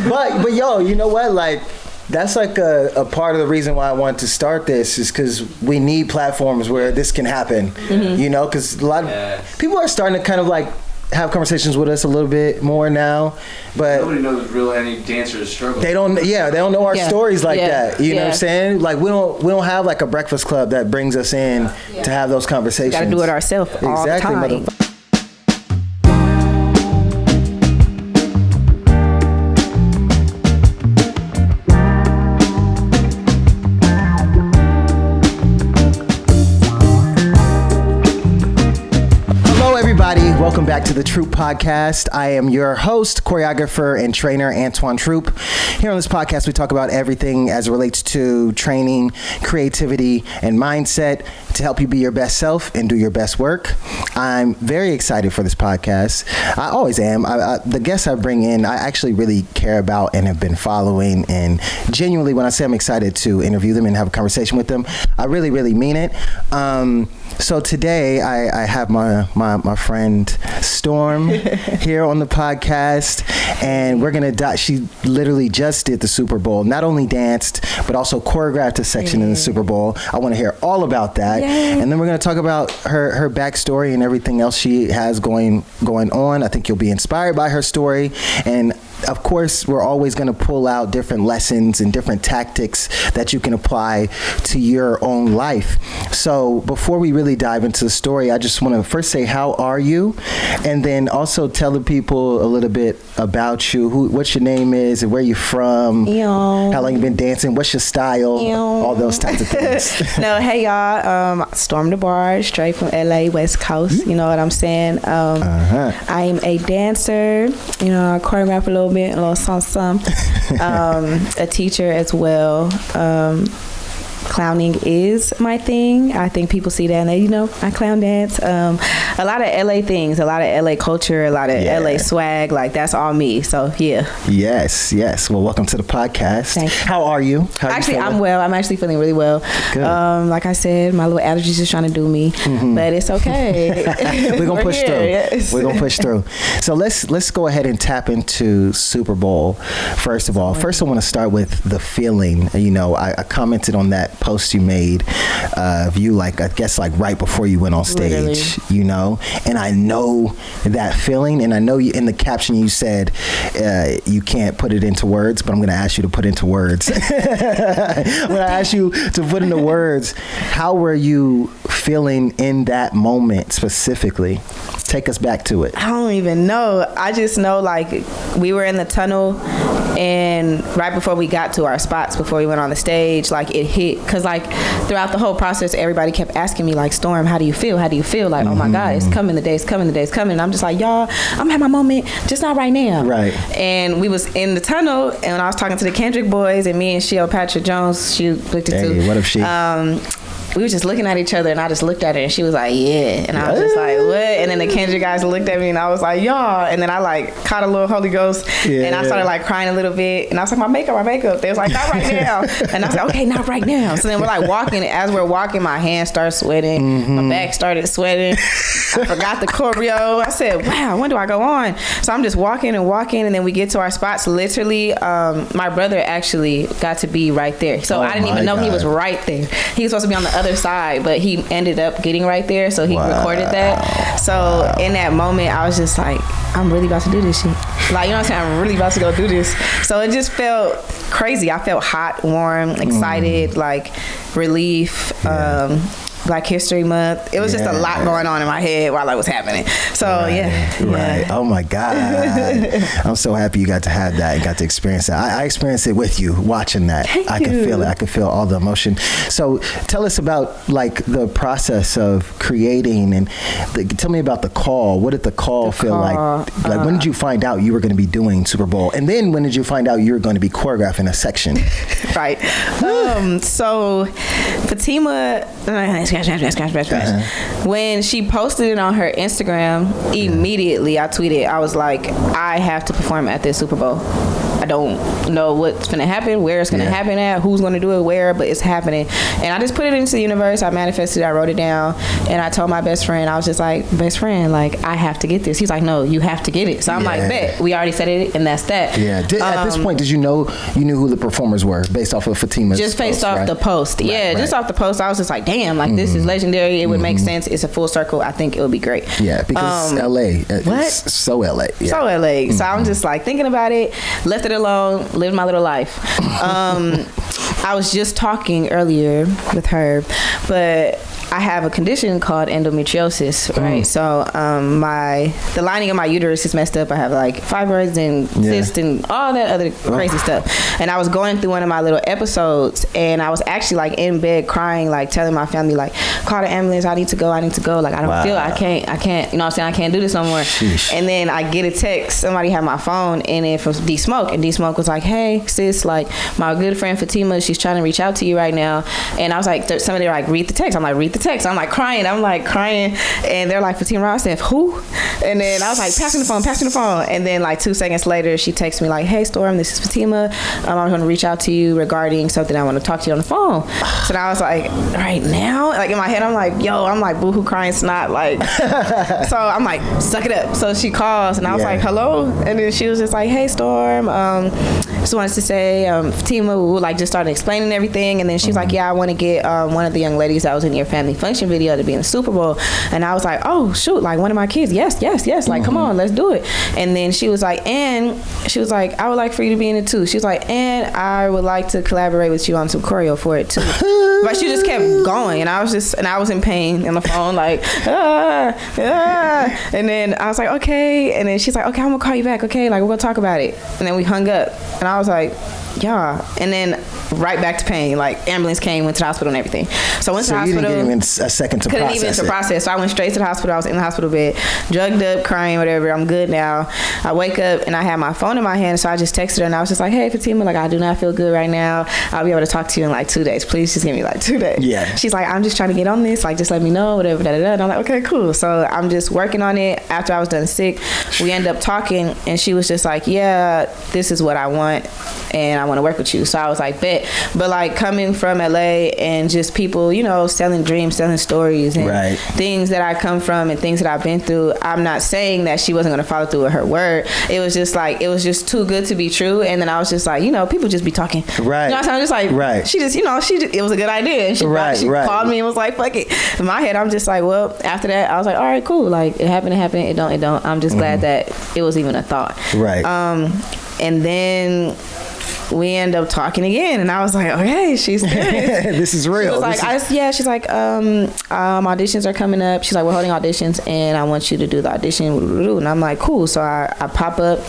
But yo, you know what? Like, that's like a part of the reason why I wanted to start this is because we need platforms where this can happen. You know, because a lot of people are starting to kind of like have conversations with us a little bit more now, but nobody knows really any dancers struggle. They don't know our stories like that. You know what I'm saying? Like we don't have like a breakfast club that brings us in to have those conversations. Gotta do it ourselves all the time. Welcome back to the Troupe Podcast. I am your host, choreographer, and trainer, Antoine Troupe. Here on this podcast, we talk about everything as it relates to training, creativity, and mindset to help you be your best self and do your best work. I'm very excited for this podcast. I always am. The guests I bring in, I actually really care about and have been following. And genuinely, when I say I'm excited to interview them and have a conversation with them, I really, really mean it. So today, I have my friend Storm here on the podcast, and we're gonna she literally just did the Super Bowl. Not only danced, but also choreographed a section in the Super Bowl. I want to hear all about that. And then we're gonna talk about her backstory and everything else she has going on. I think you'll be inspired by her story, and of course, we're always going to pull out different lessons and different tactics that you can apply to your own life. So before we really dive into the story, I just want to first say, how are you? And then also tell the people a little bit about you, what your name is and where you're from, how long you've been dancing, what's your style, all those types of things. No, hey y'all, Storm DeBarge, straight from LA, West Coast, you know what I'm saying? I'm a dancer, I choreograph a little something, a teacher as well. Clowning is my thing. I think people see that and they, I clown dance. A lot of LA things, a lot of LA culture, a lot of LA swag. Like, that's all me. So, yeah. Yes. Well, welcome to the podcast. Thank you. How are you? Actually, I'm well. I'm actually feeling really well. Good. Like I said, my little allergies just trying to do me, but it's okay. We're going to push through. Yes. We're going to push through. So let's go ahead and tap into Super Bowl. First of all, I want to start with the feeling. I commented on that post you made of you, like, I guess, like right before you went on stage, and I know that feeling, and I know you, in the caption you said you can't put it into words, but I'm going to ask you to put into words. When I ask you to put into words, how were you feeling in that moment specifically? Take us back to it. I don't even know. I just know, like, we were in the tunnel, and right before we got to our spots, before we went on the stage, like, it hit. Because, like, throughout the whole process, everybody kept asking me, like, Storm, how do you feel? How do you feel? Like, oh, my God, it's coming. The day's coming. The day's coming. And I'm just like, y'all, I'm going to have my moment, just not right now. Right. And we was in the tunnel, and when I was talking to the Kendrick boys, and me and Sheil Patrick Jones, she looked at too. What if she... we were just looking at each other, and I just looked at her, and she was like, yeah. And I was just like, what? And then the Kendrick guys looked at me, and I was like, y'all. And then I, like, caught a little Holy Ghost, and I started, like, crying a little bit. And I was like, my makeup. They was like, not right now. And I was like, okay, not right now. So then we're, like, walking. As we're walking, my hands started sweating. My back started sweating. I forgot the choreo. I said, wow, when do I go on? So I'm just walking, and then we get to our spots. Literally, my brother actually got to be right there. So I didn't even know he was right there. He was supposed to be on the other side, but he ended up getting right there, so he recorded that. So in that moment, I was just like, I'm really about to do this shit. Like, you know what I'm saying? I'm really about to go do this. So it just felt crazy. I felt hot, warm, excited, like relief. Black History Month. It was just a lot going on in my head while it was happening. So Right. Oh my God. I'm so happy you got to have that and got to experience that. I experienced it with you watching that. I could feel it. I could feel all the emotion. So tell us about, like, the process of creating, and tell me about the call. What did the call feel like? Like, when did you find out you were going to be doing Super Bowl? And then when did you find out you were going to be choreographing a section? Right. So Fatima, when she posted it on her Instagram, immediately I tweeted, I was like, I have to perform at this Super Bowl. I don't know what's gonna happen, where it's gonna happen at, who's gonna do it, where, but it's happening. And I just put it into the universe. I manifested. I wrote it down, and I told my best friend. I was just like, best friend, like I have to get this. He's like, no, you have to get it. So I'm like, bet. We already said it, and that's that. Yeah. At this point, did you knew who the performers were based off of Fatima's just based post, off right? the post. Right, just off the post. I was just like, damn, like this is legendary. It would make sense. It's a full circle. I think it would be great. Yeah, because LA. What? It's so LA. Yeah. So LA. So I'm just like thinking about it, left it alone, lived my little life. I was just talking earlier with her, but I have a condition called endometriosis, right? So the lining of my uterus is messed up. I have like fibroids and cysts and all that other crazy stuff. And I was going through one of my little episodes, and I was actually like in bed crying, like telling my family, like, call the ambulance, I need to go. Like I don't feel, I can't, you know what I'm saying? I can't do this no more. Sheesh. And then I get a text, somebody had my phone in it from D Smoke, and D Smoke was like, hey sis, like my good friend Fatima, she's trying to reach out to you right now. And I was like, somebody like, read the text. I'm like, read the text. I'm like crying, and they're like, Fatima Rossef, who? And then I was like, pass me the phone. And then like 2 seconds later, she texts me like, hey Storm, this is Fatima. I'm going to reach out to you regarding something. I want to talk to you on the phone. So then I was like, right now? Like in my head, I'm like, yo, I'm like boohoo crying snot, like. So I'm like, suck it up. So she calls, and I was like, hello? And then she was just like, hey Storm, just wanted to say, Fatima like just started explaining everything, and then she's like, yeah, I want to get one of the young ladies that was in your family function video to be in the Super Bowl. And I was like, oh shoot, like one of my kids, yes, like come on, let's do it. And then she was like, I would like for you to be in it too. She was like, and I would like to collaborate with you on some choreo for it too. But she just kept going, and I was in pain on the phone, like and then I was like, okay. And then she's like, okay, I'm gonna call you back, okay, like we're gonna talk about it. And then we hung up, and I was like, yeah. And then right back to pain. Like ambulance came, went to the hospital and everything. So I went to the hospital. You didn't get even a second to process. So I went straight to the hospital. I was in the hospital bed, drugged up, crying, whatever. I'm good now. I wake up and I have my phone in my hand. So I just texted her, and I was just like, hey Fatima, like I do not feel good right now. I'll be able to talk to you in like 2 days. Please just give me like 2 days. Yeah. She's like, I'm just trying to get on this. Like just let me know, whatever. And I'm like, okay, cool. So I'm just working on it. After I was done sick, we end up talking, and she was just like, yeah, this is what I want, and I want to work with you. So I was like, bet. But like coming from LA and just people, you know, selling dreams, selling stories, and things that I come from and things that I've been through, I'm not saying that she wasn't going to follow through with her word. It was just like, it was just too good to be true. And then I was just like, you know, people just be talking. Right. You know what I'm saying? Just like, she just, you know, it was a good idea. And she called me and was like, fuck it. In my head, I'm just like, well, after that, I was like, all right, cool. Like it happened. It don't. I'm just glad that it was even a thought. Right. And then we end up talking again, and I was like, okay, she's serious. This is real. She was like, she's like, auditions are coming up. She's like, we're holding auditions, and I want you to do the audition. And I'm like, cool. So I pop up.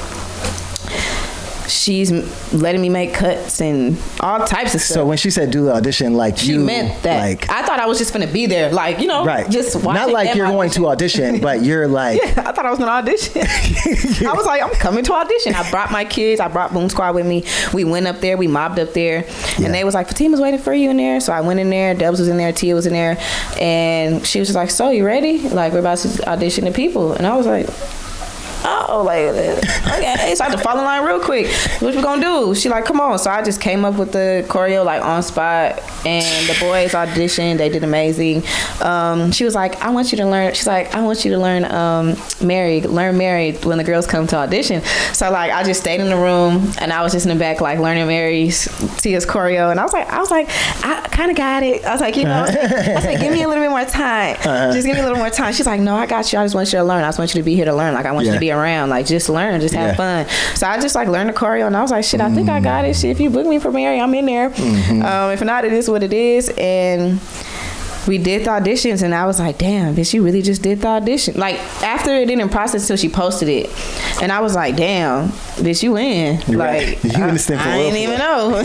She's letting me make cuts and all types of stuff. So when she said do the audition, like she meant that. Like, I thought I was just gonna be there, like, you know, just watching. Not like you're going to audition, but you're like. Yeah, I thought I was gonna audition. I was like, I'm coming to audition. I brought my kids. I brought Boom Squad with me. We went up there. We mobbed up there, and they was like, Fatima's waiting for you in there. So I went in there. Dubs was in there. Tia was in there, and she was just like, so you ready? Like we're about to audition the people, and I was like, oh, like, okay. So I had to fall in line real quick. What we gonna do? She like, come on. So I just came up with the choreo like on spot, and the boys auditioned. They did amazing. She was like, I want you to learn. She's like, I want you to learn learn Mary when the girls come to audition. So like, I just stayed in the room, and I was just in the back like learning Mary's Tia's choreo, and I was like, I kind of got it. I was like, you know, I said, give me a little bit more time. Just give me a little more time. She's like, no, I got you. I just want you to learn. I just want you to be here to learn. Like I want you to be around, like just learn, just have fun. So I just like learned the choreo, and I was like, shit, I think I got it. Shit, if you book me for Mary, I'm in there. If not, it is what it is. And we did the auditions, and I was like, damn, bitch, you really just did the audition. Like after it didn't process till she posted it, and I was like, damn, bitch, you in. Like you I didn't even know.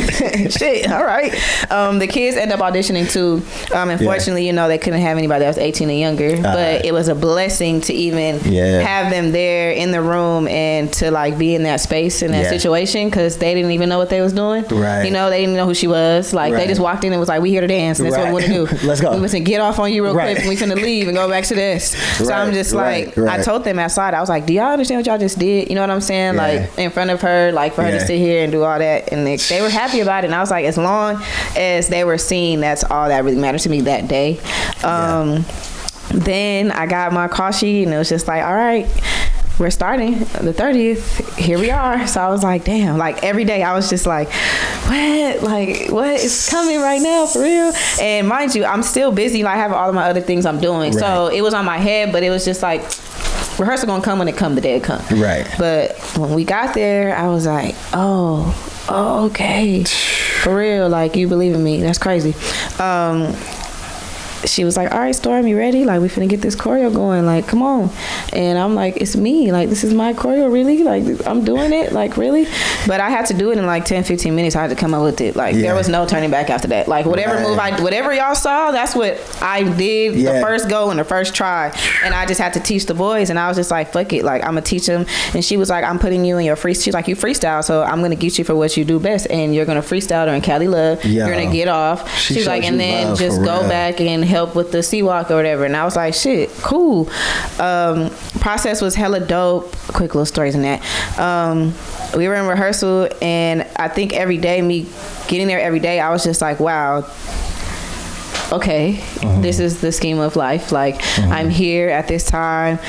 Shit, all right. The kids end up auditioning too. Unfortunately, you know, they couldn't have anybody that was 18 and younger, but it was a blessing to even have them there in the room and to like be in that space in that situation, because they didn't even know what they was doing. Right. You know, they didn't know who she was. Like they just walked in and was like, we here to dance. And that's what we want to do. Let's go. listen, get off on you real quick and we finna leave and go back to this. So I'm just like, I told them outside, I was like, do y'all understand what y'all just did? You know what I'm saying? Like in front of her, like for her to sit here and do all that. And they were happy about it. And I was like, as long as they were seeing, that's all that really mattered to me that day. Then I got my call sheet and it was just like, all right, we're starting the 30th. Here we are. So I was like, damn, like every day I was just like, what? Like, what is coming right now for real? And mind you, I'm still busy. Like I have all of my other things I'm doing. Right. So it was on my head, but it was just like, rehearsal gonna come when it come, the day it come. Right. But when we got there, I was like, oh, okay. For real, like you believe in me. That's crazy. She was like, all right, Storm, you ready? Like, we finna get this choreo going. Like, come on. And I'm like, it's me. Like, this is my choreo, really? Like, I'm doing it? Like, really? But I had to do it in like 10, 15 minutes. I had to come up with it. Like, there was no turning back after that. Like, whatever move whatever y'all saw, that's what I did the first go and the first try. And I just had to teach the boys. And I was just like, fuck it. Like, I'm gonna teach them. And she was like, I'm putting you in your freestyle. She's like, you freestyle, so I'm gonna get you for what you do best. And you're gonna freestyle during Cali Love. You're gonna get off. She's like, and then just go back and help with the C-Walk or whatever. And I was like, shit, cool. Process was hella dope. Quick little stories in that. We were in rehearsal, and I think every day, me getting there every day, I was just like, wow, okay, this is the scheme of life. Like, I'm here at this time.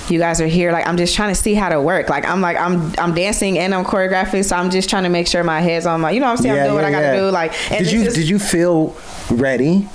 You guys are here. Like, I'm just trying to see how to work. Like, I'm dancing and I'm choreographing, so I'm just trying to make sure my head's on my, you know what I'm saying? I'm doing what I gotta do. Like, and did you feel ready?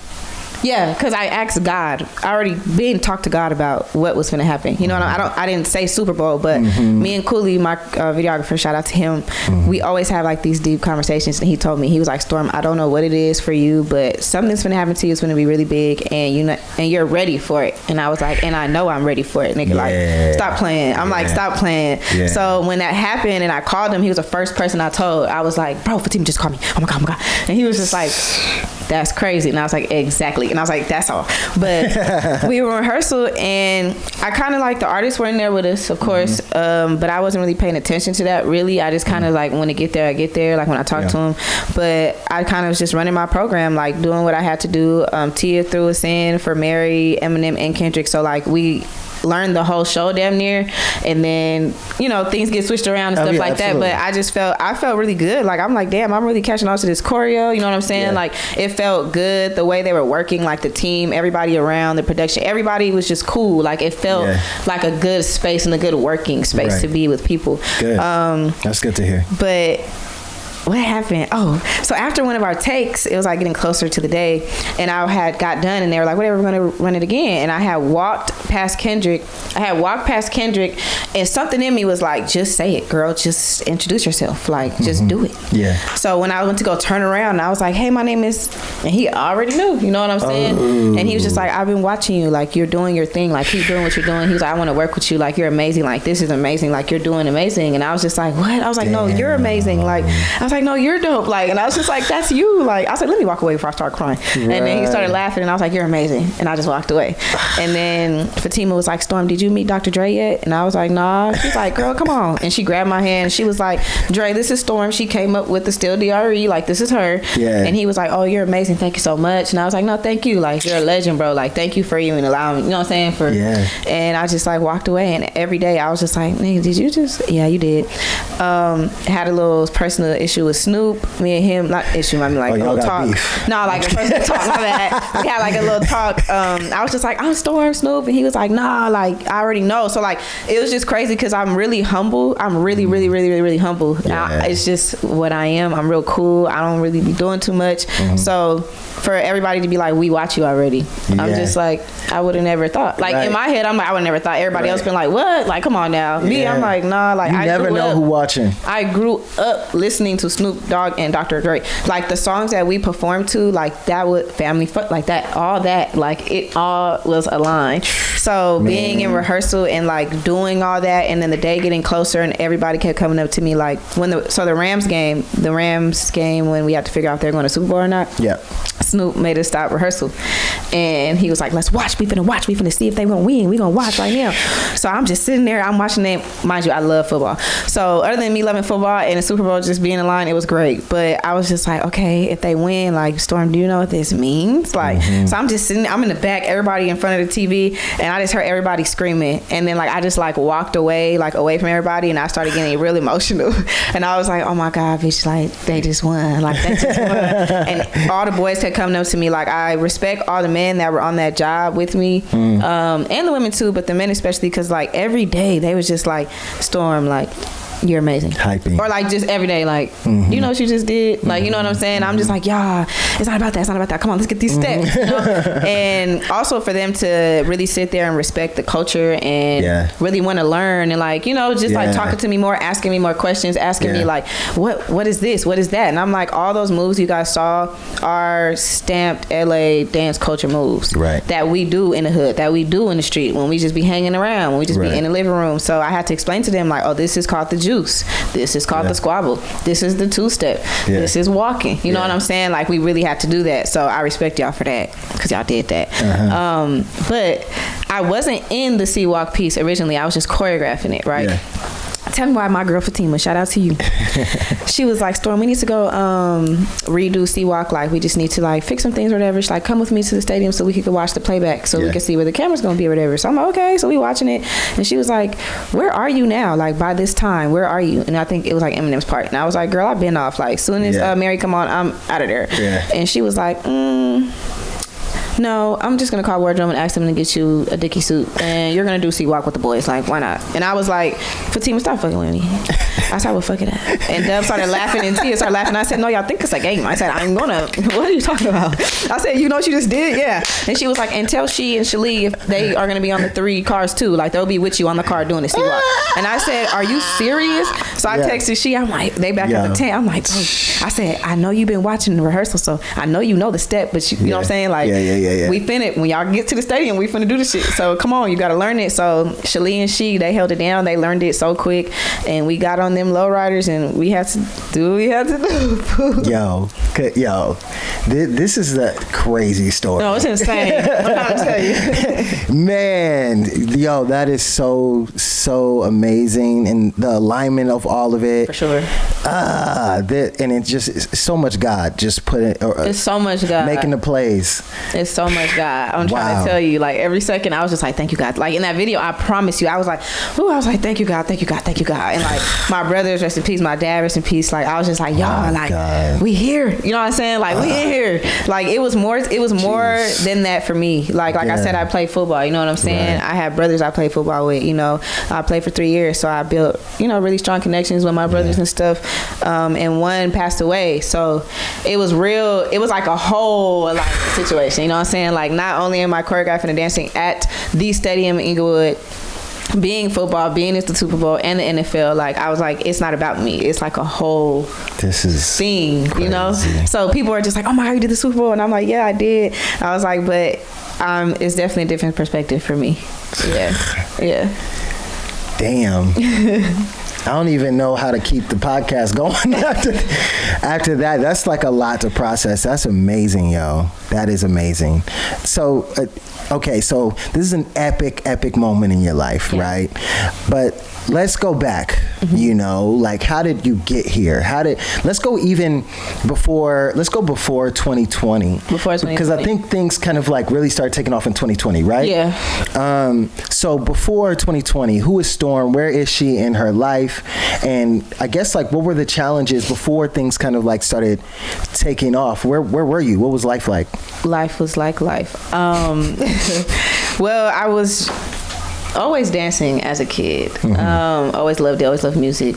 Yeah, because I asked God. I already been talked to God about what was going to happen. You know, I didn't say Super Bowl, but me and Cooley, my videographer, shout out to him. We always have like these deep conversations, and he told me, he was like, Storm, I don't know what it is for you, but something's going to happen to you. It's going to be really big, and you're ready for it. And I was like, and I know I'm ready for it. Nigga, like, stop playing. I'm like, stop playing. Yeah. So when that happened, and I called him, he was the first person I told. I was like, bro, Fatima just called me. Oh my God. And he was just like, that's crazy. And I was like, exactly. And I was like, that's all. But we were in rehearsal, and I kind of like, the artists were in there with us, of course, but I wasn't really paying attention to that, really. I just kind of like, when I get there, I get there, like when I talk to them. But I kind of was just running my program, like doing what I had to do. Tia threw us in for Mary, Eminem, and Kendrick. So like, we learned the whole show damn near, and then, you know, things get switched around and stuff like absolutely. That. But I felt really good. Like, I'm like, damn, I'm really catching on to this choreo. You know what I'm saying? Like, it felt good the way they were working, like the team, everybody around, the production, everybody was just cool. Like, it felt like a good space and a good working space to be with people. Good. That's good to hear. But what happened? Oh, so after one of our takes, it was like getting closer to the day, and I had got done, and they were like, whatever, we're going to run it again. And I had walked past Kendrick, and something in me was like, just say it, girl. Just introduce yourself. Like, just do it. Yeah. So when I went to go turn around, I was like, hey, my name is, and he already knew, you know what I'm saying? Oh. And he was just like, I've been watching you. Like, you're doing your thing. Like, keep doing what you're doing. He was like, I want to work with you. Like, you're amazing. Like, this is amazing. Like, you're doing amazing. And I was just like, what? I was like, no, you're amazing. Like, I was like, no, you're dope. Like, and I was just like, that's you. Like, I was like, let me walk away before I start crying. Right. And then he started laughing, and I was like, you're amazing. And I just walked away. And then Fatima was like, Storm, did you meet Dr. Dre yet? And I was like, nah. She's like, girl, come on. And she grabbed my hand, and she was like, Dre, this is Storm. She came up with the Still DRE. Like, this is her. Yeah. And he was like, oh, you're amazing. Thank you so much. And I was like, no, thank you. Like, you're a legend, bro. Like, thank you for even allowing me. You know what I'm saying? And I just like walked away, and every day I was just like, nigga, did you just? Yeah, you did. Had a little personal issue with Snoop. Me and him, not issue, I mean, like, a little talk. Beef. No, like a personal talk. My bad. We had like a little talk. I was just like, I'm Storm Snoop, and he was like, nah, like, I already know. So like, it was just crazy because I'm really humble. I'm really, really, really, really, really humble. It's just what I am. I'm real cool. I don't really be doing too much. So for everybody to be like, we watch you already. I'm just like, I would have never thought. Like, in my head, I'm like, I would have never thought. Everybody else been like, what? Like, come on now. Me, I'm like, nah. Like, I never know who watching. I grew up listening to Snoop Dogg and Dr. Dre. Like, the songs that we performed to, like, that would family like that, all that, like, it all was aligned. So being in rehearsal and like doing all that, and then the day getting closer, and everybody kept coming up to me like, when the Rams game when we had to figure out if they're going to Super Bowl or not. Yeah. Snoop made us stop rehearsal, and he was like, let's watch. We finna see if they gonna win. We gonna watch right now. So I'm just sitting there, I'm watching them. Mind you, I love football. So other than me loving football and the Super Bowl just being in line, it was great. But I was just like, okay, if they win, like, Storm, do you know what this means? Like, so I'm just sitting, I'm in the back, everybody in front of the TV, and I just heard everybody screaming. And then, like, I just, like, walked away, like, away from everybody, and I started getting real emotional. And I was like, oh my God, bitch, like, they just won. Like, they just won. And all the boys kept coming up to me. Like, I respect all the men that were on that job with me, and the women too, but the men especially, because, like, every day they was just like, Storm, like, you're amazing. Hyping. Or, like, just every day, like, you know what you just did? Like, you know what I'm saying? I'm just like, yeah, it's not about that. It's not about that. Come on, let's get these steps. You know? And also for them to really sit there and respect the culture and really want to learn and, like, you know, just like talking to me more, asking me more questions, asking me like, what is this? What is that? And I'm like, all those moves you guys saw are stamped LA dance culture moves that we do in the hood, that we do in the street when we just be hanging around, when we just be in the living room. So I had to explain to them, like, oh, this is called the juice. This is called the squabble. This is the two-step. This is walking. You know what I'm saying? Like, we really have to do that. So I respect y'all for that, because y'all did that. But I wasn't in the C-Walk piece originally. I was just choreographing it, right? Tell me why my girl Fatima, shout out to you. She was like, Storm, we need to go redo C-Walk. Like, we just need to, like, fix some things or whatever. She's like, come with me to the stadium so we could go watch the playback, so we could see where the camera's gonna be or whatever. So I'm like, okay. So we watching it, and she was like, where are you now? Like, by this time, where are you? And I think it was like Eminem's part. And I was like, girl, I've been off. Like, soon as Mary come on, I'm out of there. And she was like, no, I'm just gonna call wardrobe and ask them to get you a Dickie suit, and you're gonna do C-Walk with the boys. Like, why not? And I was like, Fatima, stop fucking with me. I said, well, fuck it up. And Dub started laughing, and Tia started laughing. I said, no, y'all think it's a game. I said, I'm gonna. What are you talking about? I said, you know what you just did? Yeah. And she was like, and tell she and Shalee if they are gonna be on the 3 cars too. Like, they'll be with you on the car doing the C-Walk. And I said, are you serious? So I texted she. I'm like, they back at the tent. I'm like, I said, I know you've been watching the rehearsal, so I know you know the step, but you know what I'm saying? Like, we finna, when y'all get to the stadium, we finna do the shit. So come on, you gotta learn it. So Shalee and she, they held it down. They learned it so quick, and we got on them lowriders, and we had to do what we had to do. yo, this is a crazy story. No, it's insane. I'm trying to tell you. Man, yo, that is so amazing, and the alignment of all of it. For sure. And it's just so much God just put it. It's so much God making the plays. It's so much God. I'm trying to tell you, like, every second I was just like, thank you, God. Like, in that video, I promise you, I was like, thank you, God, thank you, God, thank you, God. And, like, my brothers, rest in peace, my dad, rest in peace. Like, I was just like, y'all, like, God. We here. You know what I'm saying? Like, we in here. Like, it was more than that for me. Like I said, I played football. You know what I'm saying? Right. I had brothers I played football with. You know, I played for 3 years, so I built, you know, really strong connections with my brothers and stuff. And one passed away, so it was real. It was like a whole situation. You know what I'm saying? Like, not only am I choreographing and dancing at the stadium in Inglewood, being football, being at the Super Bowl and the NFL, like, I was like, it's not about me. It's like a whole thing, crazy. You know? So people are just like, oh my God, you did the Super Bowl. And I'm like, yeah, I did. I was like, but it's definitely a different perspective for me. Yeah. Damn. I don't even know how to keep the podcast going after that. That's like a lot to process. That's amazing, yo. That is amazing. So, okay, so this is an epic moment in your life, right? But let's go back, you know, like, how did you get here? Let's go before 2020. Before 2020. Because I think things kind of like really started taking off in 2020, right? Yeah. So before 2020, who is Storm? Where is she in her life? And I guess, like, what were the challenges before things kind of like started taking off? Where were you? What was life like? Life was like life. Well, I was always dancing as a kid. Always loved it. Always loved music.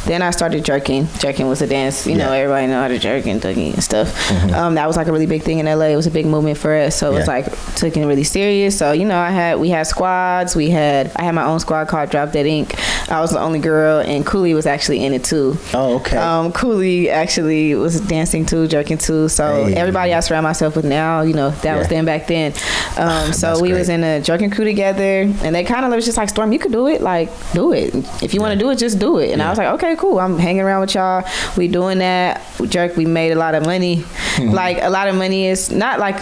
Then I started jerking. Jerking was a dance. You know, everybody know how to jerk and tuggy and stuff. That was like a really big thing in LA. It was a big movement for us. So it was like taken really serious. So, you know, we had squads. I had my own squad called Drop Dead Inc. I was the only girl, and Cooley was actually in it too. Oh, okay. Cooley actually was dancing too, jerking too. So everybody I surround myself with now, you know, that was then back then. So we was in a jerking crew together, and they kind of was just like, Storm, you could do it. Like, do it. If you want to do it, just do it. And I was like, okay, cool. I'm hanging around with y'all. We doing that. We jerk. We made a lot of money. Like a lot of money is not like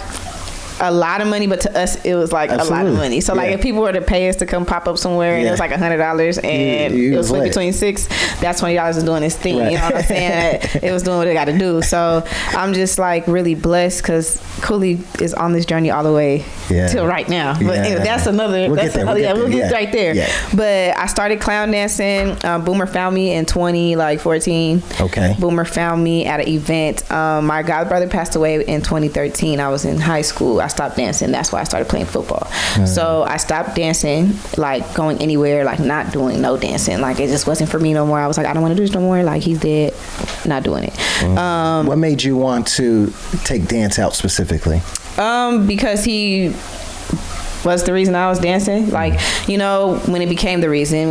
a lot of money, but to us it was like a lot of money. So like if people were to pay us to come pop up somewhere and it was like $100 and it was split between 6, that $20 is doing its thing. You know what I'm saying? It was doing what it got to do. So I'm just like really blessed because Cooley is on this journey all the way till right now. But anyway, that's another. We'll get right there. Yeah. But I started clown dancing. Boomer found me in 2014. Okay. Boomer found me at an event. My godbrother passed away in 2013. I was in high school. I stopped dancing. That's why I started playing football. So I stopped dancing, like going anywhere, like not doing no dancing. Like it just wasn't for me no more. I was like, I don't want to do this no more. Like he's dead, not doing it. What made you want to take dance out specifically? Because he was the reason I was dancing. Like, you know, when he became the reason,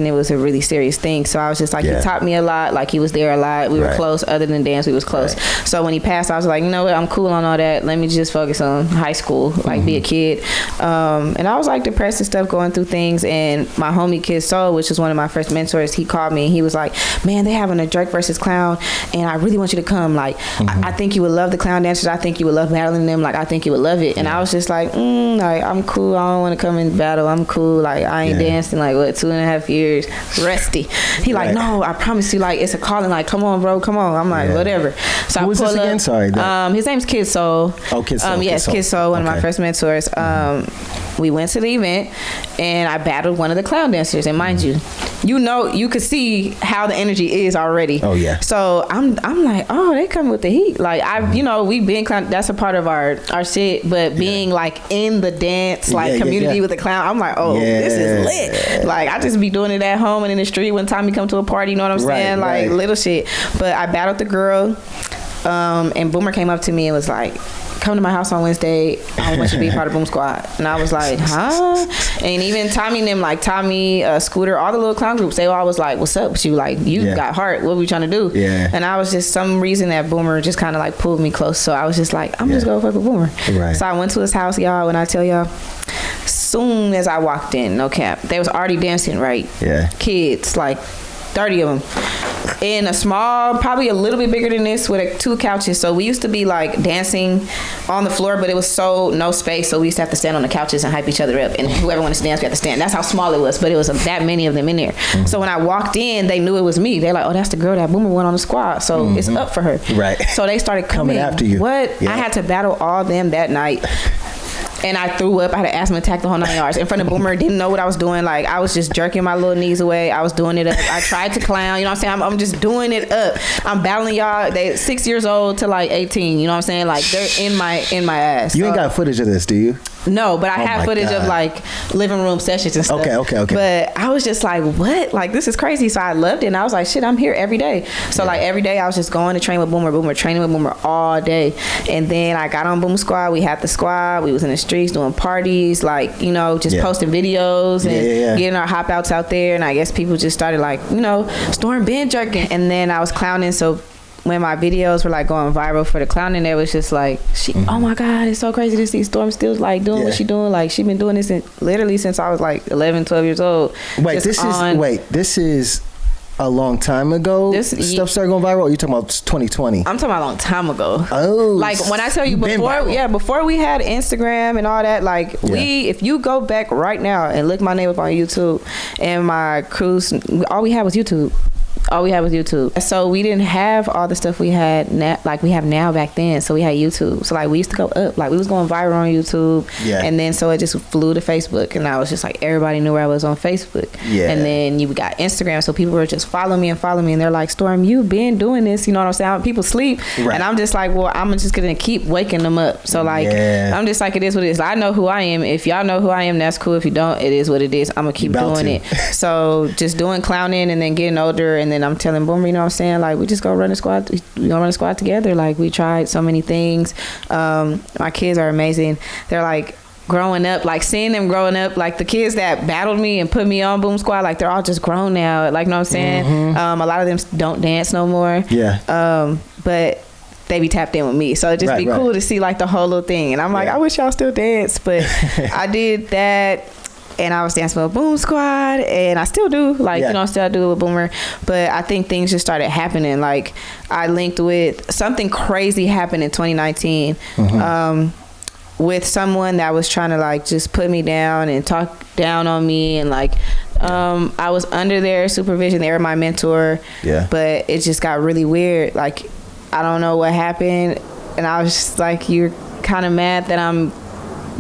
it was a really serious thing. So I was just like, he taught me a lot. Like he was there a lot. We were close. Other than dance, we was close. So when he passed, I was like, you know what? I'm cool on all that. Let me just focus on high school, like be a kid. And I was like depressed and stuff, going through things. And my homie Kid Soul, which was one of my first mentors, he called me and he was like, man, they having a Drake versus clown, and I really want you to come. Like, I think you would love the clown dancers. I think you would love battling them. Like, I think you would love it. And I was just like, like, I'm cool. I don't want to come in battle. I'm cool. Like, I ain't dancing like 2.5 years. Rusty. He like, no, I promise you, like, it's a calling. Like, come on, bro, come on. I'm like, whatever. So who was this again? Sorry. His name's Kid Soul. Oh, Kid Soul. Yes, Kid Soul, one of my first mentors. We went to the event and I battled one of the clown dancers. And mind you, you know, you could see how the energy is already. Oh yeah. So I'm like, oh, they come with the heat. Like you know, we been clown. That's a part of our shit. But being like in the dance community with the clown, I'm like, oh, this is lit. Like I just be doing it at home and in the street when time we come to a party. You know what I'm saying? Like little shit. But I battled the girl, and Boomer came up to me and was like, come to my house on Wednesday. I want you to be part of Boom Squad. And I was like, huh? And even Tommy and them, like Tommy, Scooter, all the little clown groups, they all was like, what's up with you? Like, you got heart. What were we trying to do? Yeah. And I was just, some reason that Boomer just kind of like pulled me close. So I was just like, I'm just going to fuck with Boomer. Right. So I went to his house, y'all. When I tell y'all, soon as I walked in, no cap, they was already dancing, right? Yeah. Kids, like 30 of them. In a small, probably a little bit bigger than this, with 2 couches. So we used to be like dancing on the floor, but it was so no space. So we used to have to stand on the couches and hype each other up. And whoever wanted to dance, we had to stand. That's how small it was. But it was that many of them in there. So when I walked in, they knew it was me. They're like, oh, that's the girl that Boomer went on the squad. So it's up for her. Right. So they started coming after you. What? Yeah. I had to battle all them that night. And I threw up. I had an asthma attack the whole 9 yards. In front of Boomer, didn't know what I was doing. Like, I was just jerking my little knees away. I was doing it up. I tried to clown. You know what I'm saying? I'm just doing it up. I'm battling y'all. They 6 years old to like 18. You know what I'm saying? Like, they're in my ass. You ain't got footage of this, do you? No, but I have footage of like living room sessions and stuff. Okay. But I was just like, what? Like, this is crazy. So I loved it. And I was like, shit, I'm here every day. So like every day I was just going to train with Boomer, training with Boomer all day. And then I got on Boom Squad. We had the squad. We was in the streets doing parties, like, you know, just posting videos and getting our hop outs out there. And I guess people just started like, you know, Storm been jerking. And then I was clowning. So when my videos were like going viral for the clowning, it was just like, oh my God, it's so crazy to see Storm still like doing what she doing. Like, she been doing this literally since I was like 11, 12 years old. Wait, this is a long time ago. Stuff started going viral. Or you talking about 2020? I'm talking about a long time ago. Oh, like when I tell you before we had Instagram and all that, like if you go back right now and look my name up on YouTube and my crews, all we had was YouTube. So we didn't have all the stuff we had like we have now back then. So we had YouTube. So like we used to go up. Like we was going viral on YouTube. Yeah. And then so it just flew to Facebook. And I was just like, everybody knew where I was on Facebook. Yeah. And then you got Instagram. So people were just following me. And they're like, Storm, you've been doing this. You know what I'm saying? People sleep. Right. And I'm just like, well, I'm just going to keep waking them up. So like, I'm just like, it is what it is. I know who I am. If y'all know who I am, that's cool. If you don't, it is what it is. I'm going to keep doing it. So just doing clowning and then getting older. And then I'm telling Boomer, you know what I'm saying? Like, we just go run a squad. We gonna run a squad together. Like, we tried so many things. My kids are amazing. They're like growing up, like seeing them growing up, like the kids that battled me and put me on Boom Squad, like they're all just grown now. Like, you know what I'm saying? A lot of them don't dance no more. Yeah. But they be tapped in with me. So it just be cool to see like the whole little thing. And I'm like, I wish y'all still dance. But I did that. and I was dancing with Boom Squad, and I still do, like, you know, still do with Boomer. But I think things just started happening. Like, I linked with something crazy happened in 2019 with someone that was trying to, like, just put me down and talk down on me, and like, I was under their supervision. They were my mentor, but it just got really weird. Like, I don't know what happened, and I was just like, you're kind of mad that I'm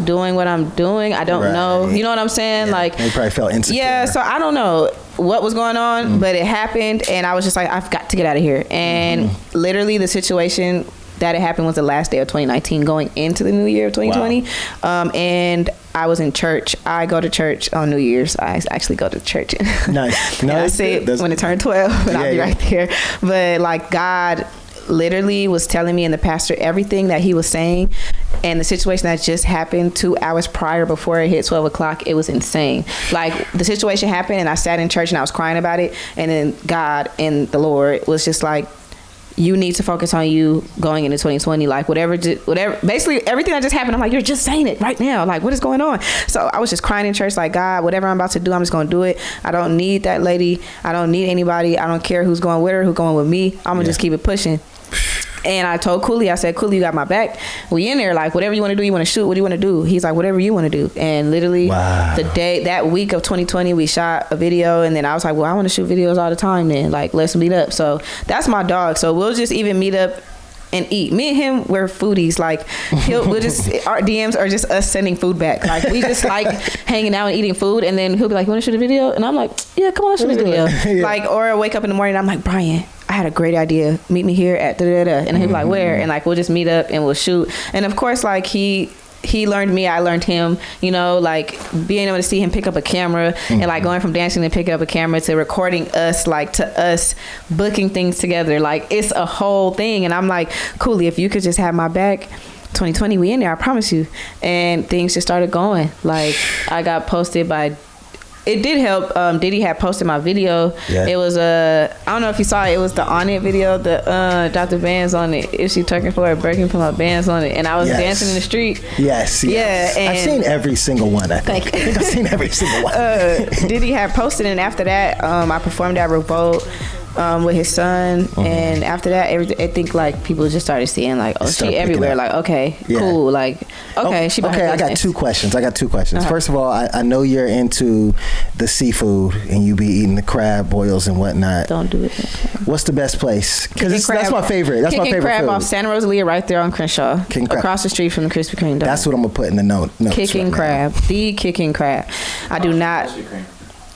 doing what I'm doing. I don't know. You know what I'm saying? Like, you probably felt insecure. Yeah, so I don't know what was going on, but it happened, and I was just like, I've got to get out of here. And literally the situation that it happened was the last day of 2019 going into the new year of 2020. And I was in church. I go to church on New Year's. I actually go to church. Nice. And I say it when it turned 12, and I'll be right there. But like, God literally was telling me and the pastor everything that he was saying, and the situation that just happened 2 hours prior before it hit 12 o'clock, it was insane. Like, the situation happened, and I sat in church and I was crying about it, and then God and the Lord was just like, you need to focus on you going into 2020. Like, whatever, basically everything that just happened, I'm like, you're just saying it right now. Like, what is going on? So I was just crying in church, like, God, whatever I'm about to do, I'm just going to do it. I don't need that lady. I don't need anybody. I don't care who's going with her, who's going with me. I'm going to just keep it pushing. And I told Cooley, I said, Cooley, you got my back. We in there, like, whatever you want to do, you want to shoot, what do you want to do? He's like, whatever you want to do. And literally that week of 2020, we shot a video, and then I was like, well, I want to shoot videos all the time then. Like, let's meet up. So that's my dog. So we'll just even meet up and eat. Me and him, we're foodies. Like, we'll just, our DMs are just us sending food back. Like, we just like hanging out and eating food, and then he'll be like, you want to shoot a video? And I'm like, yeah, come on, let's shoot a video. Like, or I wake up in the morning and I'm like, Brian, I had a great idea. Meet me here at da-da-da. And he'll be like, where? And like, we'll just meet up and we'll shoot. And of course, like, he learned me, I learned him, you know, like, being able to see him pick up a camera and like going from dancing and picking up a camera to recording us, like, to us booking things together. Like, it's a whole thing. And I'm like, Cooley, if you could just have my back, 2020, we in there, I promise you. And things just started going. Like, I got posted by, it did help. Diddy had posted my video. It was I don't know if you saw it. It was the On It video. The Dr. Bands on it. Is she twerking for her, breaking for my bands on it? And I was dancing in the street. Yes. Yeah. And I've seen every single one. I think I've seen every single one. Diddy had posted, and after that, I performed at Revolt with his son, and after that, I think like people just started seeing like, oh, she everywhere. Like, okay, cool. Like, okay, she. Okay, I got two questions. First of all, I know you're into the seafood, and you be eating the crab boils and whatnot. Don't do it. What's the best place? Because that's my favorite. That's my favorite crab food. Off Santa Rosalia, right there on Crenshaw, across the street from the Krispy Kreme. That's what I'm gonna put in the notes. Kicking crab, the kicking crab. I do not.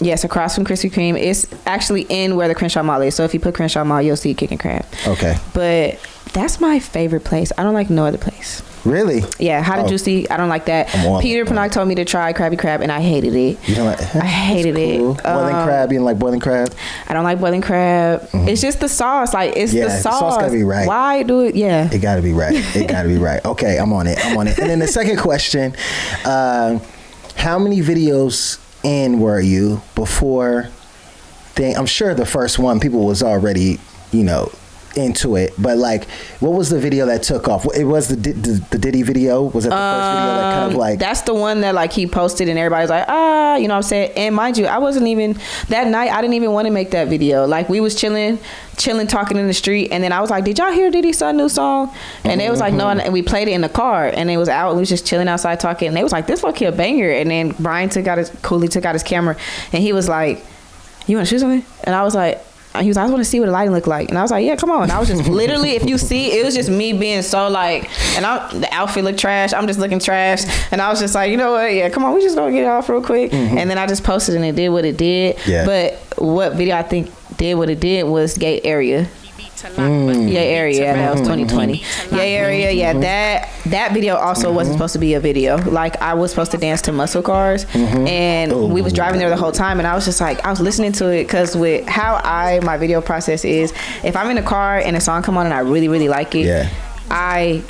Yes, across from Krispy Kreme. It's actually in where the Crenshaw Mall is. So if you put Crenshaw Mall, you'll see Kicking Crab. Okay. But that's my favorite place. I don't like no other place. Really? Yeah, Hot and Juicy. I don't like that. Peter Panache told me to try Krabby Crab, and I hated it. You don't like? I hated it. Boiling crab. You don't like boiling crab? I don't like boiling crab. It's just the sauce. Like, it's the sauce. The sauce gotta be right. Why do it? Yeah. It gotta be right. It gotta be right. Okay, I'm on it. And then the second question: how many videos in were you before? I'm sure the first one people was already, you know, into it, but like, what was the video that took off? It was the Diddy video. Was it the first video that kind of like? That's the one that like he posted and everybody's like, you know what I'm saying? And mind you, I wasn't even that night. I didn't even want to make that video. Like, we was chilling, talking in the street, and then I was like, did y'all hear Diddy's son new song? And they was like, no, and we played it in the car, and it was out. We was just chilling outside talking, and they was like, this look a banger. And then Brian Cooley took out his camera, and he was like, you want to shoot something? And I was like, he was like, I just want to see what the lighting looked like. And I was like, yeah, come on. And I was just literally, if you see, it was just me being so like, and the outfit looked trash. I'm just looking trash. And I was just like, you know what? Yeah, come on. We just gonna get it off real quick. And then I just posted, and it did what it did. Yeah. But what video I think did what it did was Gay Area. Yay Area, that was 2020. Yay Area, that video also wasn't supposed to be a video. Like, I was supposed to dance to Muscle Cars, and we was driving there the whole time, and I was just like, I was listening to it, because with how my video process is, if I'm in a car and a song come on and I really, really like it, I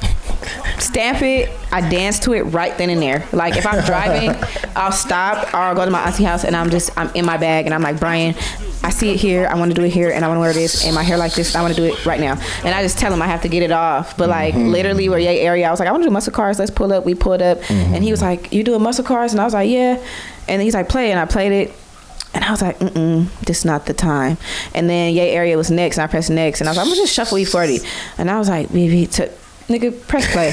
stamp it, I dance to it right then and there. Like, if I'm driving, I'll stop, or I'll go to my auntie house, and I'm in my bag, and I'm like, Brian, I see it here, I want to do it here, and I want to wear this, and my hair like this, and I want to do it right now. And I just tell him I have to get it off. But like, literally, where Yay Area, I was like, I want to do Muscle Cars, let's pull up. We pulled up, and he was like, you doing Muscle Cars? And I was like, yeah. And he's like, play, and I played it. And I was like, this is not the time. And then Yay Area was next, and I pressed next. And I was like, I'm gonna just shuffle E40. And I was like, baby, nigga, press play.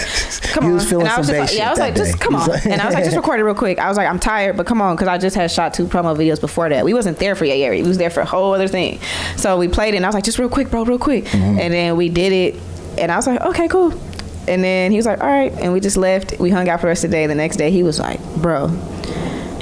Come on. You was feeling and I was some just like, I was like, just come on. And I was like, just record it real quick. I was like, I'm tired, but come on, because I just had shot 2 promo videos before that. We wasn't there for Yay Area. We was there for a whole other thing. So we played it, and I was like, just real quick, bro, real quick. And then we did it, and I was like, okay, cool. And then he was like, all right. And we just left. We hung out for the rest of the day. The next day, he was like, bro,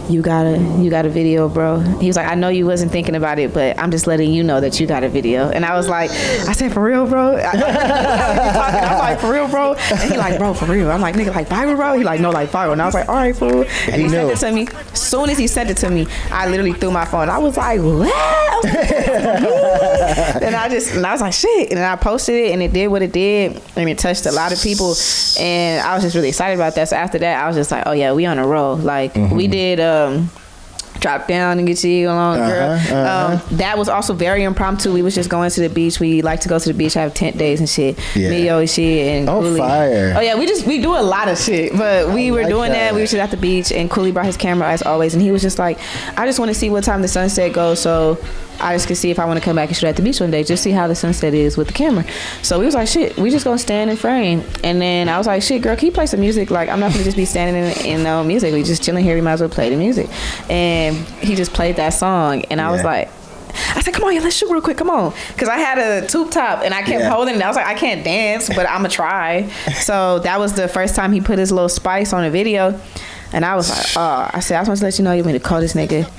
you got a video, bro. He was like, I know you wasn't thinking about it, but I'm just letting you know that you got a video. And I was like, I said, for real, bro? I'm like, for real, bro? And he like, bro, for real? I'm like, nigga, like viral, bro? He like, no, like viral. And I was like, all right, fool. And he sent it to me. As soon as he sent it to me, I literally threw my phone. I was like, what? And I was like, shit. And then I posted it, and it did what it did. And it touched a lot of people. And I was just really excited about that. So after that, I was just like, oh yeah, we on a roll. Like we did Drop Down and Get You Along, Girl. That was also very impromptu. We was just going to the beach. We like to go to the beach, have tent days and shit. Mio and shit and Cooley. Fire. Oh yeah, we do a lot of shit. But we were doing that. We were just at the beach, and Cooley brought his camera as always, and he was just like, I just want to see what time the sunset goes, so I just could see if I want to come back and shoot at the beach one day, just see how the sunset is with the camera. So we was like, shit, we just gonna stand in frame. And then I was like, shit, girl, can you play some music? Like, I'm not gonna just be standing in no music. We just chilling here. We might as well play the music. And he just played that song, and I was like, I said, come on, yeah, let's shoot real quick, come on. Because I had a tube top, and I kept holding it. I was like, I can't dance, but I'm going to try. So that was the first time he put his little spice on a video. And I was like, I said, I just want to let you know you want me to call this nigga.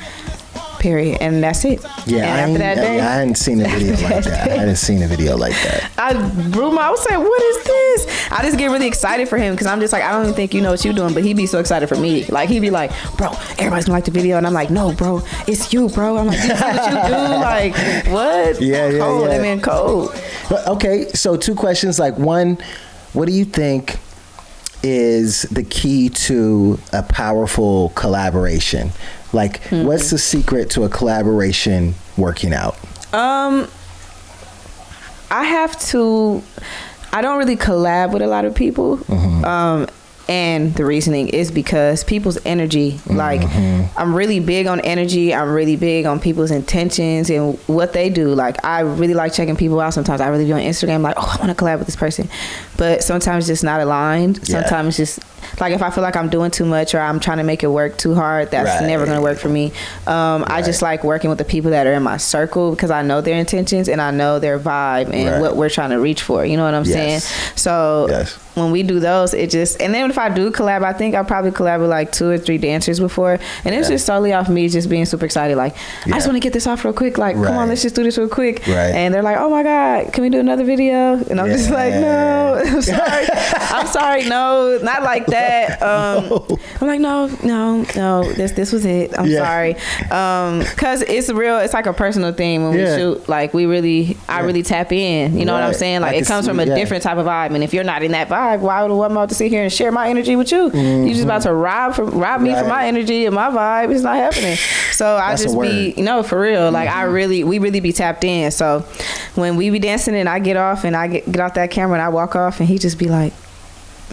Period. And that's it. Yeah, and after that day, I hadn't seen a video like that. I hadn't seen a video like that. I was like, what is this? I just get really excited for him, because I'm just like, I don't even think you know what you're doing, but he'd be so excited for me. Like, he'd be like, bro, everybody's gonna like the video. And I'm like, no, bro, it's you, bro. I'm like, this is what you do? Like, what? Cold. I mean, cold. Okay, so 2 questions. Like, one, what do you think is the key to a powerful collaboration? Like, what's the secret to a collaboration working out? I don't really collab with a lot of people. And the reasoning is because people's energy, like, I'm really big on energy. I'm really big on people's intentions and what they do. Like, I really like checking people out. Sometimes I really be on Instagram like, oh, I want to collab with this person. But sometimes it's just not aligned. Sometimes it's just, like, if I feel like I'm doing too much or I'm trying to make it work too hard, that's never going to work for me. I just like working with the people that are in my circle, because I know their intentions and I know their vibe and what we're trying to reach for. You know what I'm saying? So when we do those, it just, and then if I do collab, I think I'll probably collab with like 2 or 3 dancers before. And it's just solely off me just being super excited. Like, I just want to get this off real quick. Like, come on, let's just do this real quick. And they're like, oh my God, can we do another video? And I'm just like, no, I'm sorry. I'm sorry. No, not like that. I'm like, no, this was it. I'm sorry. Cause it's real, it's like a personal thing when we shoot. Like, I really tap in, you know what I'm saying? Like, it comes from a different type of vibe. And if you're not in that vibe, why would I want to sit here and share my energy with you? You just about to rob me from my energy and my vibe. It's not happening. So I just be, for real. Like, we really be tapped in. So when we be dancing and I get off and I get off that camera and I walk off, and he just be like,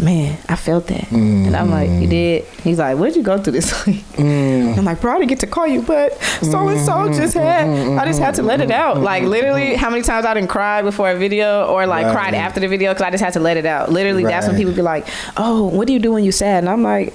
man, I felt that. And I'm like, you did? He's like, what did you go through this week? I'm like, bro, I didn't get to call you, but so-and-so I just had to let it out. Like, literally, how many times I didn't cry before a video or like cried after the video, because I just had to let it out. Literally, that's when people be like, oh, what do you do when you sad? And I'm like,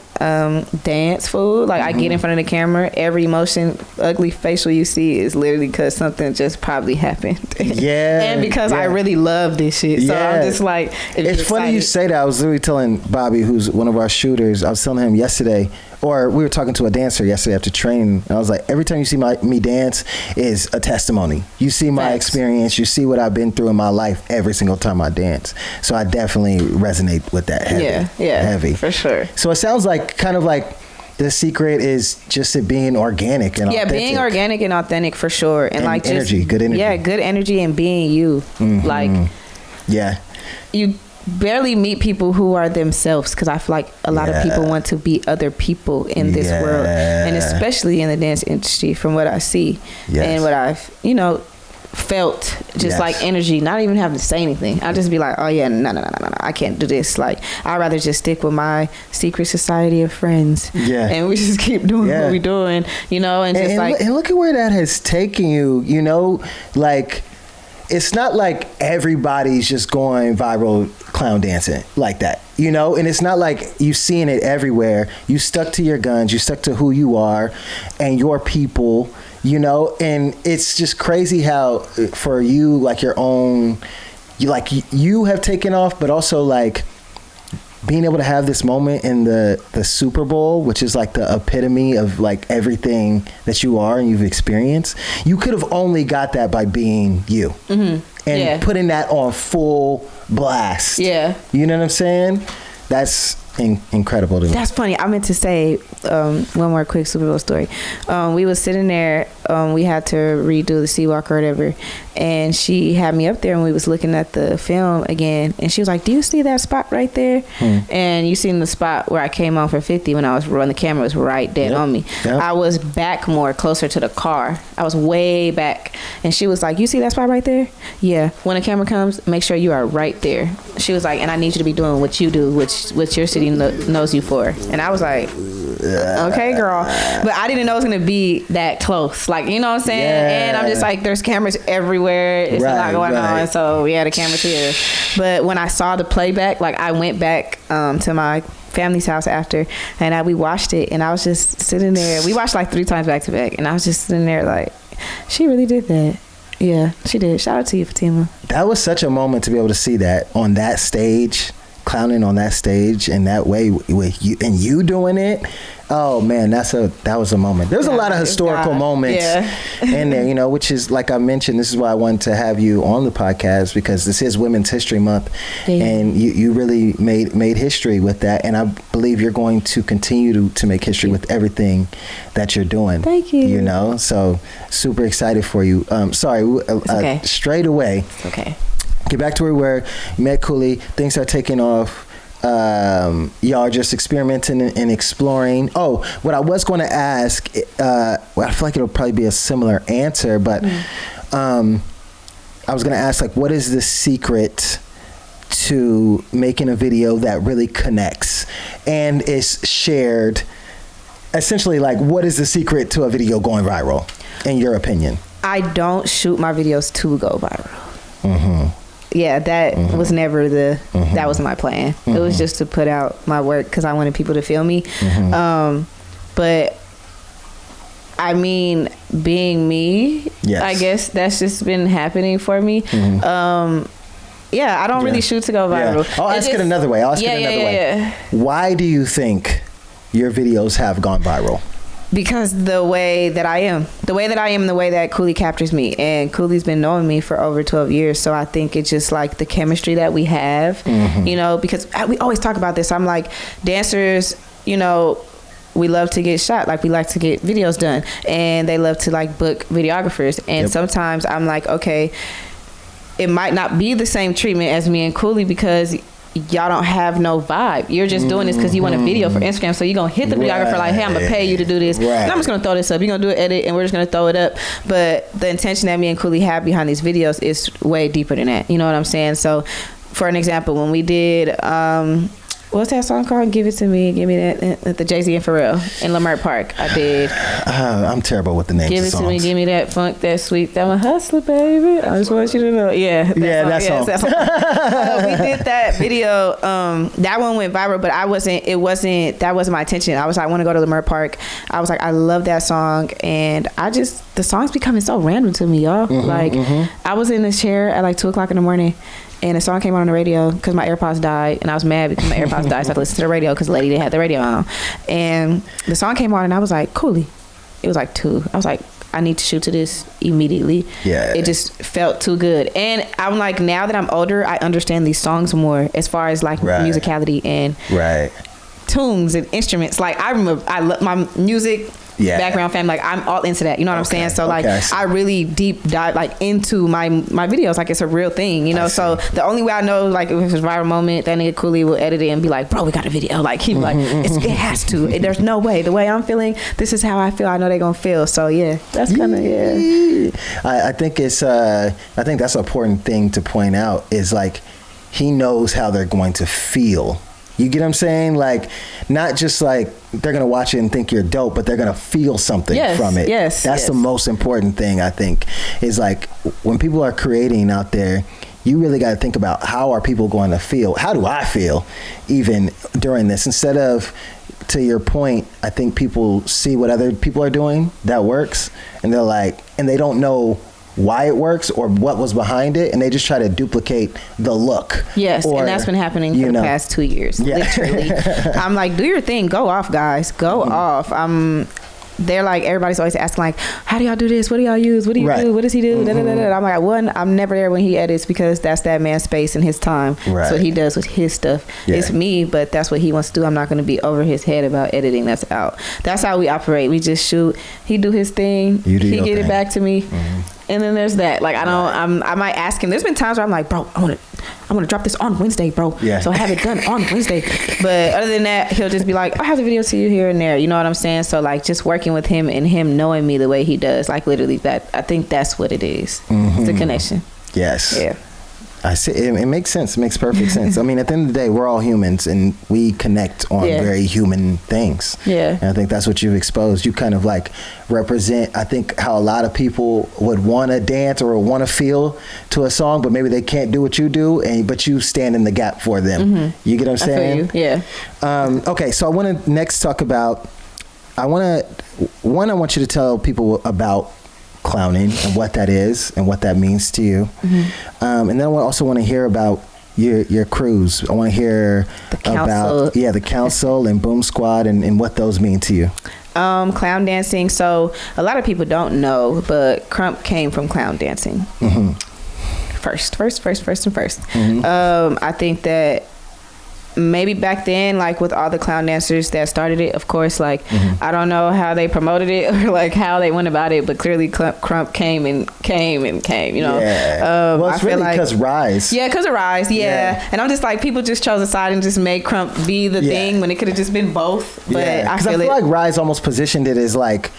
dance, fool. Like, I get in front of the camera. Every emotion, ugly facial you see is literally because something just probably happened. And because I really love this shit. So I'm just like, it's funny you say that. I was literally telling Bobby, who's one of our shooters, I was telling him yesterday, or we were talking to a dancer yesterday after training, and I was like, every time you see me dance is a testimony. You see my experience, you see what I've been through in my life every single time I dance. So I definitely resonate with that heavy. For sure. So it sounds like kind of like the secret is just it being organic and authentic. Being organic and authentic for sure. And like energy, good energy. Yeah, good energy and being you. Like, you barely meet people who are themselves, because I feel like a lot of people want to be other people in this world, and especially in the dance industry, from what I see and what I've felt just like energy, not even having to say anything. I'd just be like, oh yeah, no, I can't do this. Like, I'd rather just stick with my secret society of friends. Yeah. And we just keep doing what we're doing, you know, and just and look at where that has taken you, you know, like, it's not like everybody's just going viral clown dancing like that, you know? And it's not like you've seen it everywhere. You stuck to your guns, you stuck to who you are and your people, you know? And it's just crazy how for you, like your own, you have taken off, but also like being able to have this moment in the Super Bowl, which is like the epitome of like everything that you are and you've experienced. You could have only got that by being you and putting that on full blast. Yeah. You know what I'm saying? That's incredible to me. That's funny. I meant to say one more quick Super Bowl story. We was sitting there. We had to redo the C-Walk or whatever, and she had me up there, and we was looking at the film again, and she was like, "Do you see that spot right there?" And you seen the spot where I came on for 50 when the camera was right dead on me. I was back more, closer to the car. I was way back, and she was like, "You see that spot right there? Yeah. When the camera comes, make sure you are right there." She was like, "And I need you to be doing what you do, what your city knows you for." And I was like, okay, girl. But I didn't know it was going to be that close. Like, you know what I'm saying? And I'm just like, there's cameras everywhere. It's a lot going on. So, yeah, the camera's here. But when I saw the playback, like, I went back to my family's house after, and we watched it, and I was just sitting there. We watched like 3 times back to back, and I was just sitting there like, she really did that. Yeah, she did. Shout out to you, Fatima. That was such a moment to be able to see that on that stage, clowning on that stage in that way with you and you doing it. Oh man, that was a moment. There's a lot of historical moments in there, you know, which is, like I mentioned, this is why I wanted to have you on the podcast, because this is Women's History Month, and you really made history with that, and I believe you're going to continue to make history with everything that you're doing. Thank you. You know, so super excited for you. Sorry, straight away. It's okay. Get back to where we were. You met Cooley. Things are taking off. Y'all are just experimenting and exploring. Oh, what I was going to ask, I feel like it'll probably be a similar answer, but I was going to ask, like, what is the secret to making a video that really connects and is shared? Essentially, like, what is the secret to a video going viral, in your opinion? I don't shoot my videos to go viral. Yeah, that was never that was my plan. It was just to put out my work because I wanted people to feel me. But I mean, being me, I guess that's just been happening for me. I don't really shoot to go viral. I'll ask it another way. Why do you think your videos have gone viral? Because the way that I am, the way that Cooley captures me, and Cooley's been knowing me for over 12 years. So I think it's just like the chemistry that we have, you know, because we always talk about this. I'm like, dancers, you know, we love to get shot. Like, we like to get videos done, and they love to like book videographers. And sometimes I'm like, okay, it might not be the same treatment as me and Cooley because y'all don't have no vibe. You're just doing this because you want a video for Instagram. So you're going to hit the videographer like, hey, I'm going to pay you to do this. And I'm just going to throw this up. You're going to do an edit and we're just going to throw it up. But the intention that me and Cooley have behind these videos is way deeper than that. You know what I'm saying? So for an example, when we did, what's that song called? Give It To Me. Give Me That. The Jay-Z and Pharrell in Leimert Park. I did. I'm terrible with the names Give of It songs. To Me. Give Me That Funk, That Sweet. I'm a hustler, baby. I just want you to know. Yeah. That song. We did that video. That one went viral, but that wasn't my intention. I was like, I want to go to Leimert Park. I was like, I love that song. And the song's becoming so random to me, y'all. I was in this chair at like 2:00 in the morning, and a song came on the radio because my AirPods died, and I was mad because my AirPods died, so I had to listen to the radio because the lady didn't have the radio on. And the song came on, and I was like, Cooley. It was like 2. I was like, I need to shoot to this immediately. Yeah. It just felt too good. And I'm like, now that I'm older, I understand these songs more as far as like musicality and tunes and instruments. Like, I remember, I love my music. background family. Like I'm all into that. You know what I'm saying? So like I really deep dive like into my videos. Like it's a real thing. You know. So the only way I know like if it's a viral moment, that nigga Cooley will edit it and be like, bro, we got a video. Like he like it has to. There's no way. The way I'm feeling, this is how I feel. I know they're gonna feel. So yeah, that's kind of I think it's I think that's an important thing to point out is like he knows how they're going to feel. You get what I'm saying? Like, not just like they're going to watch it and think you're dope, but they're going to feel something from it. That's the most important thing, I think, is like when people are creating out there, you really got to think about how are people going to feel? How do I feel even during this? Instead of, to your point, I think people see what other people are doing that works, and they're like, and they don't know why it works or what was behind it, and they just try to duplicate the look. Yes, and that's been happening for the past 2 years. Literally. I'm like, do your thing, go off, guys, go off. They're like, everybody's always asking like, how do y'all do this? What do y'all use? What do you do? What does he do? I'm like, one, I'm never there when he edits because that's that man's space and his time. That's what he does with his stuff. It's me, but that's what he wants to do. I'm not going to be over his head about editing. That's out. That's how we operate. We just shoot. He do his thing. He get it back to me. And then there's that. Like, I might ask him. There's been times where I'm like, bro, I want to drop this on Wednesday, bro. So I have it done on Wednesday. But other than that, he'll just be like, I have the video to you here and there. You know what I'm saying? So like just working with him and him knowing me the way he does, like literally that, I think that's what it is. It's a connection. Yes. Yeah. I see. It makes sense. It makes perfect sense. I mean, at the end of the day, we're all humans and we connect on very human things. And I think that's what you've exposed. You kind of like represent, I think, how a lot of people would want to dance or want to feel to a song, but maybe they can't do what you do, but you stand in the gap for them. You get what I'm saying? I feel you. Okay, so I want to next talk about, I want you to tell people about clowning and what that is and what that means to you. And then I also want to hear about your crews. I want to hear about the council and Boom Squad and what those mean to you. Clown dancing. So a lot of people don't know, but Crump came from clown dancing. First. I think that maybe back then, like with all the clown dancers that started it, of course, like I don't know how they promoted it or like how they went about it, but clearly Crump came, you know. Well, it's really because Rise. Because of Rise, and I'm just like, people just chose a side and just made Crump be the thing when it could have just been both. But I feel like Rise almost positioned it as like,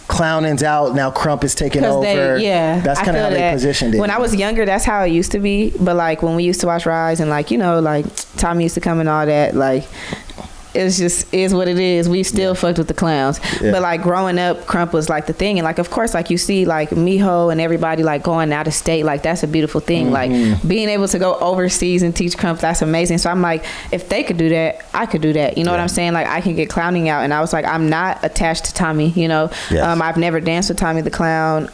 clowning's out now, Crump is taking over. That's kind of how they positioned it. When I was younger, that's how it used to be. But like when we used to watch Rise and like, you know, like Tommy used to come and all that, like it's just is what it is. We still fucked with the clowns. But like growing up, Crump was like the thing. And like, of course, like you see like Miho and everybody like going out of state, like that's a beautiful thing. Like being able to go overseas and teach Crump, that's amazing. So I'm like, if they could do that, I could do that. You know what I'm saying? Like I can get clowning out. And I was like, I'm not attached to Tommy, you know. I've never danced with Tommy the Clown.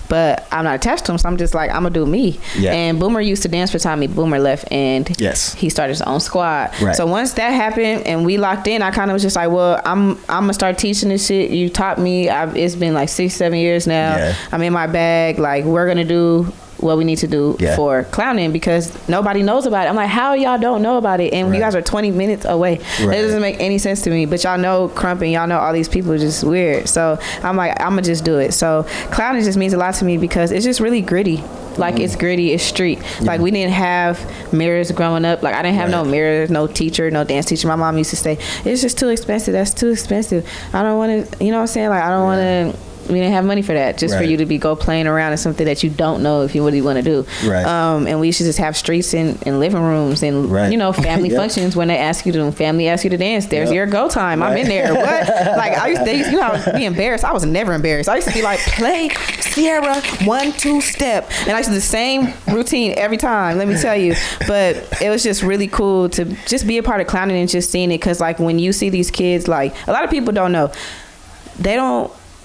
But I'm not attached to him, so I'm just like, I'm gonna do me. And Boomer used to dance for Tommy. Boomer left, and he started his own squad. So once that happened and we locked in, I kind of was just like, well, I'm gonna start teaching this shit. You taught me. It's been like 6-7 years now. I'm in my bag. Like we're gonna do what we need to do for clowning because nobody knows about it. I'm like, how y'all don't know about it? And you guys are 20 minutes away. That doesn't make any sense to me. But y'all know Crump and y'all know all these people are just weird. So I'm like, I'm gonna just do it. So clowning just means a lot to me because it's just really gritty. Like it's gritty, it's street. Like we didn't have mirrors growing up. Like I didn't have no mirrors, no teacher, no dance teacher. My mom used to say, it's just too expensive. That's too expensive. I don't want to, you know what I'm saying? Like I don't want to. We didn't have money for that, just for you to go playing around in something that you don't know if you really want to do. And we used to just have streets and living rooms and you know, family functions when they ask you to, family asks you to dance. There's your go time. I'm in there. What? Like I used to, you know, I would be embarrassed. I was never embarrassed. I used to be like, play Sierra 1-2 step, and I used to do the same routine every time. Let me tell you. But it was just really cool to just be a part of clowning and just seeing it, because like when you see these kids, like a lot of people don't know,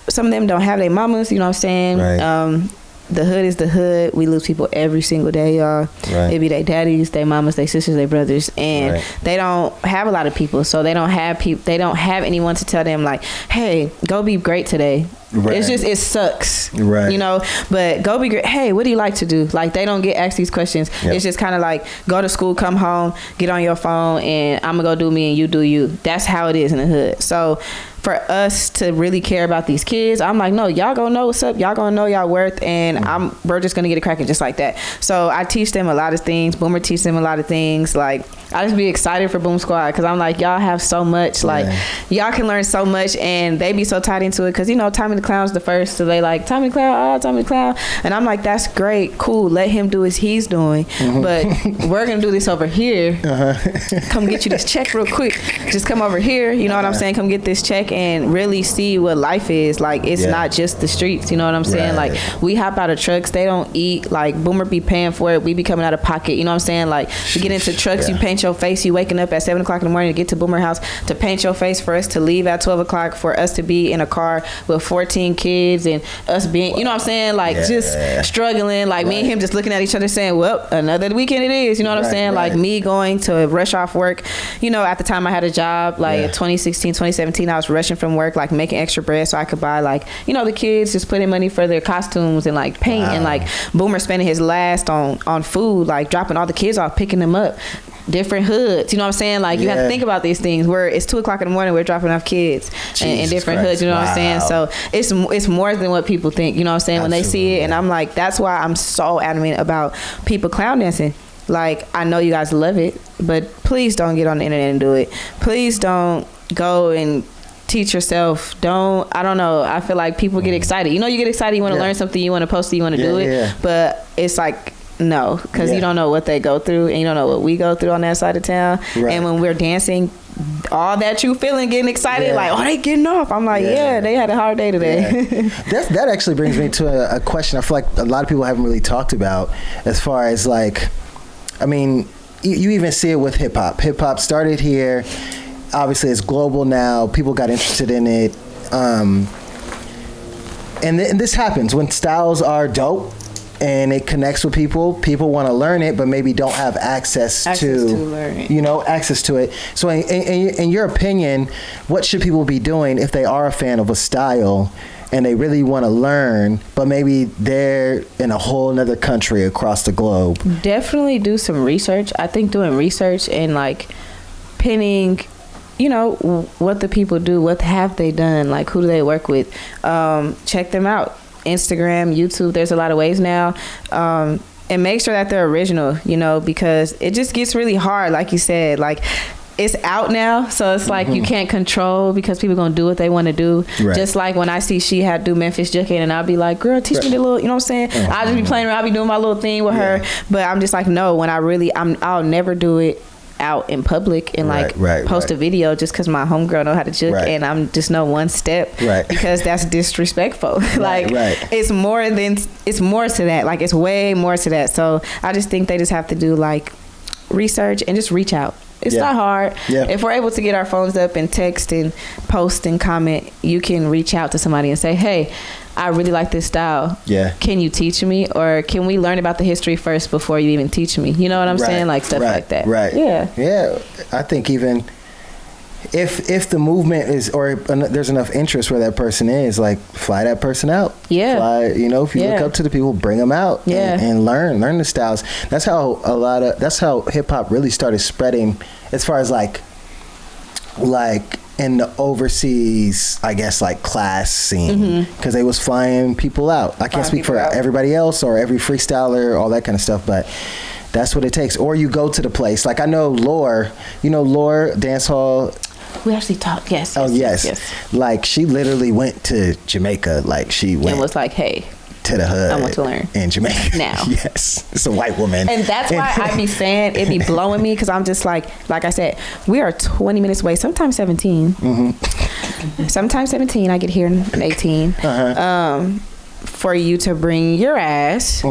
some of them don't have their mamas, you know what I'm saying? The hood is the hood. We lose people every single day, y'all. It be their daddies, their mamas, their sisters, their brothers, and they don't have a lot of people. So they don't have they don't have anyone to tell them like, hey, go be great today. It's just, it sucks, you know, but go be great. Hey, what do you like to do? Like they don't get asked these questions. It's just kind of like, go to school, come home, get on your phone, and I'm gonna go do me and you do you. That's how it is in the hood. So for us to really care about these kids, I'm like, no, y'all gonna know what's up. Y'all gonna know y'all worth, and we're just gonna get it cracking just like that. So I teach them a lot of things. Boomer teach them a lot of things. Like, I just be excited for Boom Squad because I'm like, y'all have so much. Like, y'all can learn so much, and they be so tied into it because, you know, Tommy the Clown's the first, so they like, Tommy the Clown, Tommy the Clown. And I'm like, that's great, cool. Let him do as he's doing. But we're going to do this over here. Come get you this check real quick. Just come over here. You know what I'm saying? Come get this check and really see what life is. Like, it's not just the streets. You know what I'm saying? Like, we hop out of trucks. They don't eat. Like, Boomer be paying for it. We be coming out of pocket. You know what I'm saying? Like, we get into trucks. You paint your face. You waking up at 7 o'clock in the morning to get to Boomer house to paint your face, for us to leave at 12 o'clock, for us to be in a car with 14 kids and us being, you know what I'm saying? Like, just struggling. Like, me and him just looking at each other saying, well, another weekend it is. You know what I'm saying? Like, me going to rush off work. You know, at the time I had a job, like 2016, 2017, I was rushing from work, like making extra bread so I could buy, like, you know, the kids just putting money for their costumes and like paint and like Boomer spending his last on food, like dropping all the kids off, picking them up. Different hoods, you know what I'm saying? Like, you have to think about these things where it's 2 o'clock in the morning, we're dropping off kids in different hoods, you know what I'm saying? So it's more than what people think, you know what I'm saying? When they see it, and I'm like, that's why I'm so adamant about people clown dancing. Like, I know you guys love it, but please don't get on the internet and do it. Please don't go and teach yourself. I don't know. I feel like people get excited. You know, you get excited, you want to learn something, you want to post it, you want to do it, but it's like, no, because you don't know what they go through, and you don't know what we go through on that side of town. And when we're dancing, all that you feeling, getting excited, like, oh, they getting off. I'm like, they had a hard day today. That actually brings me to a question I feel like a lot of people haven't really talked about, as far as like, I mean, you even see it with hip hop. Hip hop started here. Obviously, it's global now. People got interested in it. And this happens when styles are dope and it connects with people. People want to learn it, but maybe don't have access to you know, access to it. So in your opinion, what should people be doing if they are a fan of a style and they really want to learn, but maybe they're in a whole nother country across the globe? Definitely do some research. I think doing research and like pinning, you know, what the people do, what have they done, like who do they work with, check them out. Instagram, YouTube, there's a lot of ways now, and make sure that they're original, you know, because it just gets really hard, like you said, like it's out now, so it's like you can't control, because people gonna do what they want to do. Just like when I see she had do Memphis Jukin, and I'll be like, girl, teach me the little, you know what I'm saying? I'll just be playing around, I'll be doing my little thing with her, but I'm just like, no, when I'll never do it out in public and post a video just because my homegirl know how to juke, and I'm just know one step, because that's disrespectful. It's more to that. Like, it's way more to that. So I just think they just have to do like research and just reach out. It's not hard. If we're able to get our phones up and text and post and comment, you can reach out to somebody and say, hey, I really like this style. Can you teach me? Or can we learn about the history first before you even teach me? You know what I'm saying? Like stuff like that. Yeah. I think even if the movement is, or there's enough interest where that person is, like, fly that person out. Fly, you know, if you look up to the people, bring them out and learn the styles. That's how hip hop really started spreading, as far as like in the overseas, I guess, like class scene, because they was flying people out. I can't speak for everybody else or every freestyler, all that kind of stuff, but that's what it takes. Or you go to the place. Like, I know Lore, dance hall. We actually talked, yes. Like, she literally went to Jamaica. Like, she went and was like, hey, to the hood. I want to learn in Jamaica now. Yes, it's a white woman, and that's why I be saying it be blowing me, because I'm just like I said, we are 20 minutes away. Sometimes 17. Sometimes 17. I get here in 18. For you to bring your ass.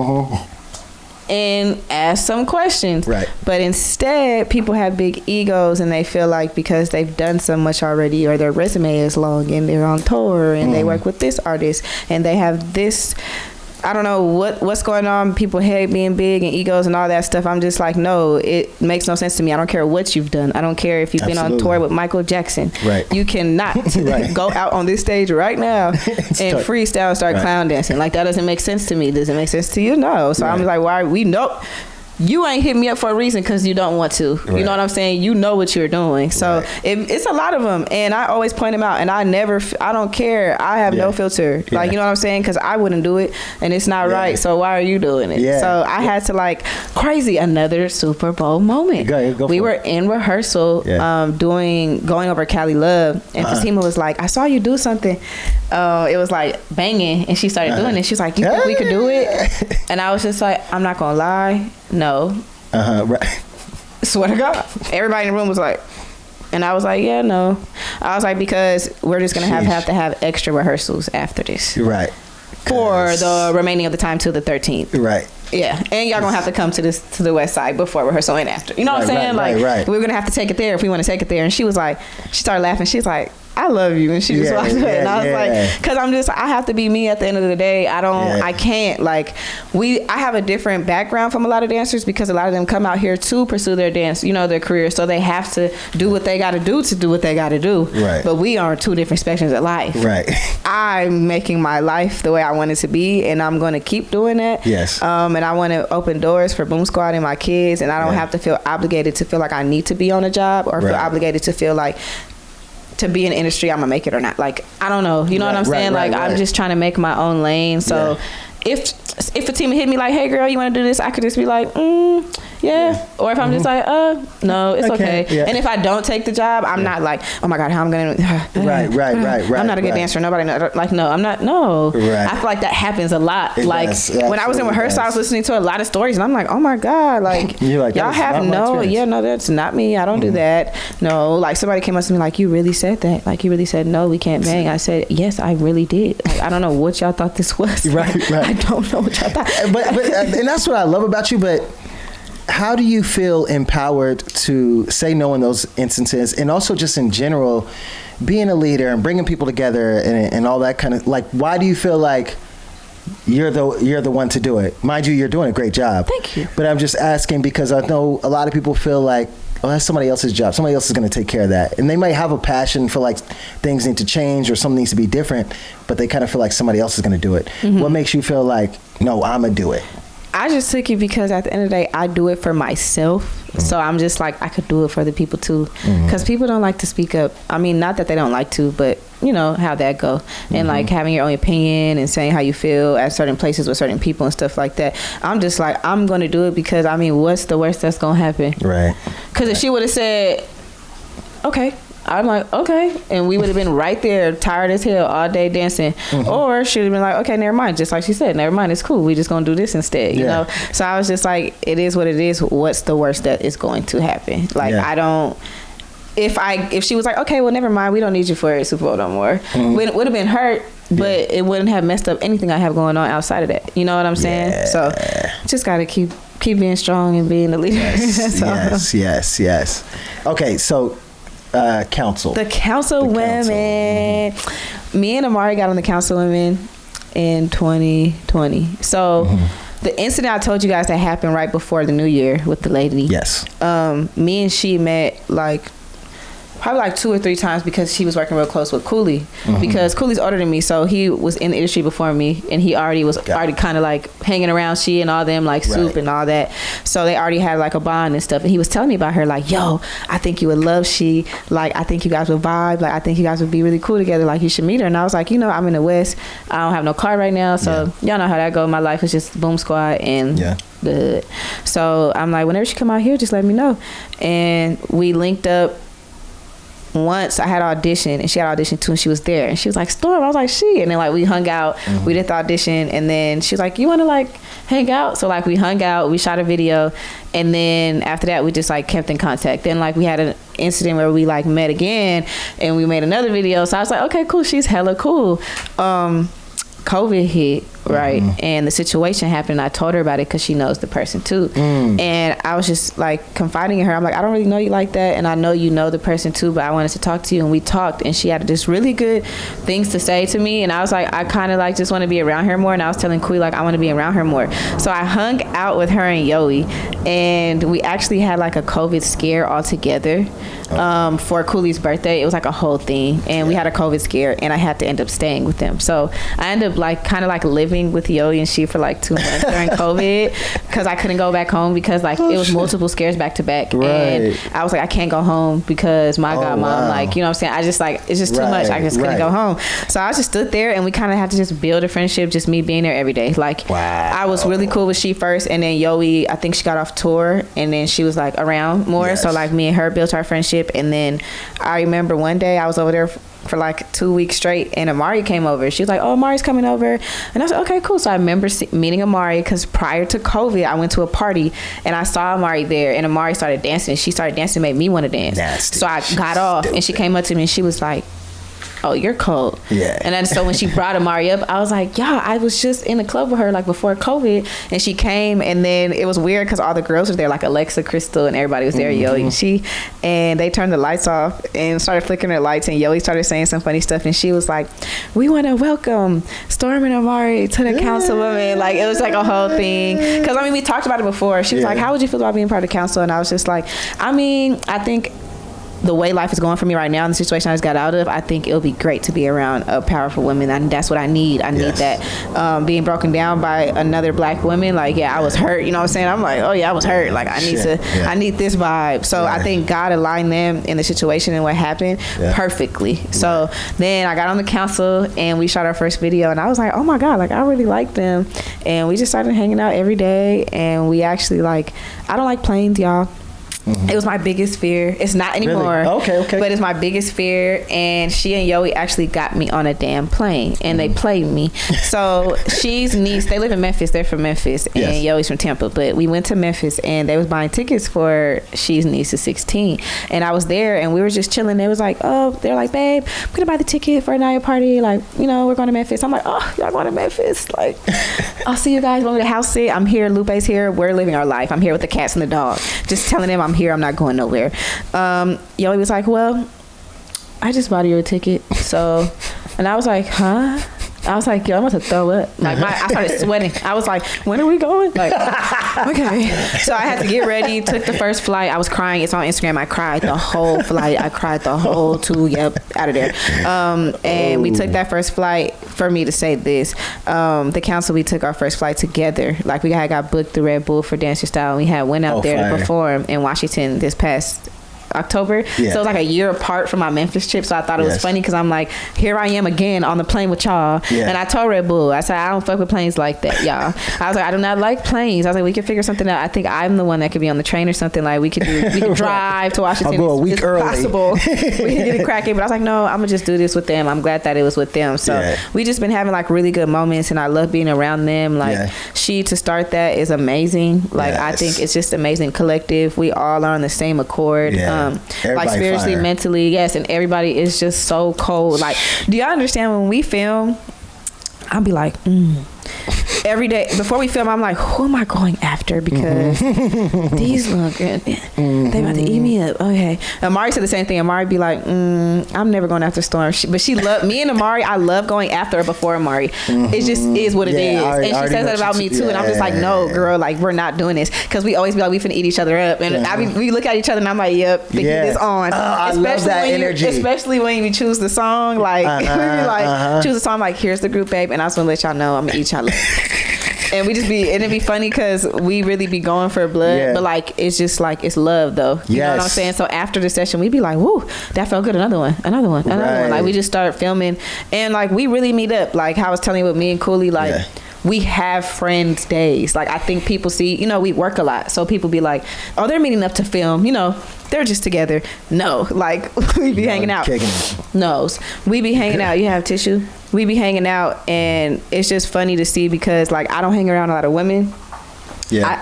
And ask some questions. But instead, people have big egos, and they feel like because they've done so much already, or their resume is long, and they're on tour, and they work with this artist, and they have this, I don't know what's going on, people head being big and egos and all that stuff. I'm just like, no, it makes no sense to me. I don't care what you've done. I don't care if you've been on tour with Michael Jackson. You cannot go out on this stage right now and freestyle and start clown dancing. Like, that doesn't make sense to me. Does it make sense to you? No. So I'm like, why? We know you ain't hit me up for a reason because you don't want to. Right. You know what I'm saying? You know what you're doing. So Right. it's a lot of them. And I always point them out. And I don't care. I have no filter. Yeah. Like, you know what I'm saying? Because I wouldn't do it. And it's not right. So why are you doing it? Yeah. So I had to like, crazy, another Super Bowl moment. Go we for were it. in rehearsal going over Cali Love. And Fatima was like, I saw you do something. It was like banging. And she started doing it. She was like, you think we could do it? And I was just like, I'm not going to lie. No. Right. Swear to God. Everybody in the room was like, and I was like, yeah, no. I was like, because we're just going to have to have extra rehearsals after this. Right. For the remaining of the time till the 13th. Right. Yeah. And y'all going to have to come to the West Side before rehearsal and after. You know what I'm saying? Right. We're going to have to take it there if we want to take it there. And she was like, she started laughing. She's like, I love you. And she just walked away. And I was like, because I have to be me at the end of the day. I can't, like, I have a different background from a lot of dancers because a lot of them come out here to pursue their dance, their career. So they have to do what they got to do what they got to do. Right. But we are two different spectrums of life. Right. I'm making my life the way I want it to be, and I'm going to keep doing that. Yes. And I want to open doors for Boom Squad and my kids, and I don't have to feel obligated to feel like I need to be on a job or feel obligated to feel like to be in the industry, I'm gonna make it or not. Like, I don't know. You know what I'm saying? I'm just trying to make my own lane. So if Fatima hit me like, hey girl, you want to do this? I could just be like, yeah. Or if I'm just like, no, it's okay. Yeah. And if I don't take the job, I'm not like, oh my God, how I'm going to. Right. I'm not a good dancer. Nobody knows. Like, no, I'm not. No. Right. I feel like that happens a lot. It like does. When I was in rehearsal, I was listening to a lot of stories and I'm like, oh my God, like, like y'all have no, that's not me. I don't do that. No, like somebody came up to me like, you really said that. Like, you really said, no, we can't bang. I said, yes, I really did. Like, I don't know what y'all thought this was. Right. I don't know what y'all thought. But and that's what I love about you. But how do you feel empowered to say no in those instances, and also just in general, being a leader and bringing people together and all that kind of, like, why do you feel like you're the one to do it? Mind you, you're doing a great job. Thank you. But I'm just asking because I know a lot of people feel like, oh, that's somebody else's job. Somebody else is going to take care of that. And they might have a passion for like things need to change or something needs to be different, but they kind of feel like somebody else is going to do it. Mm-hmm. What makes you feel like, no, I'm going to do it? I just took it because at the end of the day, I do it for myself. Mm-hmm. So I'm just like, I could do it for the people too. Because people don't like to speak up. I mean, not that they don't like to, but you know how that go. And like having your own opinion and saying how you feel at certain places with certain people and stuff like that. I'm just like, I'm going to do it because, I mean, what's the worst that's going to happen? Right. Because if she would have said, okay, I'm like, okay. And we would have been right there, tired as hell, all day dancing. Or she would have been like, okay, never mind. Just like she said, never mind. It's cool. We just going to do this instead, you know? So I was just like, it is what it is. What's the worst that is going to happen? Like, I don't... If she was like, okay, well, never mind. We don't need you for a Super Bowl no more. It would have been hurt, but it wouldn't have messed up anything I have going on outside of that. You know what I'm saying? Yeah. So just got to keep being strong and being the leader. Yes. Okay, so... council. The council women. Me and Amari got on the council women in 2020. So the incident I told you guys that happened right before the new year with the lady. Yes. Me and she met probably like 2 or 3 times because she was working real close with Cooley. Because Cooley's older than me, so he was in the industry before me, and he already was kind of like hanging around she and all them, like Soup and all that. So they already had like a bond and stuff. And he was telling me about her, like, yo, I think you would love she. Like, I think you guys would vibe. Like, I think you guys would be really cool together. Like, you should meet her. And I was like, you know, I'm in the West. I don't have no car right now, so y'all know how that go. My life is just Boom Squad and the hood. So I'm like, whenever she come out here, just let me know. And we linked up. Once I had audition and she had audition too, and she was there and she was like, Storm. I was like, she. And then like we hung out, we did the audition, and then she was like, you want to like hang out? So like we hung out, we shot a video, and then after that we just like kept in contact. Then like we had an incident where we like met again and we made another video. So I was like, okay, cool, she's hella cool. COVID hit, right? And the situation happened. I told her about it because she knows the person too. And I was just like confiding in her. I'm like, I don't really know you like that, and I know you know the person too, but I wanted to talk to you. And we talked, and she had just really good things to say to me. And I was like, I kind of like just want to be around her more. And I was telling Kui like I want to be around her more. So I hung out with her and Yoey, and we actually had like a COVID scare all together for Cooley's birthday. It was like a whole thing, and we had a COVID scare, and I had to end up staying with them. So I ended up like kind of like living living with Yoey and she for like 2 months during COVID because I couldn't go back home because like it was multiple scares back to back. Right. And I was like, I can't go home because my godmom, like, you know what I'm saying? I just like, it's just too much. I just couldn't go home. So I just stood there and we kind of had to just build a friendship, just me being there every day. Like, I was really cool with she first, and then Yoey, I think she got off tour and then she was like around more. So like me and her built our friendship. And then I remember one day I was over there for like 2 weeks straight, and Amari came over. She was like, oh, Amari's coming over. And I was like, okay, cool. So I remember meeting Amari because prior to COVID, I went to a party and I saw Amari there, and Amari started dancing. And she started dancing, made me want to dance. Nasty. So I got off and she came up to me and she was like, oh, you're cold. Yeah. And then so when she brought Amari up, I was like, yeah, I was just in the club with her like before COVID, and she came, and then it was weird because all the girls were there, like Alexa, Crystal, and everybody was there. Yoey and they turned the lights off and started flickering their lights, and Yoey started saying some funny stuff, and she was like, we want to welcome Storm and Amari to the councilwoman. Like, it was like a whole thing because I mean we talked about it before. She was like, how would you feel about being part of the council? And I was just like, I mean, I think the way life is going for me right now and the situation I just got out of, I think it'll be great to be around a powerful woman. And that's what I need. I need that. Being broken down by another black woman, like, I was hurt. You know what I'm saying? I'm like, oh yeah, I was hurt. Like, I need I need this vibe. So I think God aligned them in the situation and what happened perfectly. So then I got on the council and we shot our first video, and I was like, oh my God, like I really like them. And we just started hanging out every day, and we actually like, I don't like planes, y'all. It was my biggest fear. It's not anymore. Really? Okay. But it's my biggest fear. And she and Yoey actually got me on a damn plane, and they played me. So she's niece, they live in Memphis. They're from Memphis, and Yoey's from Tampa. But we went to Memphis, and they was buying tickets for she's niece's 16. And I was there, and we were just chilling. They was like, oh, they're like, babe, I'm gonna buy the ticket for a night party. Like, you know, we're going to Memphis. I'm like, oh, y'all going to Memphis? Like, I'll see you guys when we house sit. I'm here. Lupe's here. We're living our life. I'm here with the cats and the dog. Just telling them I'm here. I'm not going nowhere. Yoey was like, well, I just bought you a ticket. So, and I was like, huh? I was like, yo, I'm about to throw up. Like, I started sweating. I was like, when are we going? Like, okay. So I had to get ready, took the first flight. I was crying. It's on Instagram. I cried the whole flight. I cried the whole out of there. And we took that first flight. For me to say this, the council, we took our first flight together. Like, we had got booked the Red Bull for Dance Your Style. We had went out there to perform in Washington this past October. So it was like a year apart from my Memphis trip. So I thought it was funny because I'm like, here I am again on the plane with y'all. And I told Red Bull, I said, I don't fuck with planes like that, y'all. I was like, I do not like planes. I was like, we can figure something out. I think I'm the one that could be on the train or something. Like, we could drive to Washington. I'll go a week it's early. Possible. We can get it cracking. But I was like, no, I'm gonna just do this with them. I'm glad that it was with them. So we just been having like really good moments, and I love being around them. Like, she to start that is amazing. Like, I think it's just amazing collective. We all are on the same accord. Like, spiritually, mentally, and everybody is just so cold. Like, do y'all understand when we film, I'll be like, every day before we film, I'm like, who am I going after? Because these look good. They about to eat me up. Okay. Amari said the same thing. Amari be like, I'm never going after Storm. But she loved me and Amari. I love going after her before Amari. It just is what it is. And she says that about me too. And I'm just like, no, girl, like, we're not doing this. Because we always be like, we finna eat each other up. And we look at each other and I'm like, yep, the heat is on. I love that energy. Especially when you choose the song. Like, we be like, choose a song, like, here's the group, babe. And I just want to let y'all know I'm going to eat y'all up. And we just be, and it'd be funny because we really be going for blood, but like, it's just like, it's love though. You know what I'm saying? So after the session, we'd be like, woo, that felt good. Another one. Like, we just start filming, and like, we really meet up. Like, how I was telling you with me and Cooley, like, we have friends days. Like, I think people see, you know, we work a lot. So people be like, oh, they're meeting up to film, you know, they're just together. No, like, we be hanging out. No, we be hanging out. You have tissue? We be hanging out, and it's just funny to see because, like, I don't hang around a lot of women.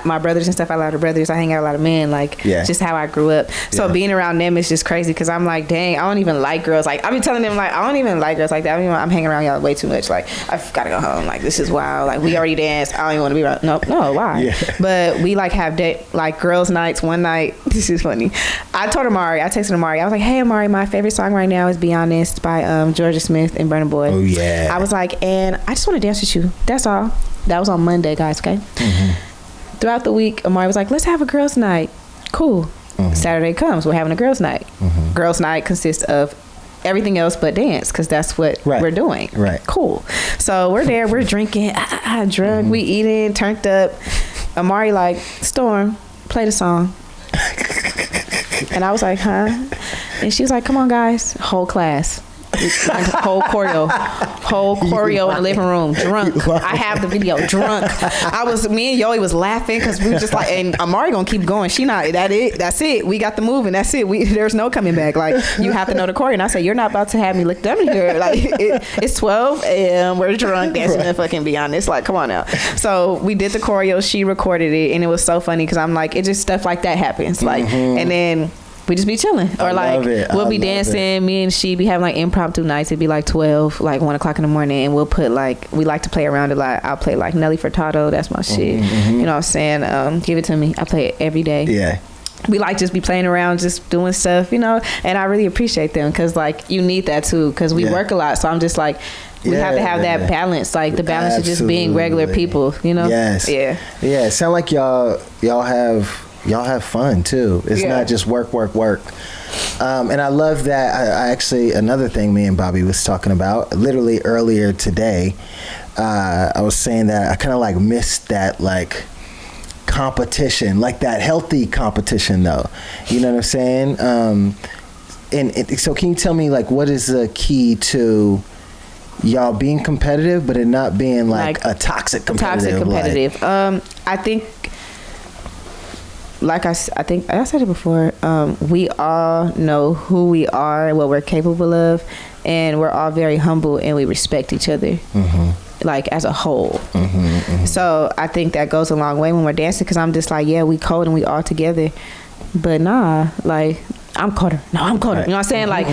My brothers and stuff, I have a lot of brothers. I hang out with a lot of men. Like, just how I grew up. So being around them is just crazy because I'm like, dang, I don't even like girls. Like, I be telling them, like, I don't even like girls like that. I'm hanging around y'all way too much. Like, I've got to go home. Like, this is wild. Like, we already danced. I don't even want to be around. No, why? But we like have like girls nights. One night, this is funny. I told Amari, I texted Amari. I was like, hey Amari, my favorite song right now is Be Honest by Georgia Smith and Burna Boy. I was like, and I just want to dance with you. That's all. That was on Monday, guys. Okay. Throughout the week, Amari was like, let's have a girls' night. Cool. Saturday comes, we're having a girls' night. Girls' night consists of everything else but dance, because that's what we're doing. Right. Cool. So we're there, we're drinking, drunk, we eating, turned up. Amari like, Storm, play the song. And I was like, huh? And she was like, come on, guys. Whole class. Whole choreo in the living room, drunk. I have the video, drunk. Me and Yoey was laughing because we were just like, and Amari gonna keep going. She not, that's it. We got the move and that's it. There's no coming back. Like, you have to know the choreo. And I said, you're not about to have me look dumb here. Like, it's 12 a.m. We're drunk dancing to fucking Beyond. It's like, come on now. So we did the choreo. She recorded it, and it was so funny because I'm like, it just stuff like that happens. Like, and then we just be chilling, or like we'll be dancing. Me and she be having like impromptu nights. It'd be like 12, like 1 o'clock in the morning, and we'll put like, we like to play around it. Like, I'll play like Nelly Furtado. That's my shit. You know what I'm saying? Give it to me. I play it every day. Yeah. We like just be playing around, just doing stuff, you know. And I really appreciate them because like you need that too, because we work a lot. So I'm just like, we have to have that balance, like the balance of just being regular people, you know. Yes. Yeah. Yeah. It sound like y'all have fun too. It's not just work. And I love that. I actually, another thing me and Bobby was talking about literally earlier today, I was saying that I kind of like missed that like competition, like that healthy competition though. You know what I'm saying? And so can you tell me like what is the key to y'all being competitive, but it not being like a toxic competitive? I think, like I think I said it before, we all know who we are, what we're capable of, and we're all very humble and we respect each other, like as a whole. So I think that goes a long way when we're dancing, because I'm just like, yeah, we cold and we all together, but nah, like, I'm colder. No, I'm colder. You know what I'm saying? Like,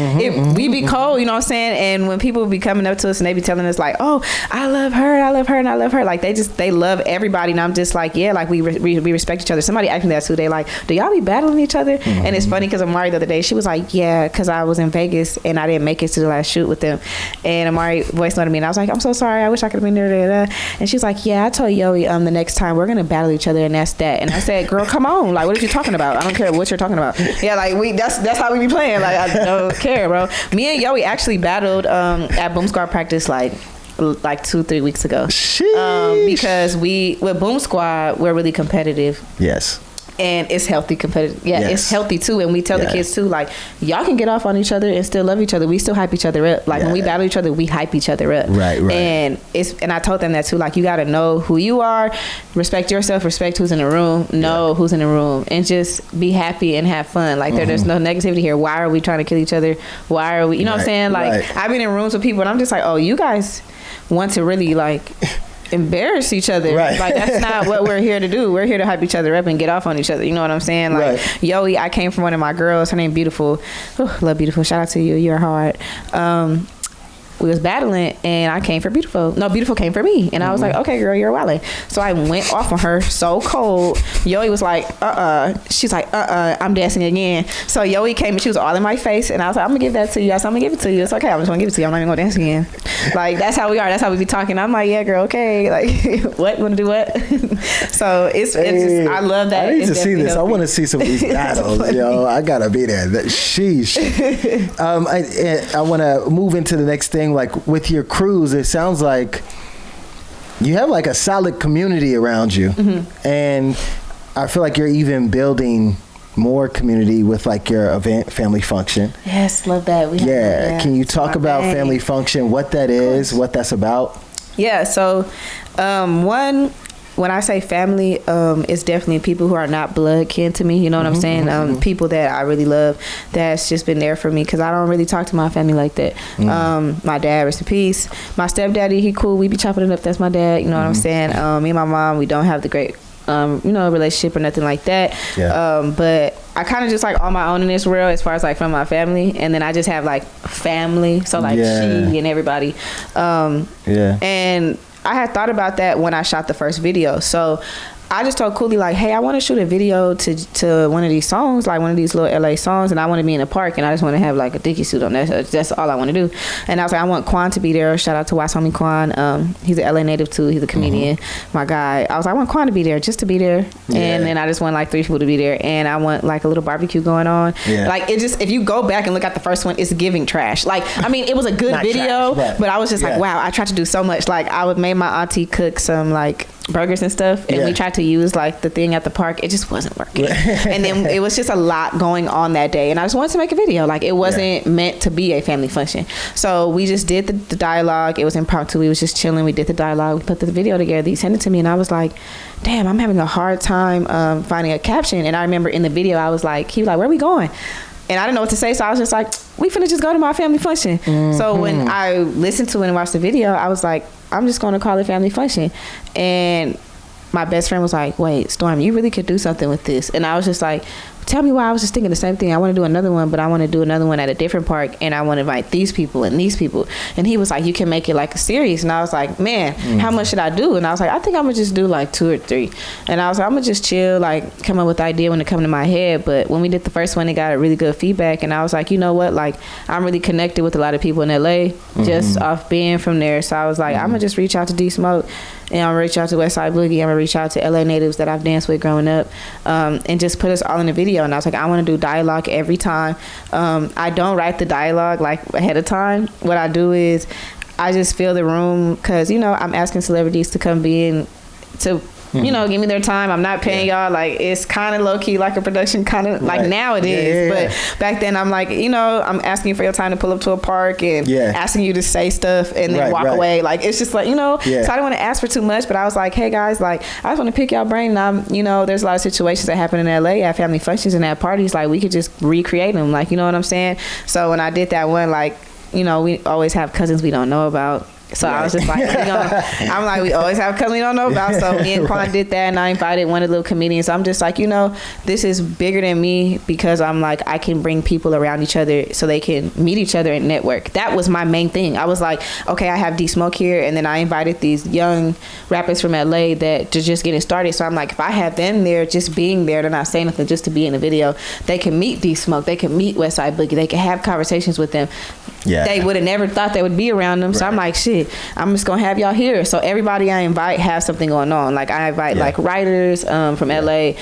we be cold, you know what I'm saying? And when people be coming up to us and they be telling us like, oh, I love her, and I love her. Like, they love everybody. And I'm just like, yeah, like we respect each other. Somebody asked me that too. They like, do y'all be battling each other? And it's funny because Amari the other day, she was like, yeah, because I was in Vegas and I didn't make it to the last shoot with them. And Amari voice noted me and I was like, I'm so sorry. I wish I could have been there. And she's like, yeah, I told Yoey the next time we're going to battle each other, and that's that. And I said, girl, come on. Like, what are you talking about? I don't care what you're talking about. Yeah, like that's how we be playing. Like, I don't care, bro. Me and Yoey actually battled at Boom Squad practice like 2-3 weeks ago. Because with Boom Squad, we're really competitive. Yes. And it's healthy competitive. Yeah, it's healthy too. And we tell the kids too, like, y'all can get off on each other and still love each other. We still hype each other up. Like, when we battle each other, we hype each other up. Right. And I told them that too. Like, you got to know who you are, respect yourself, respect who's in the room, know who's in the room, and just be happy and have fun. Like, there's no negativity here. Why are we trying to kill each other? Why are we, you know what I'm saying? Like, I've been in rooms with people and I'm just like, oh, you guys want to really like embarrass each other. Like, that's not what we're here to do. We're here to hype each other up and get off on each other. You know what I'm saying? Like, Yoey, I came from one of my girls. Her name Beautiful. Love Beautiful. Shout out to you. You're hard. We was battling and I came for Beautiful. No, Beautiful came for me. And I was like, okay, girl, you're wildin'. So I went off on her so cold. Yoey was like, She's like, I'm dancing again. So Yoey came and she was all in my face. And I was like, I'm gonna give that to you. I said, I'm gonna give it to you. It's okay. I'm just gonna give it to you. I'm not even gonna dance again. Like, that's how we are. That's how we be talking. I'm like, yeah, girl, okay. Like, what? Wanna do what? So it's just, I love that. I need to see this. I want to see some of these battles, yo. I gotta be there. Sheesh. I want to move into the next thing. Like, with your crews, it sounds like you have like a solid community around you, and I feel like you're even building more community with like your event Family Function. Yes, love that. Can you talk about Family Function, what that is, what that's about? Yeah, so when I say family, it's definitely people who are not blood kin to me. You know what I'm saying? People that I really love, that's just been there for me, because I don't really talk to my family like that. My dad, rest in peace. My stepdaddy, he cool. We be chopping it up. That's my dad. You know what I'm saying? Me and my mom, we don't have the great, relationship or nothing like that. But I kind of just like on my own in this world as far as like from my family. And then I just have like family. So like she and everybody. And I had thought about that when I shot the first video. So I just told Cooley, like, hey, I want to shoot a video to one of these songs, like one of these little LA songs, and I want to be in the park, and I just want to have like a Dickie suit on. That's all I want to do. And I was like, I want Quan to be there. Shout out to Wise Homie Quan. He's an LA native too. He's a comedian, my guy. I was like, I want Quan to be there, just to be there. Yeah. And then I just want like 3 people to be there, and I want like a little barbecue going on. Yeah. Like, it just, if you go back and look at the first one, it's giving trash. Like, I mean, it was a good video, trash, but I was just like, wow, I tried to do so much. Like, I would make my auntie cook some like burgers and stuff, and we tried to use like the thing at the park. It just wasn't working. And then it was just a lot going on that day, and I just wanted to make a video. Like, it wasn't meant to be a family function, so we just did the dialogue. It was impromptu. We was just chilling. We did the dialogue. We put the video together. He sent it to me, and I was like, damn, I'm having a hard time finding a caption. And I remember in the video, I was like, he was like, where are we going? And I didn't know what to say, so I was just like, we finna just go to my family function. So when I listened to it and watched the video, I was like, I'm just gonna call it family function. And my best friend was like, wait, Storm, you really could do something with this. And I was just like, tell me why. I was just thinking the same thing. I want to do another one, but I want to do another one at a different park, and I want to invite these people and these people. And he was like, you can make it like a series. And I was like, man, how much should I do? And I was like, I think I'm gonna just do like 2 or 3. And I was like, I'm gonna just chill, like come up with the idea when it come to my head. But when we did the first one, it got a really good feedback, and I was like, you know what, like I'm really connected with a lot of people in LA just off being from there. So I was like, I'm gonna just reach out to D Smoke, and I'm gonna reach out to Westside Boogie. I'm gonna reach out to LA natives that I've danced with growing up, and just put us all in the video. And I was like, I want to do dialogue every time. I don't write the dialogue like ahead of time. What I do is I just fill the room, because you know I'm asking celebrities to come be in to you know, give me their time. I'm not paying y'all. Like, it's kind of low key like a production, kind of like now it is. But back then I'm like, you know, I'm asking for your time to pull up to a park and asking you to say stuff and then walk away. Like, it's just like, you know, so I didn't want to ask for too much, but I was like, hey guys, like I just want to pick y'all brain. And I'm, you know, there's a lot of situations that happen in LA at family functions and at parties. Like, we could just recreate them. Like, you know what I'm saying? So when I did that one, like, you know, we always have cousins we don't know about. So I was just like, I'm like, we always have cousins we don't know about. So me and Quan did that, and I invited one of the little comedians. So I'm just like, you know, this is bigger than me, because I'm like, I can bring people around each other so they can meet each other and network. That was my main thing. I was like, okay, I have D Smoke here, and then I invited these young rappers from LA that just getting started. So I'm like, if I have them there, just being there, they're not saying nothing, just to be in the video, they can meet D Smoke, they can meet Westside Boogie, they can have conversations with them. They would have never thought they would be around them. So I'm like, shit, I'm just gonna have y'all here. So everybody I invite have something going on. Like, I invite like writers from LA,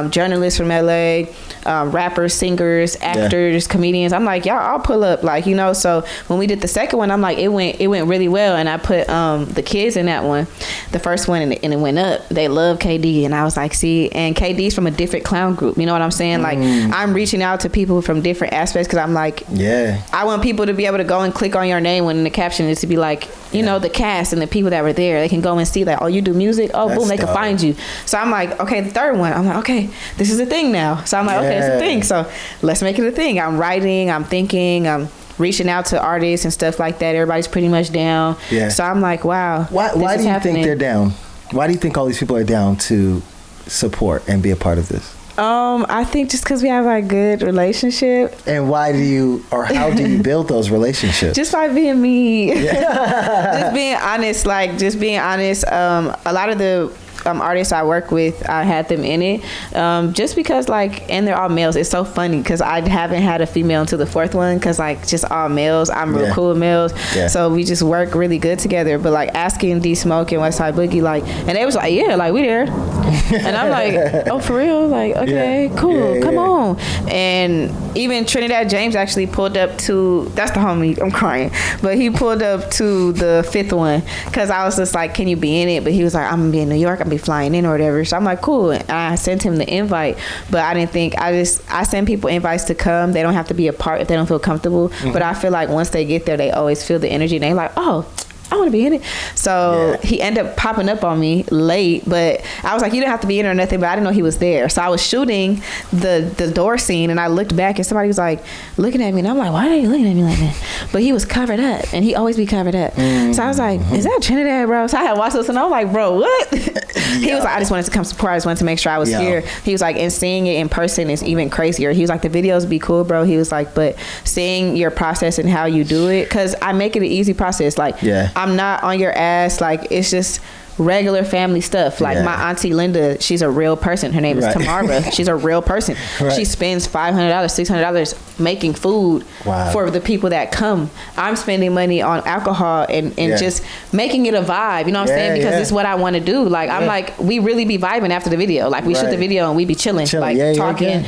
journalists from LA, rappers, singers, actors, comedians. I'm like, y'all, I'll pull up. Like, you know. So when we did the second one, I'm like, it went really well, and I put the kids in that one, the first one, and it went up. They love KD, and I was like, see, and KD's from a different clown group. You know what I'm saying? Like, I'm reaching out to people from different aspects, because I'm like, I want people to be able to go and click on your name when the caption is to be like, you know, the cast and the people that were there. They can go and see like, oh, you do music? Oh, boom, they can find you. So I'm like, okay, the third one. I'm like, okay, this is a thing now. So I'm like, okay, it's a thing. So let's make it a thing. I'm writing, I'm thinking, I'm reaching out to artists and stuff like that. Everybody's pretty much down. So I'm like, wow. Why do you think they're down? Why do you think all these people are down to support and be a part of this? I think just because we have a good relationship. And why do you, or how do you build those relationships? Just by being me. Just being honest. Like, just being honest. A lot of the artists I work with, I had them in it, just because, like, and they're all males. It's so funny because I haven't had a female until the fourth one, because like just all males. I'm real cool with males, so we just work really good together. But like asking D Smoke and Westside Boogie, like, and they was like, yeah, like we there, and I'm like, oh, for real? Like, okay, cool, come on. And even Trinidad James actually pulled up to, that's the homie, I'm crying, but he pulled up to the fifth one, because I was just like, can you be in it? But he was like, I'm gonna be in New York, be flying in or whatever. So I'm like, cool. And I sent him the invite, but I didn't think, I send people invites to come. They don't have to be a part if they don't feel comfortable. But I feel like once they get there, they always feel the energy, and they like, oh, I want to be in it. So he ended up popping up on me late, but I was like, you didn't have to be in or nothing, but I didn't know he was there. So I was shooting the door scene, and I looked back, and somebody was like looking at me, and I'm like, why are you looking at me like that? But he was covered up, and he always be covered up. So I was like, is that Trinidad, bro? So I had watched this, and I was like, bro, what? He was like, I just wanted to come support. I just wanted to make sure I was here. He was like, and seeing it in person is even crazier. He was like, the videos be cool, bro. He was like, but seeing your process and how you do it, because I make it an easy process. Like, I'm not on your ass. Like, it's just regular family stuff. Like my auntie Linda, she's a real person. Her name is Tamara. She's a real person. She spends $500, $600 making food for the people that come. I'm spending money on alcohol and just making it a vibe. You know what I'm saying? Because it's what I want to do. Like I'm like, we really be vibing after the video. Like we shoot the video and we be chilling. Like talking.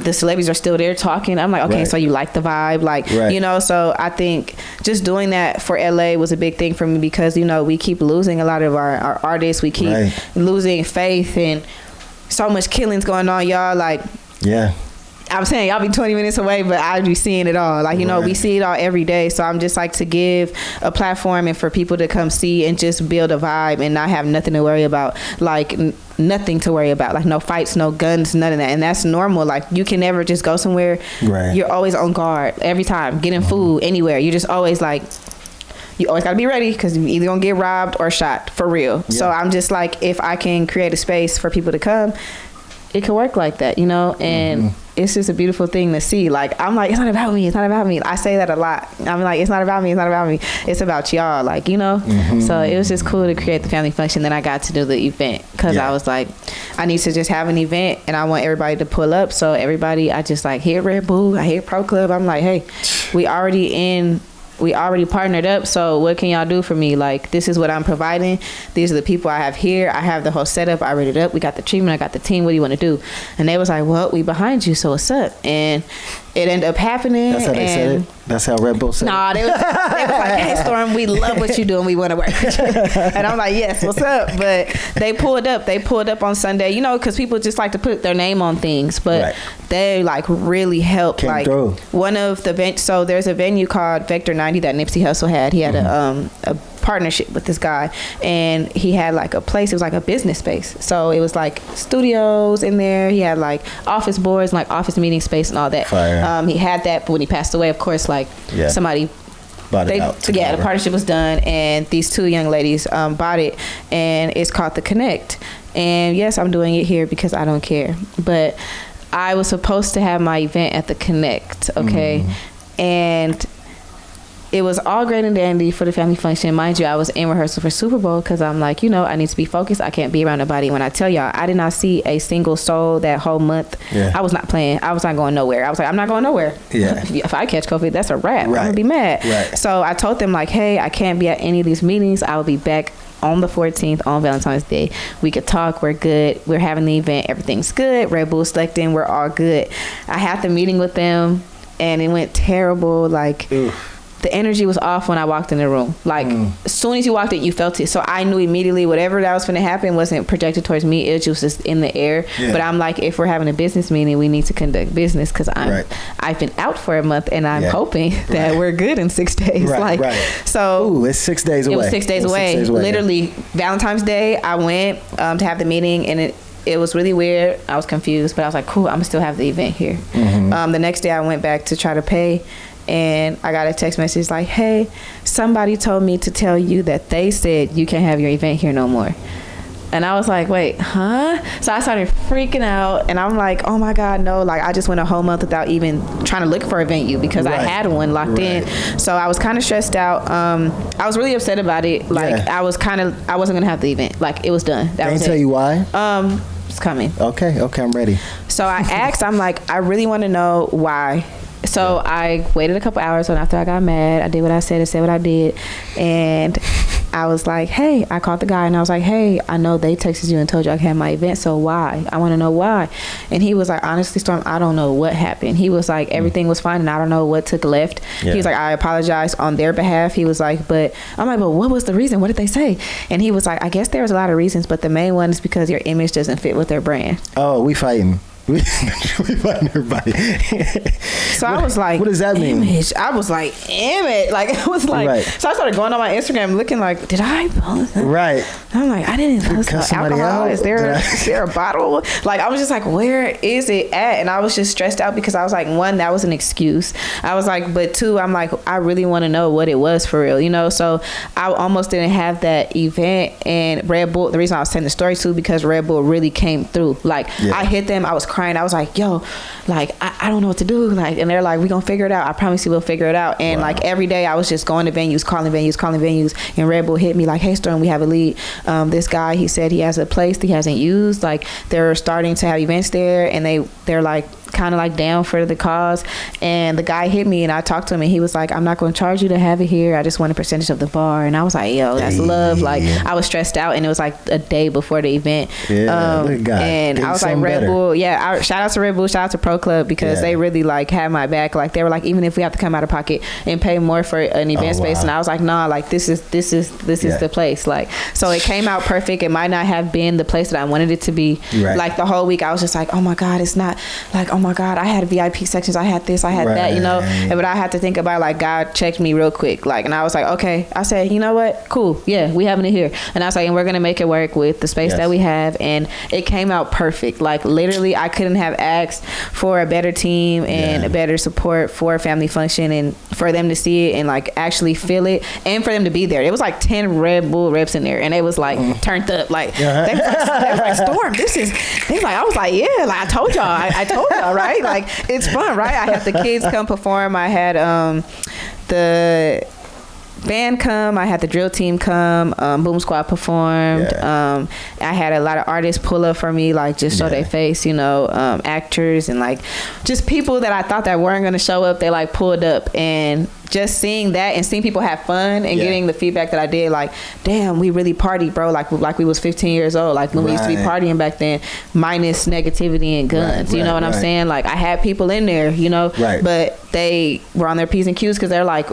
The celebrities are still there talking. I'm like, okay, so you like the vibe, like you know. So I think just doing that for LA was a big thing for me because you know we keep losing a lot of our artists. We keep losing faith and so much killings going on, y'all. Like I'm saying y'all be 20 minutes away, but I be seeing it all. Like, you know, we see it all every day. So I'm just like to give a platform and for people to come see and just build a vibe and not have nothing to worry about. Like nothing to worry about. Like no fights, no guns, none of that. And that's normal. Like you can never just go somewhere. You're always on guard every time. Getting food anywhere. You're just always like, you always gotta be ready because you're either gonna get robbed or shot for real. So I'm just like, if I can create a space for people to come, it can work like that, you know? And it's just a beautiful thing to see. Like, I'm like, it's not about me. It's not about me. I say that a lot. I'm like, it's not about me. It's not about me. It's about y'all. Like, you know? So it was just cool to create the family function. Then I got to do the event because I was like, I need to just have an event and I want everybody to pull up. So everybody, I just like, here Red Bull, I hear Pro Club. I'm like, hey, we already partnered up, so what can y'all do for me? Like, this is what I'm providing. These are the people I have here. I have the whole setup. I read it up. We got the treatment. I got the team. What do you want to do? And they was like, well, we behind you, so what's up? And it ended up happening. That's how they said it? That's how Red Bull said it? They was like, hey, Storm, we love what you do and we want to work with you. And I'm like, yes, what's up? But they pulled up. They pulled up on Sunday, you know, because people just like to put their name on things. But they, like, really helped. Came like, through. One of the venues, so there's a venue called Vector 90 that Nipsey Hussle had. He had a partnership with this guy, and he had like a place. It was like a business space, so it was like studios in there. He had like office boards, like office meeting space and all that. He had that, but when he passed away, of course, like somebody bought it out. The partnership was done, and these two young ladies bought it, and it's called The Connect. And yes, I'm doing it here because I don't care, but I was supposed to have my event at The Connect, and it was all great and dandy for the family function. Mind you, I was in rehearsal for Super Bowl because I'm like, you know, I need to be focused. I can't be around nobody. When I tell y'all, I did not see a single soul that whole month. I was not playing. I was not going nowhere. I was like, I'm not going nowhere. If I catch COVID, that's a wrap. I'm going to be mad. So I told them like, hey, I can't be at any of these meetings. I will be back on the 14th on Valentine's Day. We could talk. We're good. We're having the event. Everything's good. Red Bull selecting. We're all good. I had the meeting with them and it went terrible. Like, the energy was off when I walked in the room. Like, as soon as you walked in, you felt it. So I knew immediately whatever that was going to happen wasn't projected towards me. It was just in the air. But I'm like, if we're having a business meeting, we need to conduct business because I've been out for a month and I'm hoping that we're good in 6 days. So it's 6 days away. It was 6 days away. Literally, Valentine's Day, I went to have the meeting, and it was really weird. I was confused, but I was like, cool, I'm gonna still have the event here. The next day I went back to try to pay, and I got a text message like, hey, somebody told me to tell you that they said you can't have your event here no more. And I was like, wait, huh? So I started freaking out, and I'm like, oh my God, no. Like, I just went a whole month without even trying to look for a venue because I had one locked in. So I was kind of stressed out. I was really upset about it. Like, I wasn't going to have the event. Like, it was done. That was it. Tell you why? It's coming. Okay, I'm ready. So I asked, I'm like, I really want to know why. So I waited a couple hours, and after I got mad, I did what I said and said what I did. And I was like, hey, I called the guy and I was like, hey, I know they texted you and told you I can have my event, so why? I want to know why. And he was like, honestly, Storm, I don't know what happened. He was like, everything was fine and I don't know what took left. He was like, I apologize on their behalf. He was like, but I'm like, but what was the reason? What did they say? And he was like, I guess there was a lot of reasons, but the main one is because your image doesn't fit with their brand. Oh, we fighting. We fighting everybody. So I was like, what does that mean? Image. I was like, image. Like, I was like, so I started going on my Instagram looking like, did I post that? I'm like, I didn't post no alcohol. Is there a bottle? Like, I was just like, where is it at? And I was just stressed out because I was like, one, that was an excuse. I was like, but two, I'm like, I really want to know what it was for real, you know? So I almost didn't have that event. And Red Bull, the reason I was telling the story too, because Red Bull really came through. Like, I hit them, I was crying. I was like, yo, like, I don't know what to do. Like, and they're like, we gonna figure it out. I promise you we'll figure it out. And like every day I was just going to venues, calling venues. And Red Bull hit me like, hey, Storm, we have a lead. This guy, he said he has a place that he hasn't used. Like, they're starting to have events there, and they're like, kind of like down for the cause. And the guy hit me, and I talked to him, and he was like, I'm not going to charge you to have it here. I just want a percentage of the bar. And I was like, yo, that's love. Like, I was stressed out, and it was like a day before the event. And I was like, Red Bull, shout out to Red Bull, shout out to Pro Club, because they really like had my back. Like, they were like, even if we have to come out of pocket and pay more for an event space. And I was like, nah, like this is the place. Like, so it came out perfect. It might not have been the place that I wanted it to be. Like, the whole week I was just like, oh my God, it's not like, oh my God, I had VIP sections, I had this, I had that, you know. But I had to think about, like, God checked me real quick, like, and I was like, okay. I said, you know what, cool, yeah, we having it here. And I was like, and we're gonna make it work with the space that we have. And it came out perfect. Like, literally, I couldn't have asked for a better team and a better support for a family function, and for them to see it and like actually feel it, and for them to be there. It was like 10 Red Bull reps in there, and they was like turned up, like they was like, Storm, this is, they was like, I was like, yeah, like I told y'all, I told y'all, right? Like, it's fun, right? I had the kids come perform. I had the band come. I had the drill team come. Boom Squad performed. I had a lot of artists pull up for me, like just show their face, you know, actors and like just people that I thought that weren't going to show up. They like pulled up, and just seeing that and seeing people have fun and getting the feedback that I did, like, damn, we really partied, bro. Like we was 15 years old. Like when we used to be partying back then, minus negativity and guns. You know what I'm saying? Like, I had people in there, you know, but they were on their P's and Q's because they're like,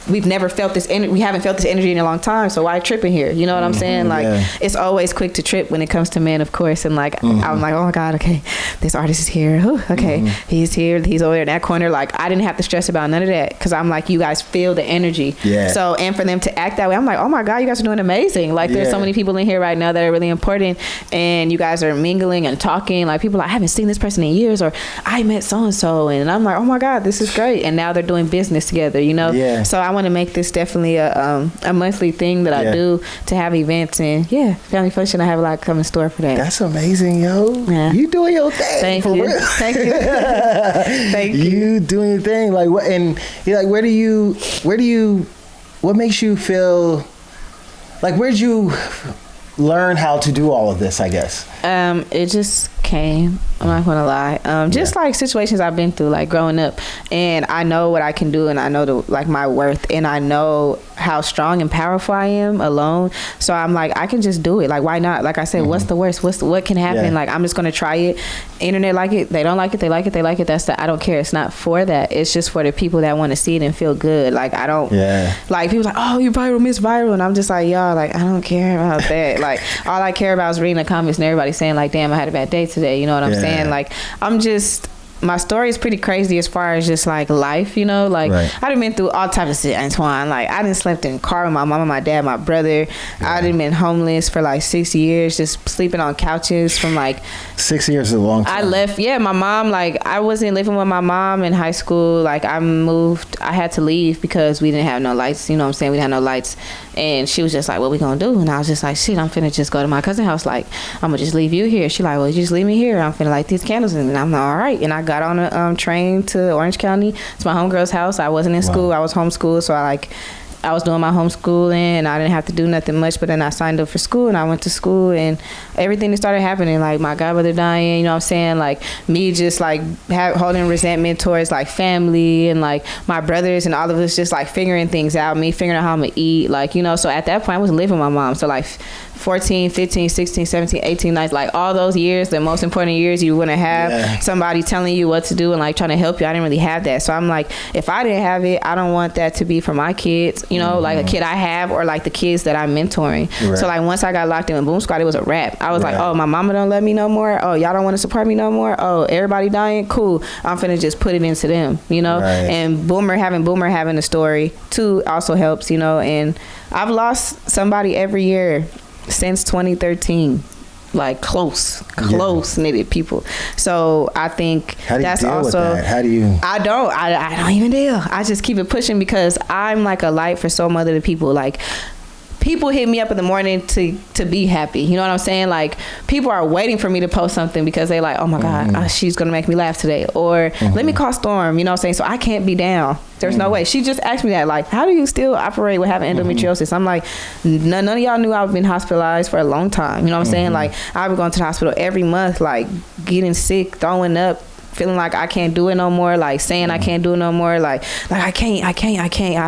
we haven't felt this energy in a long time, so why tripping here? You know what I'm saying? Like, it's always quick to trip when it comes to men, of course. And like, I'm like, oh my God, okay, this artist is here. Ooh, okay, he's here, he's over there in that corner. Like, I didn't have to stress about none of that, because I'm like, you guys feel the energy. So, and for them to act that way, I'm like, oh my God, you guys are doing amazing. Like, there's so many people in here right now that are really important, and you guys are mingling and talking. Like, people are like, I haven't seen this person in years, or I met so and so, and I'm like, oh my God, this is great. And now they're doing business together, you know. So I want to make this definitely a monthly thing that I do, to have events, and family function. I have a lot coming in store for that. That's amazing, yo. You doing your thing. Thank you. Real. Thank you. Thank you. You doing your thing. Like, what? And you're like, where do you? What makes you feel? Like, where'd you learn how to do all of this? I guess. It just came. I'm not gonna lie. Just like situations I've been through, like growing up, and I know what I can do, and I know like my worth, and I know how strong and powerful I am alone. So I'm like, I can just do it. Like, why not? Like I said, what's the worst? What can happen? Like, I'm just gonna try it. Internet like it, they don't like it, they like it, they like it. That's I don't care. It's not for that. It's just for the people that want to see it and feel good. Like, I don't like people like, oh, you viral, miss viral, and I'm just like, y'all, like, I don't care about that. Like, all I care about is reading the comments and everybody saying like, damn, I had a bad day today. You know what I'm saying? Like, my story is pretty crazy as far as just like life, you know, like I done been through all types of shit, Antoine. Like, I done slept in a car with my mama, my dad, my brother. I done been homeless for like 6 years, just sleeping on couches from like 6 years is a long time. I left, my mom, like, I wasn't living with my mom in high school. Like, I had to leave because we didn't have no lights, you know what I'm saying? We didn't have no lights. And she was just like, what we gonna do? And I was just like, shit, I'm finna just go to my cousin's house. Like, I'm gonna just leave you here. She like, well, you just leave me here. I'm finna light these candles. And I'm like, all right. And I got on a train to Orange County. It's my homegirl's house. I wasn't in school. I was homeschooled. So I was doing my homeschooling, and I didn't have to do nothing much. But then I signed up for school, and I went to school, and everything that started happening, like my godmother dying, you know what I'm saying? Like, me just like holding resentment towards like family and like my brothers and all of us just like figuring things out, me figuring out how I'm gonna eat, like, you know. So at that point I wasn't living with my mom. So like 14, 15, 16, 17, 18, 19, like all those years, the most important years, you wouldn't have somebody telling you what to do and like trying to help you. I didn't really have that. So I'm like, if I didn't have it, I don't want that to be for my kids, you know, like a kid I have or like the kids that I'm mentoring. So like once I got locked in with Boom Squad, it was a wrap. I was like, oh, my mama don't love me no more. Oh, y'all don't want to support me no more. Oh, everybody dying. Cool. I'm finna just put it into them, you know. And Boomer having a story too also helps, you know. And I've lost somebody every year since 2013, like close knitted people. So I think that's also with that? How do you? I don't even deal. I just keep it pushing because I'm like a light for so many other people. Like, people hit me up in the morning to be happy. You know what I'm saying? Like, people are waiting for me to post something because they like, oh my God, she's gonna make me laugh today, or let me call Storm. You know what I'm saying? So I can't be down. There's no way. She just asked me that, like, how do you still operate with having endometriosis? I'm like, none of y'all knew I've been hospitalized for a long time. You know what I'm saying? Like, I've been going to the hospital every month, like getting sick, throwing up, feeling like I can't do it no more, like saying I can't do it no more, like I can't, I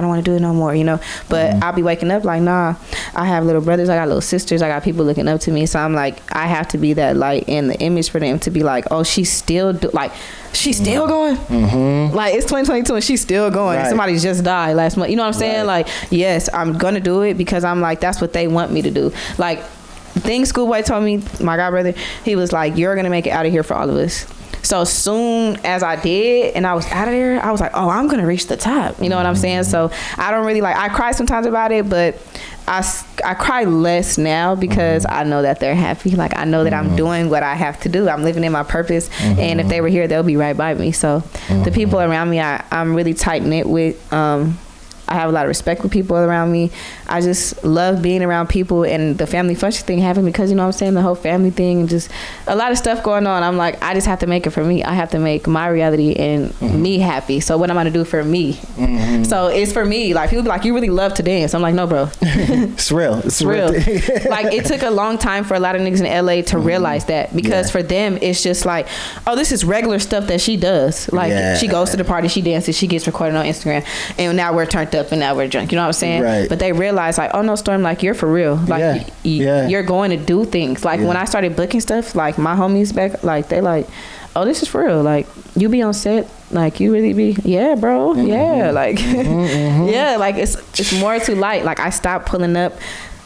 don't want to do it no more, you know. But I'll be waking up like, nah, I have little brothers, I got little sisters, I got people looking up to me, so I'm like, I have to be that light and the image for them to be like, oh, she's still she's still going. Like, it's 2022 and she's still going. Right. Somebody just died last month, you know what I'm saying? Like, yes, I'm gonna do it because I'm like, that's what they want me to do. Like, the thing Schoolboy told me, my god brother, he was like, you're gonna make it out of here for all of us. So soon as I did and I was out of there, I was like, oh, I'm gonna reach the top. You know what I'm saying? So I don't really, like, I cry sometimes about it, but I cry less now because I know that they're happy. Like, I know that I'm doing what I have to do. I'm living in my purpose. And if they were here, they'll be right by me. So the people around me, I'm really tight knit with. I have a lot of respect for people around me. I just love being around people, and the family function thing happened because, you know what I'm saying, the whole family thing and just a lot of stuff going on. I'm like, I just have to make it for me. I have to make my reality and me happy. So what am I gonna do for me? So it's for me. Like, people be like, you really love to dance. I'm like, no, bro. It's real. It's real. Like, it took a long time for a lot of niggas in LA to realize that, because for them it's just like, oh, this is regular stuff that she does. Like, she goes to the party, she dances, she gets recorded on Instagram, and now we're turned up and now we're drunk. You know what I'm saying? Right. But they realize, like, oh no, Storm, like, you're for real. Like, you're going to do things. Like, when I started booking stuff, like, my homies back, like, they like, oh, this is for real. Like, you be on set, like, you really be, yeah, bro, yeah, like, yeah, like, it's more to light. Like, I stopped pulling up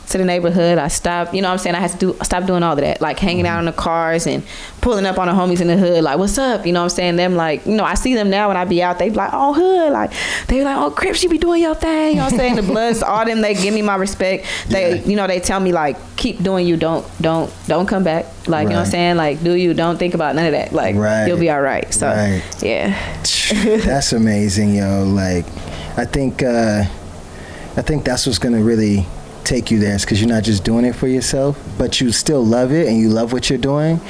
to the neighborhood. I stopped, you know what I'm saying? I had to stop doing all of that, like hanging out in the cars and pulling up on the homies in the hood, like, what's up? You know what I'm saying? Them, like, you know, I see them now when I be out, they be like, oh, hood, like, they be like, oh, Crips, you be doing your thing, you know what I'm saying? The Bloods, all them, they give me my respect. They, you know, they tell me, like, keep doing you, don't come back, like, you know what I'm saying? Like, do you, don't think about none of that, like, you'll be all right. So yeah. That's amazing, yo. Like, I think that's what's gonna really take you there, is because you're not just doing it for yourself, but you still love it and you love what you're doing,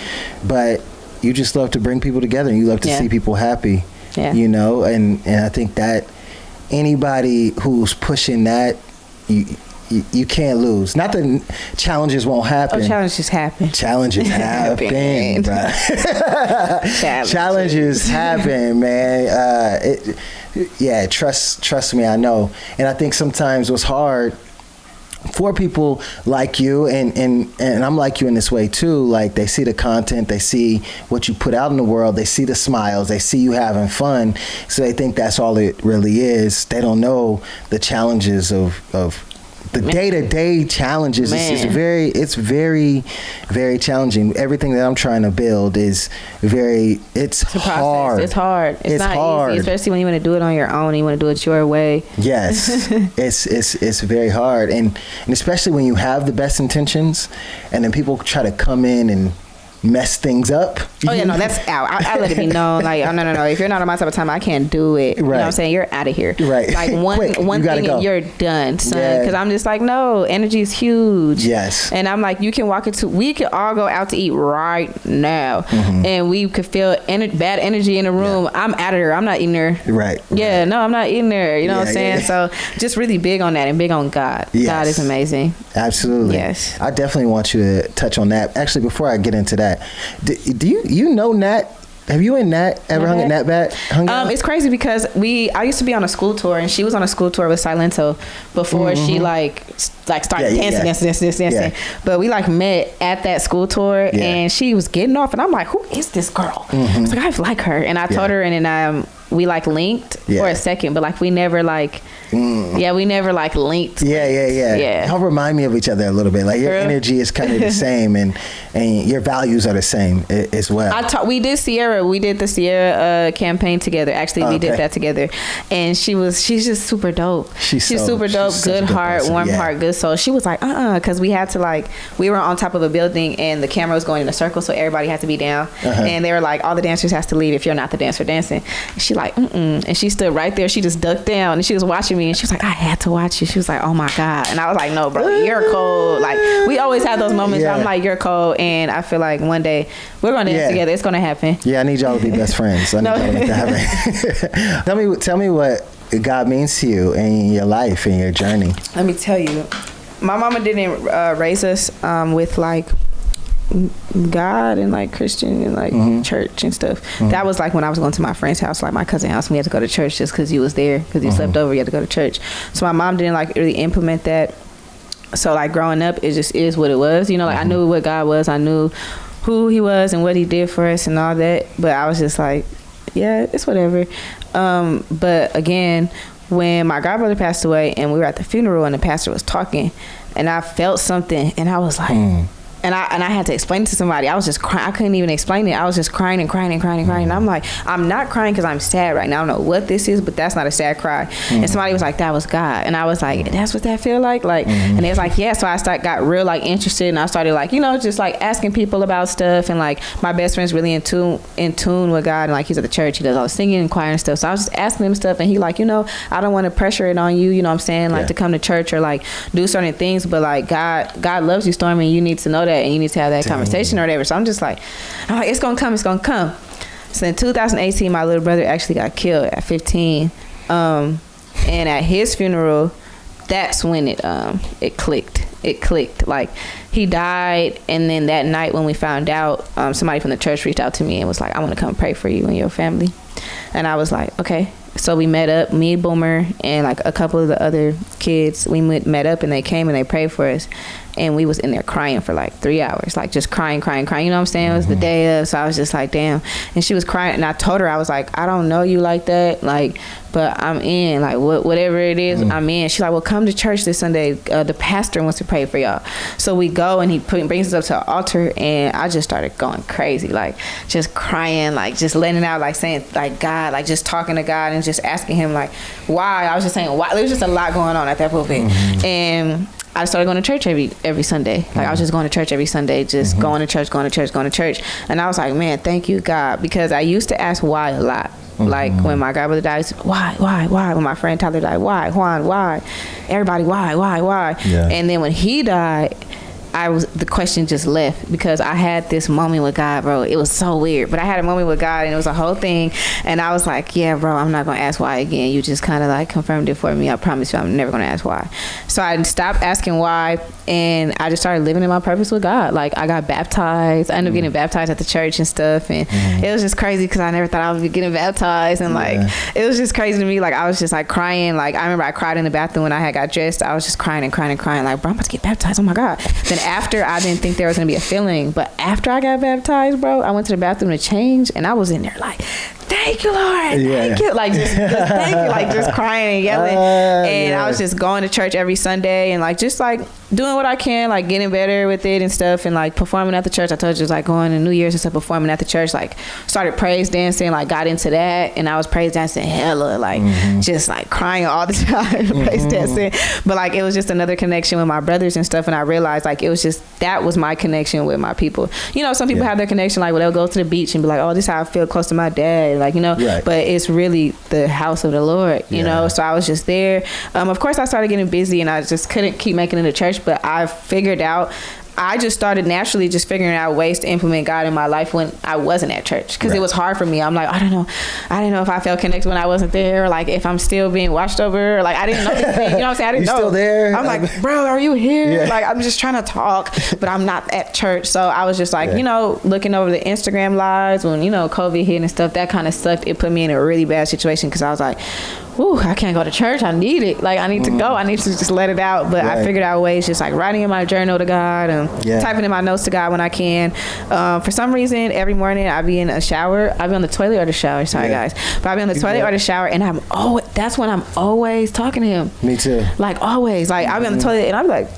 but you just love to bring people together and you love to see people happy, you know, and I think that anybody who's pushing that, you can't lose. Not that challenges won't happen. Oh, challenges happen. Challenges happen, bro. Challenges happen, man. Trust me, I know. And I think sometimes what's hard for people like you, and I'm like you in this way too, like, they see the content, they see what you put out in the world, they see the smiles, they see you having fun, so they think that's all it really is. They don't know the challenges of the day-to-day challenges. It's very, very challenging. Everything that I'm trying to build is it's hard. It's hard. It's not hard. Easy, especially when you want to do it on your own and you want to do it your way. Yes. it's very hard. And especially when you have the best intentions and then people try to come in and mess things up. Oh yeah, no, that's out. I let it be known, like, oh no, if you're not on my type of time, I can't do it. You know what I'm saying? You're out of here. Right. Like, one thing and you're done, son. Because I'm just like, no, energy is huge. Yes. And I'm like, we could all go out to eat right now, and we could feel bad energy in the room. I'm out of there. I'm not eating there. Right. Yeah, no, I'm not eating there. You know what I'm saying? So just really big on that and big on God. Yes. God is amazing. Absolutely. Yes. I definitely want you to touch on that. Actually, before I get into that, do you know Nat? Have you and Nat ever hung out? It's crazy because I used to be on a school tour, and she was on a school tour with Silento before she started dancing. But we met at that school tour, and she was getting off, and I'm like, who is this girl? I was like, I like her, and I told her, and then we linked for a second, but we never linked. Yeah. Y'all remind me of each other a little bit. Like, your energy is kind of the same, and your values are the same as well. We did the Sierra campaign together. Actually, we did that together, and she's just super dope. She's super dope. Good heart, warm heart, good soul. She was like, because we had to we were on top of a building, and the camera was going in a circle, so everybody had to be down, and they were like, all the dancers has to leave if you're not the dancer dancing. And she like, and she stood right there. She just ducked down and she was watching me and she was like, I had to watch you. She was like, oh my God. And I was like, no, bro, you're cold. Like, we always have those moments where I'm like, you're cold. And I feel like one day we're going to dance together. It's going to happen. Yeah, I need y'all to be best friends. I need y'all to make that happen. Tell me what God means to you in your life, in your journey. Let me tell you, my mama didn't raise us with like God and like Christian and like church and stuff. That was like when I was going to my friend's house, like my cousin's house, and we had to go to church just because he was there, because he slept over, you had to go to church. So my mom didn't like really implement that. So like growing up, it just is what it was, you know, like I knew what God was, I knew who he was and what he did for us and all that, but I was just like, yeah, it's whatever. But again, when my godbrother passed away and we were at the funeral and the pastor was talking and I felt something and I was like, and I had to explain it to somebody. I was just crying. I couldn't even explain it. I was just crying and crying and crying and crying. And I'm like, I'm not crying because I'm sad right now. I don't know what this is, but that's not a sad cry. And somebody was like, that was God. And I was like, that's what that feel like? Like, and it was like, yeah. So I got real like interested and I started like, you know, just like asking people about stuff. And like my best friend's really in tune with God. And like he's at the church. He does all the singing and choir and stuff. So I was just asking him stuff. And he like, you know, I don't want to pressure it on you. You know what I'm saying? Like to come to church or like do certain things. But like God loves you, Stormy. You need to know that. And you need to have that conversation or whatever. So I'm like, it's gonna come. So in 2018, my little brother actually got killed at 15. And at his funeral, that's when it clicked. Like he died, and then that night when we found out, somebody from the church reached out to me and was like, I want to come pray for you and your family. And I was like, okay. So we met up, me, Boomer, and like a couple of the other kids. We met up and they came and they prayed for us. And we was in there crying for like 3 hours, like just crying. You know what I'm saying? It was the day of, so I was just like, damn. And she was crying, and I told her, I was like, I don't know you like that, like, but I'm in, like, whatever it is, I'm in. She's like, well, come to church this Sunday. The pastor wants to pray for y'all. So we go, and he brings us up to the altar, and I just started going crazy, like, just crying, like, just letting it out, like, saying, like, God, like, just talking to God and just asking him, like, why? I was just saying, why? There was just a lot going on at that pulpit. And I started going to church every Sunday. Like I was just going to church every Sunday, just going to church. And I was like, man, thank you, God. Because I used to ask why a lot. Like when my godbrother died, why? When my friend Tyler died, why? Juan, why? Everybody, why? Yeah. And then when he died, the question just left because I had this moment with God, bro. It was so weird, but I had a moment with God and it was a whole thing. And I was like, yeah, bro, I'm not going to ask why again. You just kind of like confirmed it for me. I promise you, I'm never going to ask why. So I stopped asking why and I just started living in my purpose with God. Like I got baptized. I ended up getting baptized at the church and stuff. And it was just crazy because I never thought I would be getting baptized. And like, it was just crazy to me. Like I was just like crying. Like I remember I cried in the bathroom when I had got dressed. I was just crying. Like, bro, I'm about to get baptized. Oh my God. Then after, I didn't think there was gonna be a feeling, but after I got baptized, bro, I went to the bathroom to change, and I was in there like, thank you, Lord, thank you, like just thank you, like just crying and yelling. And I was just going to church every Sunday and like just like doing what I can, like getting better with it and stuff, and like performing at the church. I told you, like going to New Year's and stuff, performing at the church. Like started praise dancing, like got into that, and I was praise dancing hella, like just like crying all the time, praise dancing. But like it was just another connection with my brothers and stuff, and I realized like it was just that was my connection with my people. You know, some people have their connection, like, well, they'll go to the beach and be like, oh, this is how I feel close to my dad, like, you know, but it's really the house of the Lord, you know. So I was just there. Of course, I started getting busy and I just couldn't keep making it to church, but I figured out, I just started naturally just figuring out ways to implement God in my life when I wasn't at church, because it was hard for me. I'm like, I didn't know if I felt connected when I wasn't there, or like if I'm still being watched over, or like I didn't know this thing, you know what I'm saying? I didn't know. Still there? I'm like, bro, are you here? Like I'm just trying to talk, but I'm not at church. So I was just like, you know, looking over the Instagram lives when, you know, COVID hit and stuff, that kind of sucked. It put me in a really bad situation because I was like, ooh, I can't go to church. I need it. Like, I need to go. I need to just let it out. But I figured out ways, just like writing in my journal to God and typing in my notes to God when I can. For some reason, every morning I be in a shower. I be on the toilet or the shower. Sorry, guys. But I be on the toilet or the shower, and that's when I'm always talking to him. Me too. Like, always. Like, I be on the toilet, and I'm like,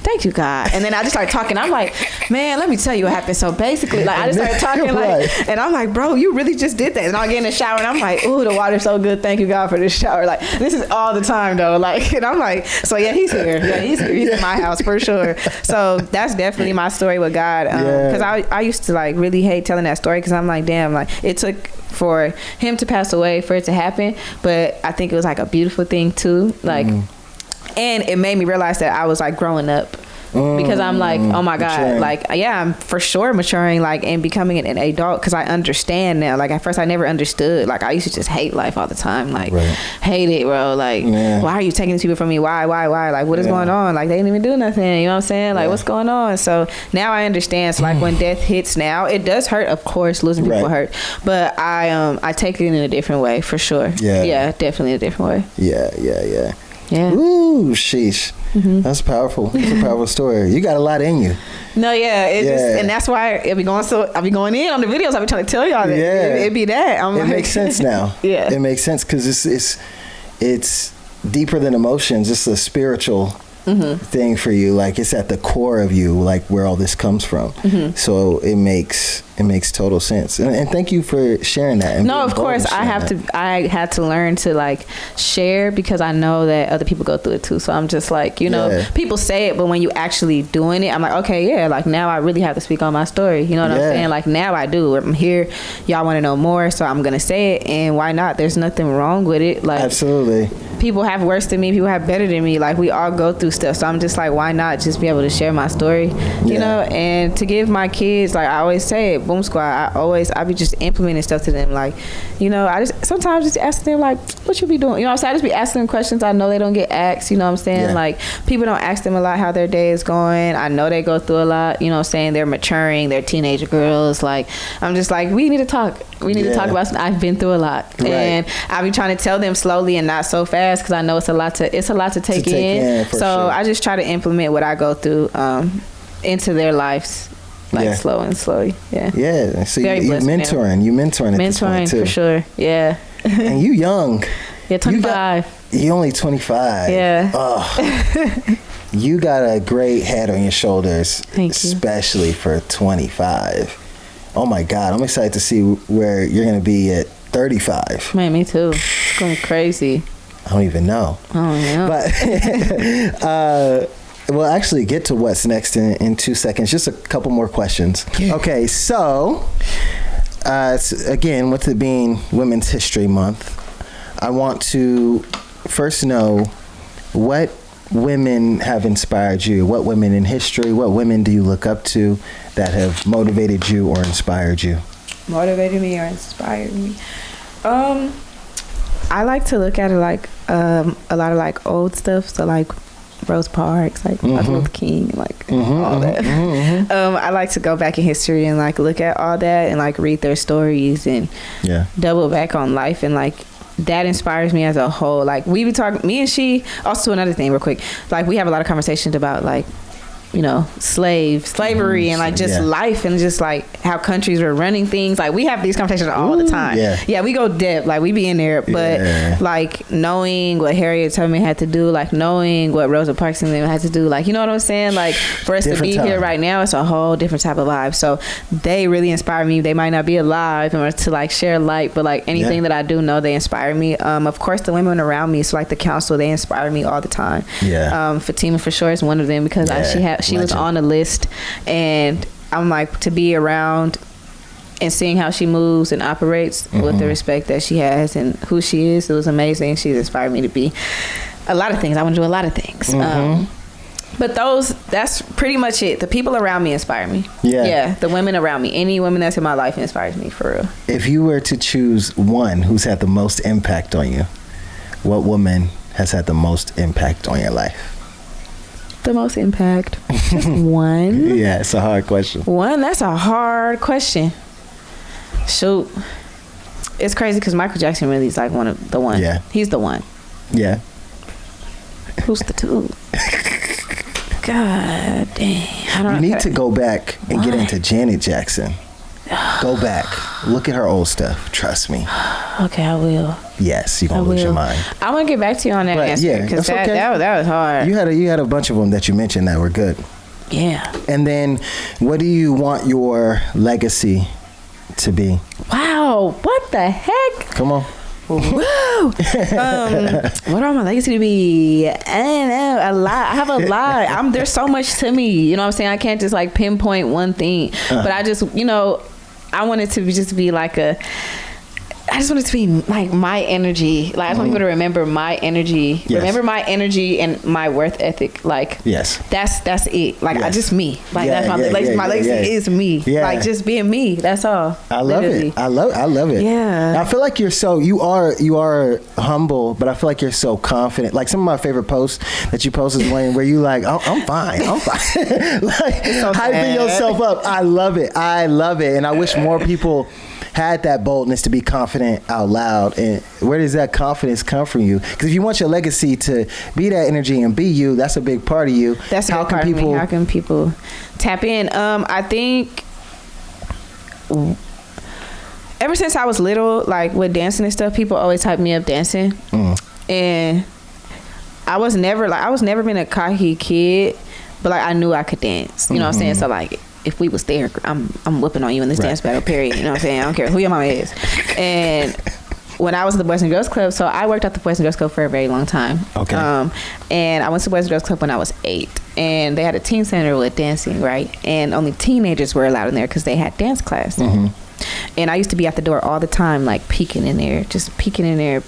thank you, God. And then I just started talking. I'm like, man, let me tell you what happened. So basically, like, I just started talking, like, and I'm like, bro, you really just did that. And I get in the shower, and I'm like, ooh, the water's so good. Thank you, God, for this shower. Like, this is all the time, though. Like, and I'm like, so yeah, he's here. Yeah, he's here. He's in my house for sure. So that's definitely my story with God. Because I used to like really hate telling that story, because I'm like, damn, like it took for him to pass away, for it to happen. But I think it was like a beautiful thing too. Like, and it made me realize that I was like growing up. Because I'm like, oh my God, maturing. Like, yeah, I'm for sure maturing, like, and becoming an adult, because I understand now. Like, at first I never understood. Like, I used to just hate life all the time. Like, hate it, bro. Like, why are you taking these people from me? Why? Like, what is going on? Like, they didn't even do nothing. You know what I'm saying? Like, what's going on? So now I understand. So, like, when death hits now, it does hurt, of course. Losing people hurt. But I take it in a different way, for sure. Yeah, definitely a different way. Yeah. Ooh, sheesh. That's powerful. That's a powerful story. You got a lot in you. No, just, and that's why I'll be going in on the videos. I'll be trying to tell y'all that. It be that. It makes sense now. It makes sense because it's deeper than emotions. It's a spiritual thing for you. Like, it's at the core of you, like where all this comes from. So it makes total sense. And thank you for sharing that. No, of course, I had to learn to like share, because I know that other people go through it too. So I'm just like, you know, people say it, but when you actually doing it, I'm like, okay, like now I really have to speak on my story. You know what I'm saying? Like, now I do. I'm here. Y'all want to know more, so I'm gonna say it. And why not? There's nothing wrong with it. Like, absolutely. People have worse than me. People have better than me. Like, we all go through stuff. So I'm just like, why not just be able to share my story? You know, and to give my kids, like I always say, Boom Squad, I be just implementing stuff to them. Like, you know, I just sometimes just ask them, like, what you be doing? You know what I'm saying? I just be asking them questions I know they don't get asked. You know what I'm saying? Like, people don't ask them a lot how their day is going. I know they go through a lot. You know what I'm saying? They're maturing. They're teenager girls. Like, I'm just like, we need to talk. We need to talk about something. I've been through a lot. And I be trying to tell them slowly and not so fast, because I know it's a lot to take in. So sure. I just try to implement what I go through into their lives, like slow and slowly. Yeah. So you mentoring at this point too. For sure. Yeah. And you young. Yeah, 25. You only 25. Yeah. Oh. You got a great head on your shoulders, especially for 25. Oh my God, I'm excited to see where you're gonna be at 35. Man, me too. It's going crazy. I don't even know. But we'll actually get to what's next in 2 seconds. Just a couple more questions. Okay, so again, with it being Women's History Month, I want to first know what women have inspired you. What women in history, what women do you look up to that have motivated you or inspired you? Motivated me or inspired me? I like to look at it like a lot of like old stuff. So like Rosa Parks, like Martin Luther King, like all that. I like to go back in history and like look at all that and like read their stories and double back on life, and like that inspires me as a whole. Like we be talking, me and she, also another thing real quick, like we have a lot of conversations about like, you know, slavery and like just life and just like how countries are running things. Like we have these conversations all the time. Yeah, we go depth, like we be in there, but like knowing what Harriet Tubman had to do, like knowing what Rosa Parks and them had to do, like, you know what I'm saying? Like for us to be here right now, it's a whole different type of vibe. So they really inspire me. They might not be alive or to like share light, but like anything that I do know, they inspire me. Of course the women around me, so like the council, they inspire me all the time. Fatima for sure is one of them, because she was on the list, and I'm like, to be around and seeing how she moves and operates with the respect that she has and who she is, it was amazing. She's inspired me to be a lot of things. I want to do a lot of things. But that's pretty much it. The people around me inspire me. The women around me, any woman that's in my life inspires me, for real. If you were to choose one who's had the most impact on you, what woman has had the most impact on your life? The most impact? Just one? Yeah, it's a hard question. One? That's a hard question. Shoot. It's crazy because Michael Jackson really is like one of the one. Yeah. He's the one. Yeah. Who's the two? God damn. You need to go back and get into Janet Jackson. Go back. Look at her old stuff. Trust me. Okay, I will. Yes, you're going to lose your mind. I want to get back to you on that answer, because that was hard. You had a bunch of them that you mentioned that were good. Yeah. And then what do you want your legacy to be? Wow. What the heck? Come on. Woo! What do I want my legacy to be? I don't know. A lot. I have a lot. There's so much to me. You know what I'm saying? I can't just like pinpoint one thing. But I just, you know, I want it to just be like I just want it to be like my energy. Like I just want people to remember my energy. Yes. Remember my energy and my worth ethic. Like yes, that's it. Like I just me. Like Yeah, that's my legacy is me. Yeah. Like just being me. That's all. I love Literally. it. I love it. Yeah. I feel like you are humble, but I feel like you're so confident. Like some of my favorite posts that you post is one where you like, oh, I'm fine. Like so hyping yourself up. I love it. And I wish more people had that boldness to be confident out loud. And where does that confidence come from you? Because if you want your legacy to be that energy and be you, that's a big part of you. That's a big part of me. How can people tap in? I think ever since I was little, like with dancing and stuff, people always hype me up dancing. And I was never been a cocky kid, but like I knew I could dance. You know what I'm saying? So like if we was there, I'm whooping on you in this dance battle, period. You know what I'm saying? I don't care who your mama is. And when I was at the Boys and Girls Club, so I worked at the Boys and Girls Club for a very long time. Okay. And I went to the Boys and Girls Club when I was 8. And they had a teen center with dancing, right? And only teenagers were allowed in there because they had dance class. And I used to be at the door all the time, like peeking in there, just peeking in there,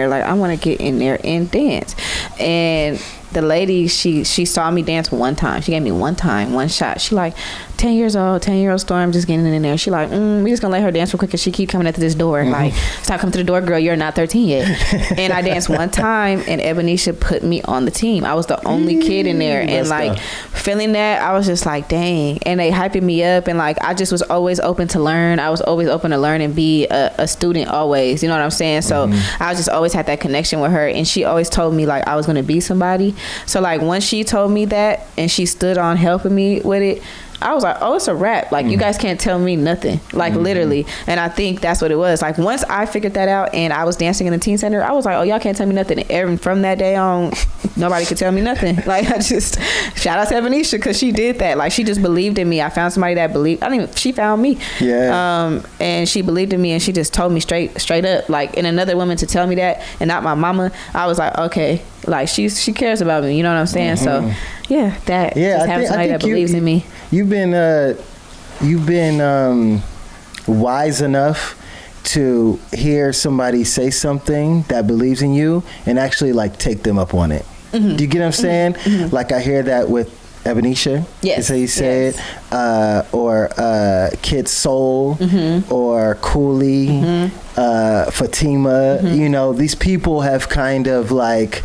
like I want to get in there and dance. And the lady, she saw me dance one time. She gave me one shot. She like, 10-year-old Storm just getting in there. She like, we just gonna let her dance real quick because she keep coming at this door. Like, stop coming to the door, girl. You're not 13 yet. And I danced one time, and Ebonisha put me on the team. I was the only kid in there, and like feeling that, I was just like, dang. And they hyping me up, and like I just was always open to learn. I was always open to learn and be a student always. You know what I'm saying? So I just always had that connection with her, and she always told me like I was gonna be somebody. So like once she told me that, and she stood on helping me with it, I was like, oh, it's a wrap. Like, you guys can't tell me nothing. Like, literally. And I think that's what it was. Like, once I figured that out and I was dancing in the teen center, I was like, oh, y'all can't tell me nothing. And from that day on, nobody could tell me nothing. Like, I just, shout out to Ebonisha because she did that. Like, she just believed in me. I found somebody that believed. She found me. Yeah. And she believed in me, and she just told me straight up. Like, and another woman to tell me that, and not my mama, I was like, okay. Like, she cares about me. You know what I'm saying? So, yeah, that. Yeah, just having somebody that believes in me. You've been wise enough to hear somebody say something that believes in you and actually like take them up on it. Do you get what I'm saying? Like I hear that with Ebonisha. Yes. Is how you say it. Or Kid Soul or Cooley, Fatima. You know, these people have kind of like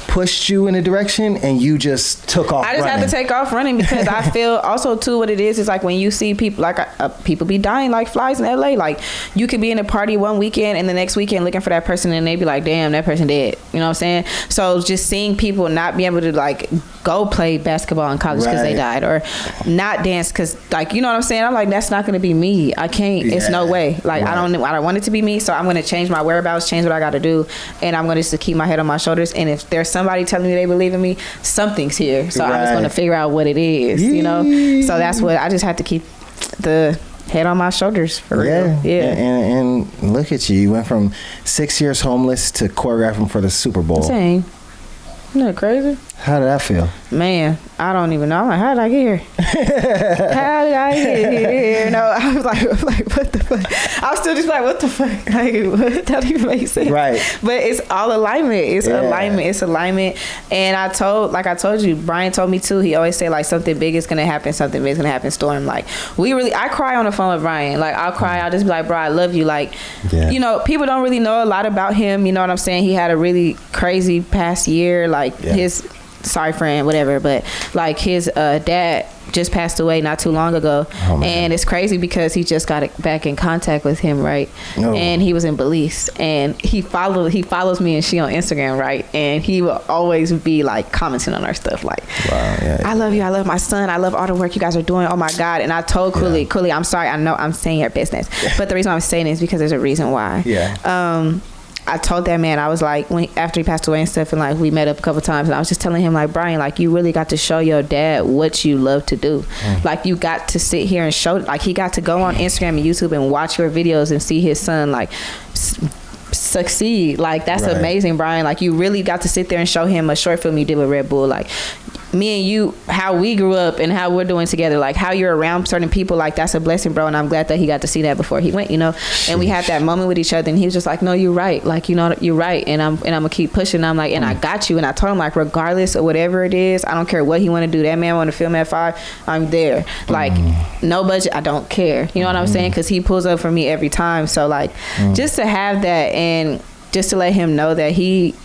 pushed you in a direction and you just took off. I just running. have to take off running because I feel also too what it is like when you see people like people be dying like flies in LA. Like you could be in a party one weekend and the next weekend looking for that person and they be like, damn, that person dead. You know what I'm saying? So just seeing people not be able to like go play basketball in college because they died or not dance because like, you know what I'm saying? I'm like, that's not going to be me. I can't. It's no way. Like I don't want it to be me. So I'm going to change my whereabouts, change what I got to do, and I'm going to just keep my head on my shoulders. And if there's somebody telling me they believe in me, something's here. So I'm just going to figure out what it is, you know? So that's what I just have to keep the head on my shoulders for real. Yeah. And look at you. You went from 6 years homeless to choreographing for the Super Bowl. Dang. Isn't that crazy? How did that feel? Man, I don't even know. I'm like, how did I get here? How did I get here? No, I was like, what the fuck? I was still just like, what the fuck? Like, what? That don't even make sense. Right. But it's all alignment. It's alignment. It's alignment. And I told you, Brian told me too, he always say like, something big is going to happen. Something big is going to happen, Storm. Like, I cry on the phone with Brian. Like, I'll cry. I'll just be like, bro, I love you. Like, you know, people don't really know a lot about him. You know what I'm saying? He had a really crazy past year. Like, his... sorry friend, whatever, but like his dad just passed away not too long ago, and it's crazy because he just got back in contact with him, right? And he was in Belize, and he follows me and she on Instagram, right? And he will always be like commenting on our stuff, like, I love you, I love my son, I love all the work you guys are doing, oh my God. And I told Cooley, I'm sorry, I know I'm saying your business, but the reason I'm saying it is because there's a reason why. I told that man, I was like, after he passed away and stuff, and like we met up a couple times, and I was just telling him like, Brian, like you really got to show your dad what you love to do. Like you got to sit here and show, like he got to go on Instagram and YouTube and watch your videos and see his son like succeed. Like that's amazing, Brian. Like you really got to sit there and show him a short film you did with Red Bull. Like me and you, how we grew up and how we're doing together, like how you're around certain people, like that's a blessing, bro. And I'm glad that he got to see that before he went, you know. And we had that moment with each other, and he was just like, no, you're right, like, you know, you're right, and I'm gonna keep pushing. I'm like, and I got you. And I told him, like, regardless of whatever it is, I don't care what he want to do. That man want to film at 5, I'm there. Like, no budget, I don't care, you know what I'm saying, because he pulls up for me every time. So like just to have that, and just to let him know that he,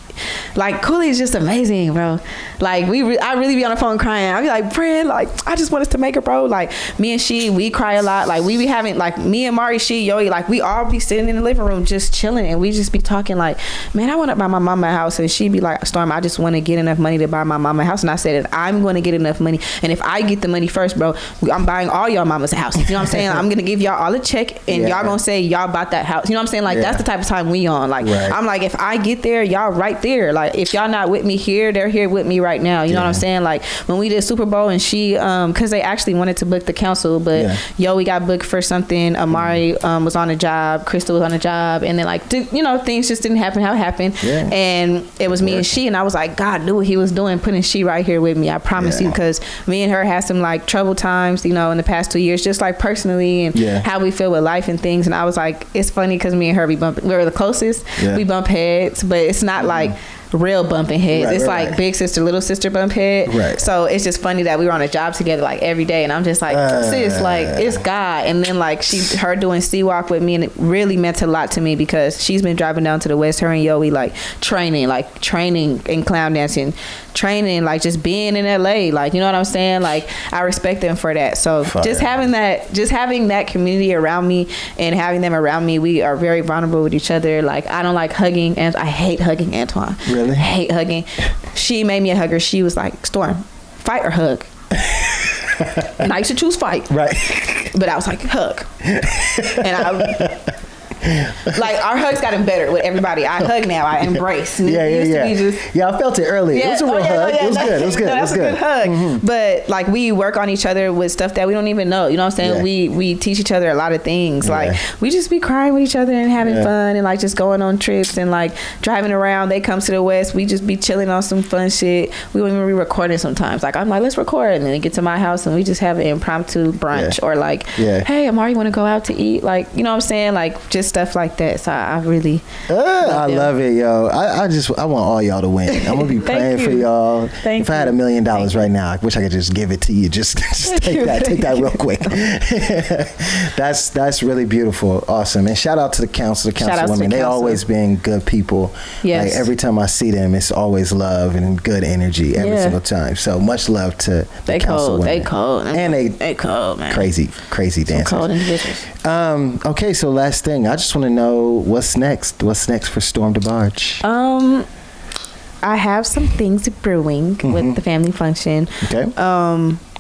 like, Cooley is just amazing, bro. Like, I really be on the phone crying. I be like, friend, like, I just want us to make it, bro. Like, me and she, we cry a lot. Like, we be having, like, me and Mari, Yoey, like, we all be sitting in the living room just chilling, and we just be talking like, man, I want to buy my mama a house. And she be like, Storm, I just want to get enough money to buy my mama a house. And I said that I'm going to get enough money, and if I get the money first, bro, I'm buying all y'all mamas a house. You know what I'm saying? I'm going to give y'all all a check, and y'all going to say y'all bought that house. You know what I'm saying? Like, that's the type of time we on. Like, I'm like, if I get there, y'all right there. Like, if y'all not with me here, they're here with me right now. You know what I'm saying? Like, when we did Super Bowl, and she because they actually wanted to book the council, but we got booked for something. Amari was on a job, Crystal was on a job, and then, like, you know, things just didn't happen how it happened. And it was me and she, and I was like, God knew what he was doing, putting she right here with me. I promise you, because me and her had some, like, trouble times, you know, in the past 2 years, just like personally, and how we feel with life and things. And I was like, it's funny because me and her, we were the closest. We bump heads, but it's not like real bumping heads. It's like big sister, little sister bump head. So it's just funny that we were on a job together, like, every day, and I'm just like, sis, like, it's God. And then, like, her doing C-Walk with me, and it really meant a lot to me, because she's been driving down to the West, her and Yoey, like, training in clown dancing, training, like, just being in LA, like, you know what I'm saying? Like, I respect them for that. So just having that community around me, and having them around me, we are very vulnerable with each other. Like, I don't like hugging, and I hate hugging Antoine. Really? I hate hugging. She made me a hugger. She was like, Storm, fight or hug? And I used to choose fight. Right. But I was like, hug. And like, our hugs gotten better with everybody. I hug now. I embrace. And it used to be just, I felt it earlier. It was a real hug. It was good. It was good. No, that's a good hug. But, like, we work on each other with stuff that we don't even know. You know what I'm saying? We teach each other a lot of things. Like, we just be crying with each other and having fun, and, like, just going on trips and, like, driving around. They come to the West. We just be chilling on some fun shit. We won't even be recording sometimes. Like, I'm like, let's record. And then they get to my house, and we just have an impromptu brunch. Or, like, hey, Amari, want to go out to eat? Like, you know what I'm saying? Like, just stuff like that. So I really love it, yo. I want all y'all to win. I'm gonna be praying for y'all. If I had $1 million right now, I wish I could just give it to you. Just take that real quick. That's really beautiful. Awesome. And shout out to the council women. They always been good people. Like, every time I see them, it's always love and good energy every single time. So much love to the council women. They cold. And they cold, man. Crazy dancers. Cold individuals. Okay, so last thing, I just want to know what's next. What's next for Storm DeBarge? I have some things brewing with the family function. Okay.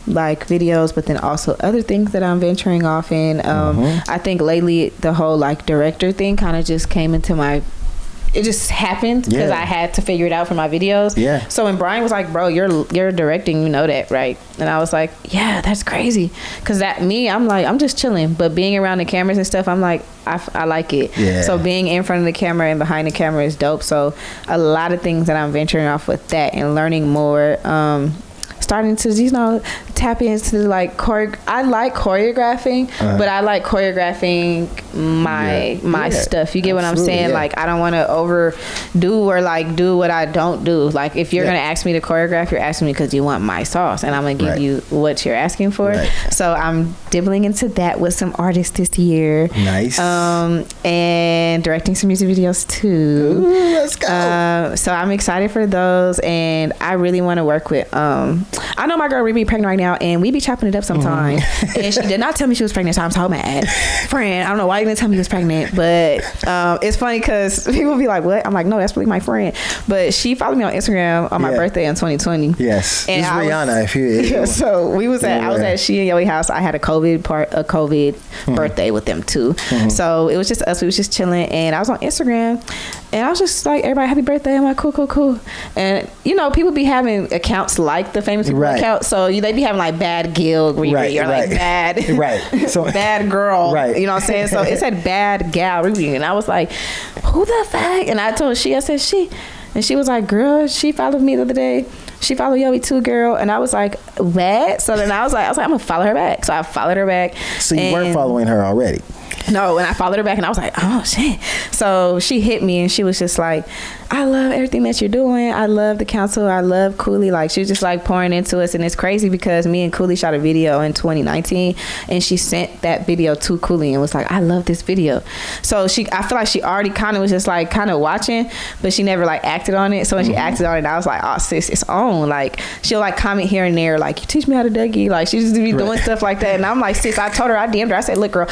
Like videos, but then also other things that I'm venturing off in. I think lately the whole, like, director thing kind of just came into my. It just happened because I had to figure it out for my videos. Yeah. So when Brian was like, bro, you're directing, you know that, right? And I was like, yeah, that's crazy. Because I'm like, I'm just chilling. But being around the cameras and stuff, I'm like, I like it. Yeah. So being in front of the camera and behind the camera is dope. So a lot of things that I'm venturing off with that and learning more. Starting to, you know, tap into, like, I like choreographing, but I like choreographing my stuff. You get what I'm saying? Like, I don't want to overdo or, like, do what I don't do. Like, if you're gonna ask me to choreograph, you're asking me because you want my sauce, and I'm gonna give you what you're asking for. So I'm dibbling into that with some artists this year. Nice. And directing some music videos too. Ooh, let's go. So I'm excited for those, and I really want to work with I know my girl Ruby pregnant right now, and we be chopping it up sometimes. And she did not tell me she was pregnant, so I'm so mad. Friend, I don't know why you didn't tell me you was pregnant, but it's funny because people be like, what? I'm like, no, that's really my friend. But she followed me on Instagram on my birthday in 2020. Yes. And it's Rihanna. If you so we was I was at she and Yoey house. I had a COVID birthday with them too. So it was just us. We was just chilling, and I was on Instagram, and I was just like, everybody, happy birthday. I'm like, cool. And, you know, people be having accounts like the famous people account. So they be having, like, bad Gil, Riri, or like bad, so, bad girl. You know what I'm saying? So it said bad gal, Riri. And I was like, who the fuck? And I told I said she. And she was like, girl, she followed me the other day. she followed Yobi too, girl. And I was like, what? So then I was like, I'm gonna follow her back. So I followed her back. So you weren't following her already? No, and I followed her back and I was like, oh shit. So she hit me and she was just like, I love everything that you're doing. I love the council. I love Cooley. Like, she was just like pouring into us. And it's crazy because me and Cooley shot a video in 2019 and she sent that video to Cooley and was like, I love this video. So I feel like she already kind of was just like kind of watching, but she never like acted on it. So when she acted on it, I was like, oh sis, it's on. Like, she'll like comment here and there, like, you teach me how to Dougie. Like, she just be doing stuff like that. And I'm like, sis, I told her, I DM'd her. I said, look, girl,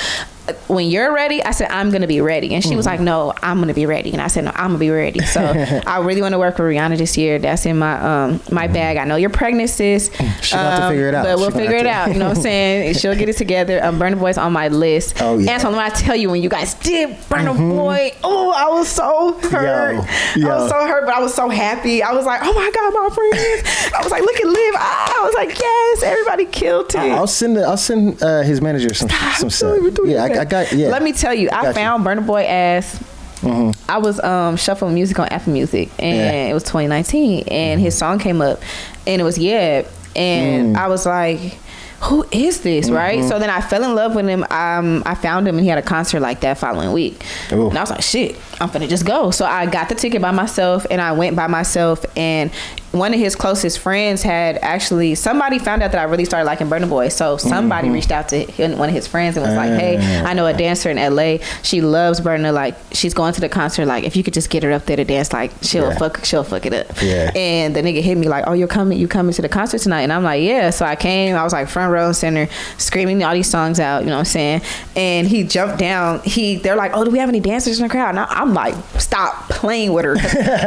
when you're ready, I said, I'm gonna be ready. And she was like, no, I'm gonna be ready. And I said, no, I'm gonna be ready. So I really want to work with Rihanna this year. That's in my my bag. I know you're pregnant, sis. She'll have to figure it out. But we'll figure it out. You know what I'm saying? She'll get it together. Burna Boy's on my list. Oh yeah. Antoine, when I tell you, when you guys did Burna Boy, oh, I was so hurt. Yo. I was so hurt, but I was so happy. I was like, oh my God, my friends. I was like, look at Liv. I was like, yes, everybody killed it. I'll send his manager some stuff. Yeah, I got. Yeah. Let me tell you, I found Burna Boy ass. I was shuffling music on Apple Music, and it was 2019, and his song came up, and it was and I was like, who is this, right? So then I fell in love with him. I found him and he had a concert like that following week. Ooh. And I was like, shit, I'm finna just go. So I got the ticket by myself and I went by myself, and one of his closest friends had actually, somebody found out that I really started liking Burna Boy. So somebody reached out to one of his friends and was like, hey, I know a dancer in LA. She loves Burna. Like, she's going to the concert. Like, if you could just get her up there to dance, like, she'll fuck it up. Yeah. And the nigga hit me like, oh, you coming to the concert tonight? And I'm like, yeah. So I came. I was like front row center, screaming all these songs out, you know what I'm saying? And he jumped down. They're like, oh, do we have any dancers in the crowd? And I'm like, stop playing with her.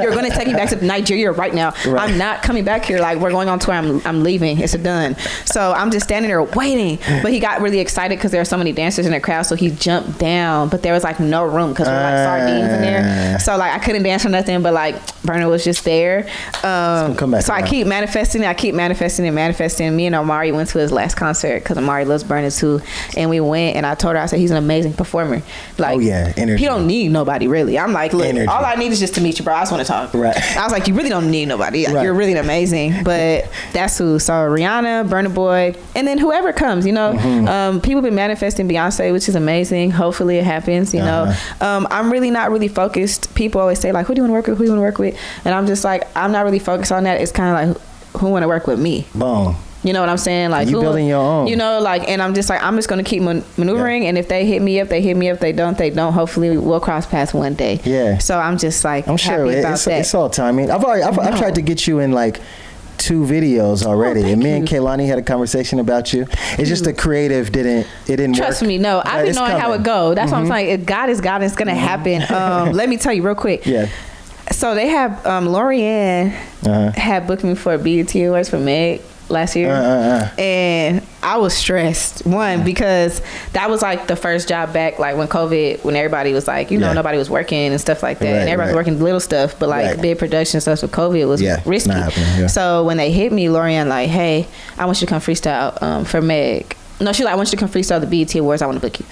You're going to take me back to Nigeria right now. Right. I'm not coming back here. Like, we're going on tour. I'm leaving. It's done. So I'm just standing there waiting. But he got really excited because there are so many dancers in the crowd. So he jumped down, but there was like no room because we're like sardines in there. So like I couldn't dance or nothing, but like Burna was just there. So I keep manifesting. Me and Omari went to his last concert because Omari loves Burna too. And we went and I told her, I said, he's an amazing performer. Like, energy. He don't need nobody really. I'm like, look, all I need is just to meet you, bro. I just want to talk. Right. I was like, you really don't need nobody. Right. You're really amazing. But that's who. So Rihanna, Burna Boy, and then whoever comes, you know. People been manifesting Beyonce, which is amazing. Hopefully it happens, you know. I'm really not really focused. People always say like, who do you want to work with? Who do you want to work with? And I'm just like, I'm not really focused on that. It's kind of like, who want to work with me? Boom. You know what I'm saying? Like, you building your own. You know, like, and I'm just like, I'm just gonna keep maneuvering, and if they hit me up, they hit me up. If they don't, they don't. Hopefully, we'll cross paths one day. Yeah. So I'm just like, I'm sure it's all timing. I've tried to get you in like 2 videos already, and me and Kaylani had a conversation about you. It's just the creative didn't Trust work. me, no, I've been knowing how it goes. That's what I'm saying. If God is God, it's gonna happen. Let me tell you real quick. Yeah. So they have Lorianne had booked me for a BET Awards for Meg last year, and I was stressed. One, because that was like the first job back, like when COVID, when everybody was like, you know, nobody was working and stuff like that, and everybody was working little stuff, but like big production stuff with COVID was risky. So when they hit me, Lorianne like, hey, I want you to come freestyle for Meg. No, she like, I want you to come freestyle the BET Awards. I want to book you.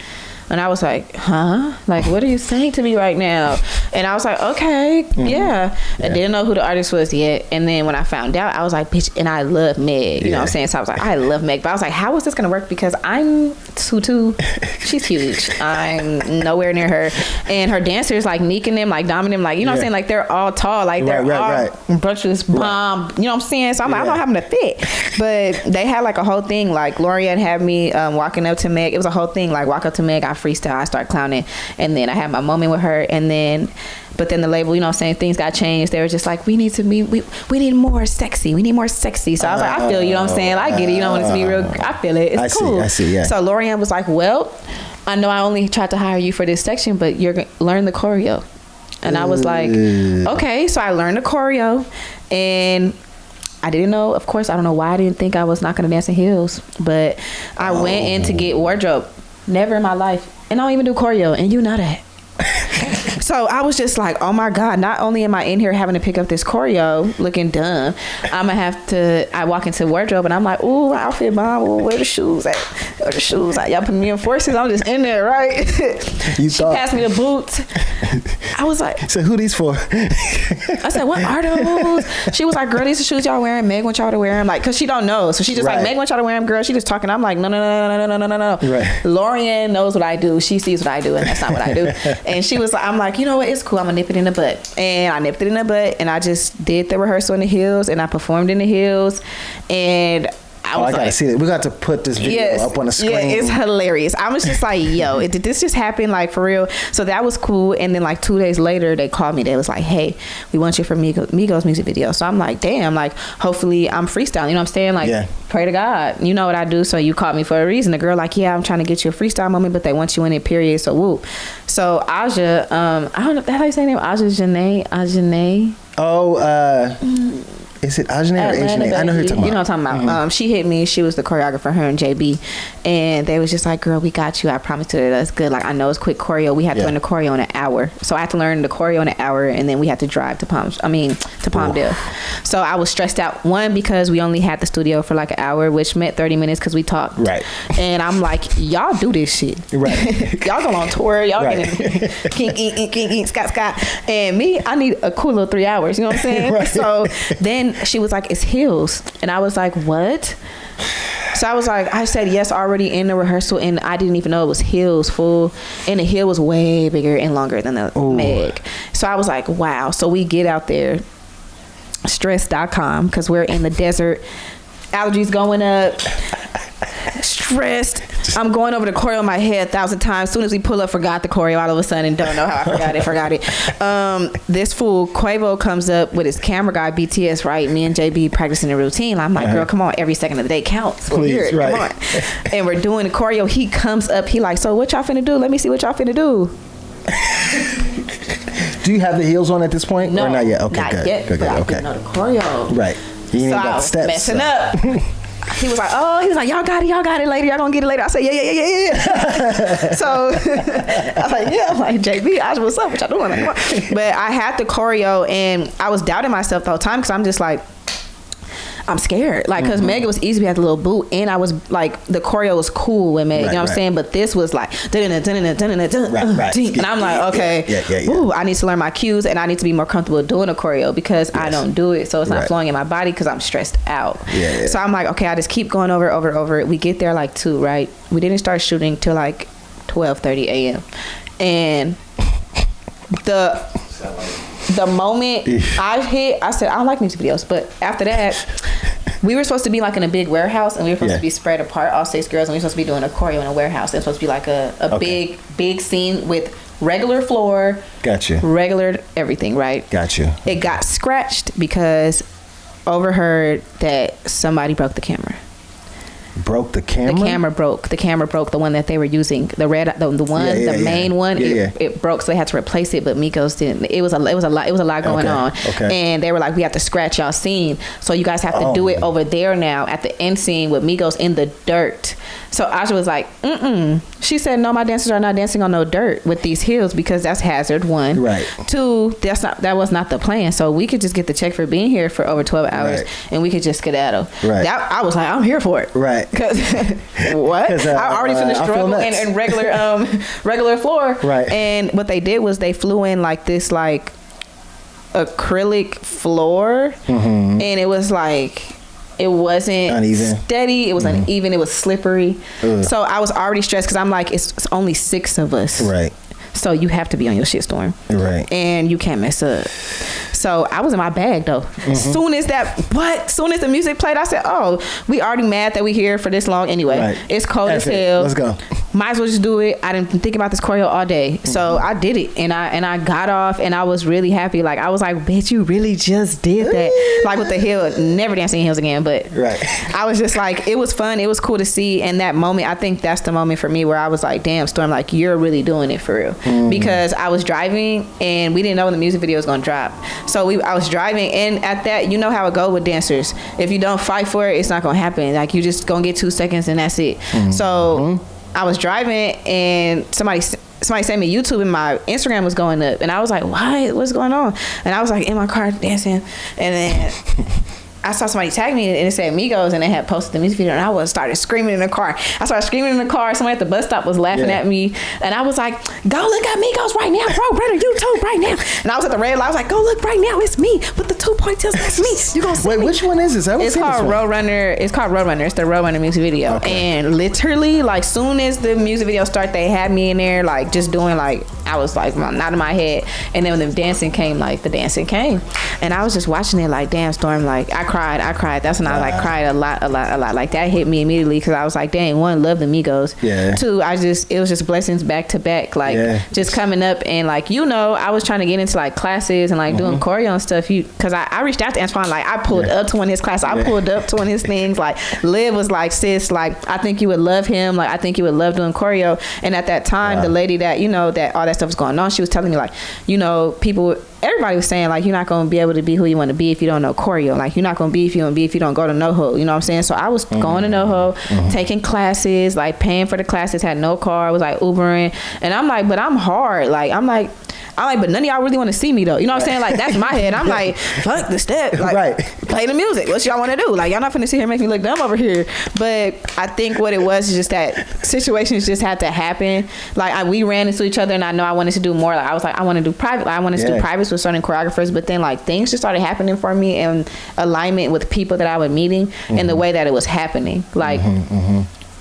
And I was like, huh? Like, what are you saying to me right now? And I was like, okay, yeah. I didn't know who the artist was yet. And then when I found out, I was like, bitch, and I love Meg. You know what I'm saying? So I was like, I love Meg. But I was like, how is this going to work? Because I'm Tutu. She's huge. I'm nowhere near her. And her dancers, like Neek and them, like Dom and them, like, you know what I'm saying? Like, they're all tall. Like, they're all brushless bomb. You know what I'm saying? So I'm like, I don't have them to fit. But they had like a whole thing. Like, Lorianne had me walking up to Meg. It was a whole thing. Like, walk up to Meg, I freestyle, I start clowning, and then I had my moment with her, and then but then the label, you know what I'm saying, things got changed. They were just like, we need more sexy. So I was like, I feel you, know what I'm saying? I get it, you don't want it to be real. I feel it. It's cool. I see, yeah. So Lorianne was like, well, I know I only tried to hire you for this section, but you're going to learn the choreo. And I was like, okay. So I learned the choreo, and I didn't know, of course, I don't know why I didn't think I was not going to dance in heels, but I went in to get wardrobe. Never in my life. And I don't even do choreo, and you know that. So I was just like, oh my God, not only am I in here having to pick up this choreo looking dumb, I walk into wardrobe and I'm like, ooh, outfit mom, ooh, where the shoes at? Where the shoes at? Y'all putting me in forces, I'm just in there, right? She passed me the boots. I was like, so who these for? I said, what are those? She was like, girl, these are shoes y'all wearing. Meg want y'all to wear them. Like, cause she don't know. So she just like, Meg want y'all to wear them, girl. She just talking. I'm like, no. Right. Lorian knows what I do. She sees what I do, and that's not what I do. And she was like, I'm like, you know what? It's cool. I'm gonna nip it in the butt. And I nipped it in the butt, and I just did the rehearsal in the heels, and I performed in the heels, and I gotta see it. We got to put this video up on the screen. Yeah, it's hilarious. I was just like, yo, did this just happen? Like, for real? So that was cool. And then like 2 days later, they called me. They was like, hey, we want you for Migos music video. So I'm like, damn, like, hopefully I'm freestyling. You know what I'm saying? Like, pray to God. You know what I do. So you called me for a reason. The girl like, yeah, I'm trying to get you a freestyle moment, but they want you in it, period. So woo. So Aja, I don't know, how you say her name? Ajane. Oh, is it Ajane or Ajane? I know who you're talking about. You know what I'm talking about. She hit me. She was the choreographer, her and JB. And they was just like, girl, we got you. I promise you that's good. Like, I know it's quick choreo. We had to learn the choreo in an hour. So I had to learn the choreo in an hour, and then we had to drive to Palmdale. So I was stressed out. One, because we only had the studio for like an hour, which meant 30 minutes because we talked. Right. And I'm like, y'all do this shit. Right. Y'all go on tour. Y'all getting kink, Scott. And me, I need a cool little 3 hours. You know what I'm saying? Right. So then she was like, it's heels. And I was like, what? So I was like, I said yes already in the rehearsal, and I didn't even know it was heels full. And the heel was way bigger and longer than the Meg. So I was like, wow. So we get out there, stressed.com, because we're in the desert. Allergies going up. Stressed. I'm going over the choreo in my head 1,000 times. As soon as we pull up, forgot the choreo all of a sudden. Don't know how I forgot it. This fool Quavo comes up with his camera guy BTS, right? Me and JB practicing the routine. I'm like, girl, come on, every second of the day counts. Please, come on. And we're doing the choreo. He comes up. He like, so what y'all finna do? Let me see what y'all finna do. Do you have the heels on at this point? No, or not yet. Okay, not good. yet. Good, but I okay. didn't know the choreo. Right. You ain't got the steps. Messing up. He was like, y'all got it later. Y'all gonna get it later. I said, yeah. So I was like, yeah. I'm like, JB, what's up? What y'all doing? But I had the choreo, and I was doubting myself the whole time because I'm just like, I'm scared. Like, because Meg, it was easy. We had the little boot, and I was like, the choreo was cool with Meg. You know what I'm saying? But this was like, and I'm like, okay, ooh, I need to learn my cues, and I need to be more comfortable doing a choreo because I don't do it, so it's not flowing in my body because I'm stressed out. So I'm like, okay, I just keep going over it. We get there like 2, right? We didn't start shooting till like 12:30 a.m. And the moment I said, I don't like music videos. But after that, we were supposed to be like in a big warehouse, and we were supposed to be spread apart, all 6 girls, and we were supposed to be doing a choreo in a warehouse. It was supposed to be like a big scene with regular floor. Got you. Regular everything, right? Got you. It got scratched because overheard that somebody broke the camera. Broke the camera? The camera broke. The one that they were using, the main one. It broke, so they had to replace it. But Migos didn't. It was a lot going on. Okay. And they were like, we have to scratch y'all scene, so you guys have to do it over there now at the end scene with Migos in the dirt. So Aja was like, She said, no, my dancers are not dancing on no dirt with these heels because that's hazard, 1. Right. 2, that was not the plan. So we could just get the check for being here for over 12 hours, and we could just skedaddle. Right. I was like, I'm here for it. Right. Because what? I already finished struggle in regular floor. Right. And what they did was they flew in like this like acrylic floor, and it was like, it wasn't uneven. Steady. It was uneven. It was slippery. So I was already stressed because I'm like, it's only 6 of us. Right. So you have to be on your shit storm. Right. And you can't mess up. So I was in my bag though. Soon as the music played, I said, oh, we already mad that we here for this long anyway. Right. It's cold as hell. Let's go. Might as well just do it. I didn't think about this choreo all day. So I did it, and I got off, and I was really happy. Like, I was like, bitch, you really just did that. Like with the heel, never dancing in heels again, but I was just like, it was fun. It was cool to see. And that moment, I think that's the moment for me where I was like, damn, Storm, like, you're really doing it for real. Because I was driving, and we didn't know when the music video was going to drop. So I was driving, and at that, you know how it go with dancers. If you don't fight for it, it's not going to happen. Like, you just going to get 2 seconds, and that's it. So I was driving, and somebody somebody sent me YouTube and my Instagram was going up, and I was like, what's going on? And I was like in my car dancing, and then I saw somebody tag me and it said Migos, and they had posted the music video, and I started screaming in the car. I started screaming in the car. Somebody at the bus stop was laughing at me, and I was like, go look at Migos right now, bro, brother, YouTube right now. And I was at the red light. I was like, go look right now, it's me with the 2 ponytails. That's me. You gonna see Wait, me. which one is this? It's called Roadrunner. It's called Roadrunner. It's the Roadrunner music video. Okay. And literally, like, soon as the music video started, they had me in there, like, just doing, like, I was like, not in my head. And then when the dancing came, like, the dancing came, and I was just watching it, like, damn, Storm, like, I cried. That's when I like cried a lot. Like, that hit me immediately, because I was like, dang, one, love the Migos. Yeah. Two, it was just blessings back to back. Like, just coming up, and like, I was trying to get into like classes and like doing choreo and stuff. Because I reached out to Antoine. Like, I pulled up to one of his classes. I pulled up to one of his things. Like, Liv was like, sis, like, I think you would love him. Like, I think you would love doing choreo. And at that time, the lady that, that all that stuff was going on, she was telling me, like, everybody was saying, like, you're not going to be able to be who you want to be if you don't know choreo. Like, you're not going to be if you don't go to NoHo. You know what I'm saying? So I was going to NoHo, taking classes, like paying for the classes, had no car, was like Ubering. And I'm like, but I'm hard. Like, I'm like, but none of y'all really want to see me though. You know what I'm saying? Like, that's my head. I'm like, fuck the step. Like, play the music. What y'all want to do? Like, y'all not finna sit here and make me look dumb over here. But I think what it was is just that situations just had to happen. Like, we ran into each other, and I know I wanted to do more. Like, I was like, I want to do private. I wanted to do privates with certain choreographers. But then, like, things just started happening for me in alignment with people that I was meeting and the way that it was happening. Like,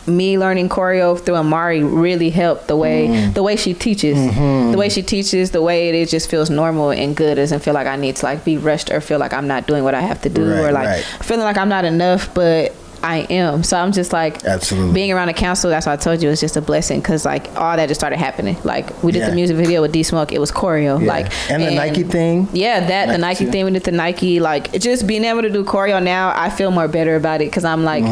me learning choreo through Amari really helped the way she teaches. The way she teaches, the way it just feels normal and good. It doesn't feel like I need to like be rushed or feel like I'm not doing what I have to do, or like feeling like I'm not enough, but I am. So I'm just like, absolutely, being around the council, that's why I told you, it's just a blessing, because like all that just started happening. Like, we did the music video with D Smoke, it was choreo. Like, and the Nike thing. Yeah, the Nike thing, we did the Nike, like, just being able to do choreo now, I feel more better about it, because I'm like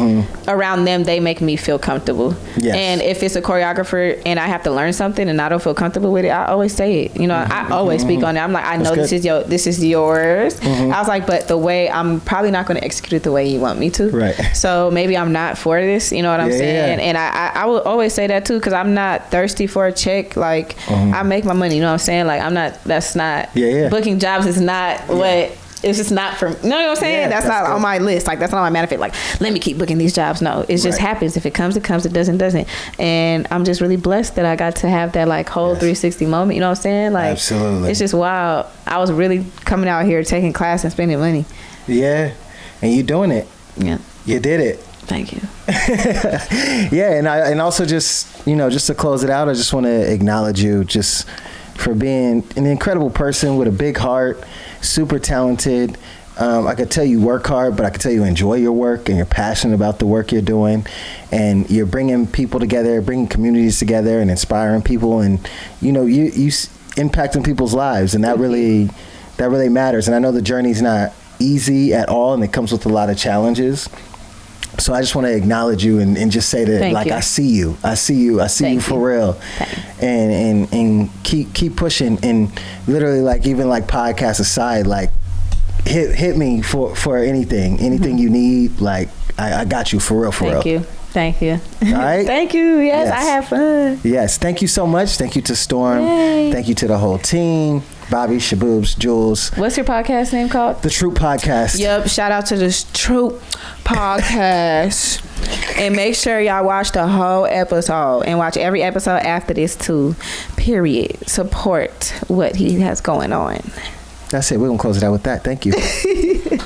around them, they make me feel comfortable. And if it's a choreographer and I have to learn something and I don't feel comfortable with it, I always say it. I always speak on it. I'm like, I know this is yours. I was like, but the way, I'm probably not going to execute it the way you want me to. Right. So maybe I'm not for this, you know what I'm saying? And I will always say that too, because I'm not thirsty for a check. Like, I make my money, you know what I'm saying? Like, that's not, booking jobs is not what, it's just not for, you know what I'm saying? That's not on my list. Like, that's not on my manifest. Like, let me keep booking these jobs. No, it just happens. If it comes, it comes. It doesn't. And I'm just really blessed that I got to have that like whole 360 moment, you know what I'm saying? Like, absolutely. It's just wild. I was really coming out here taking class and spending money. Yeah. And you doing it. Yeah. You did it. Thank you. And also just, just to close it out, I just want to acknowledge you just for being an incredible person with a big heart, super talented. I could tell you work hard, but I could tell you enjoy your work and you're passionate about the work you're doing, and you're bringing people together, bringing communities together and inspiring people, and you impacting people's lives, and that really matters. And I know the journey's not easy at all, and it comes with a lot of challenges. So I just want to acknowledge you and just say that, like, I see you for real. And keep pushing, and literally, like, even like podcast aside, like hit me for anything you need. Like, I got you for real. Thank you. All right. Thank you. Yes, I have fun. Yes. Thank you so much. Thank you to Storm. Yay. Thank you to the whole team. Bobby, Shaboobs, Jules. What's your podcast name called? The Troupe Podcast. Yep. Shout out to this Troupe Podcast. And make sure y'all watch the whole episode and watch every episode after this too. Period. Support what he has going on. That's it. We're going to close it out with that. Thank you.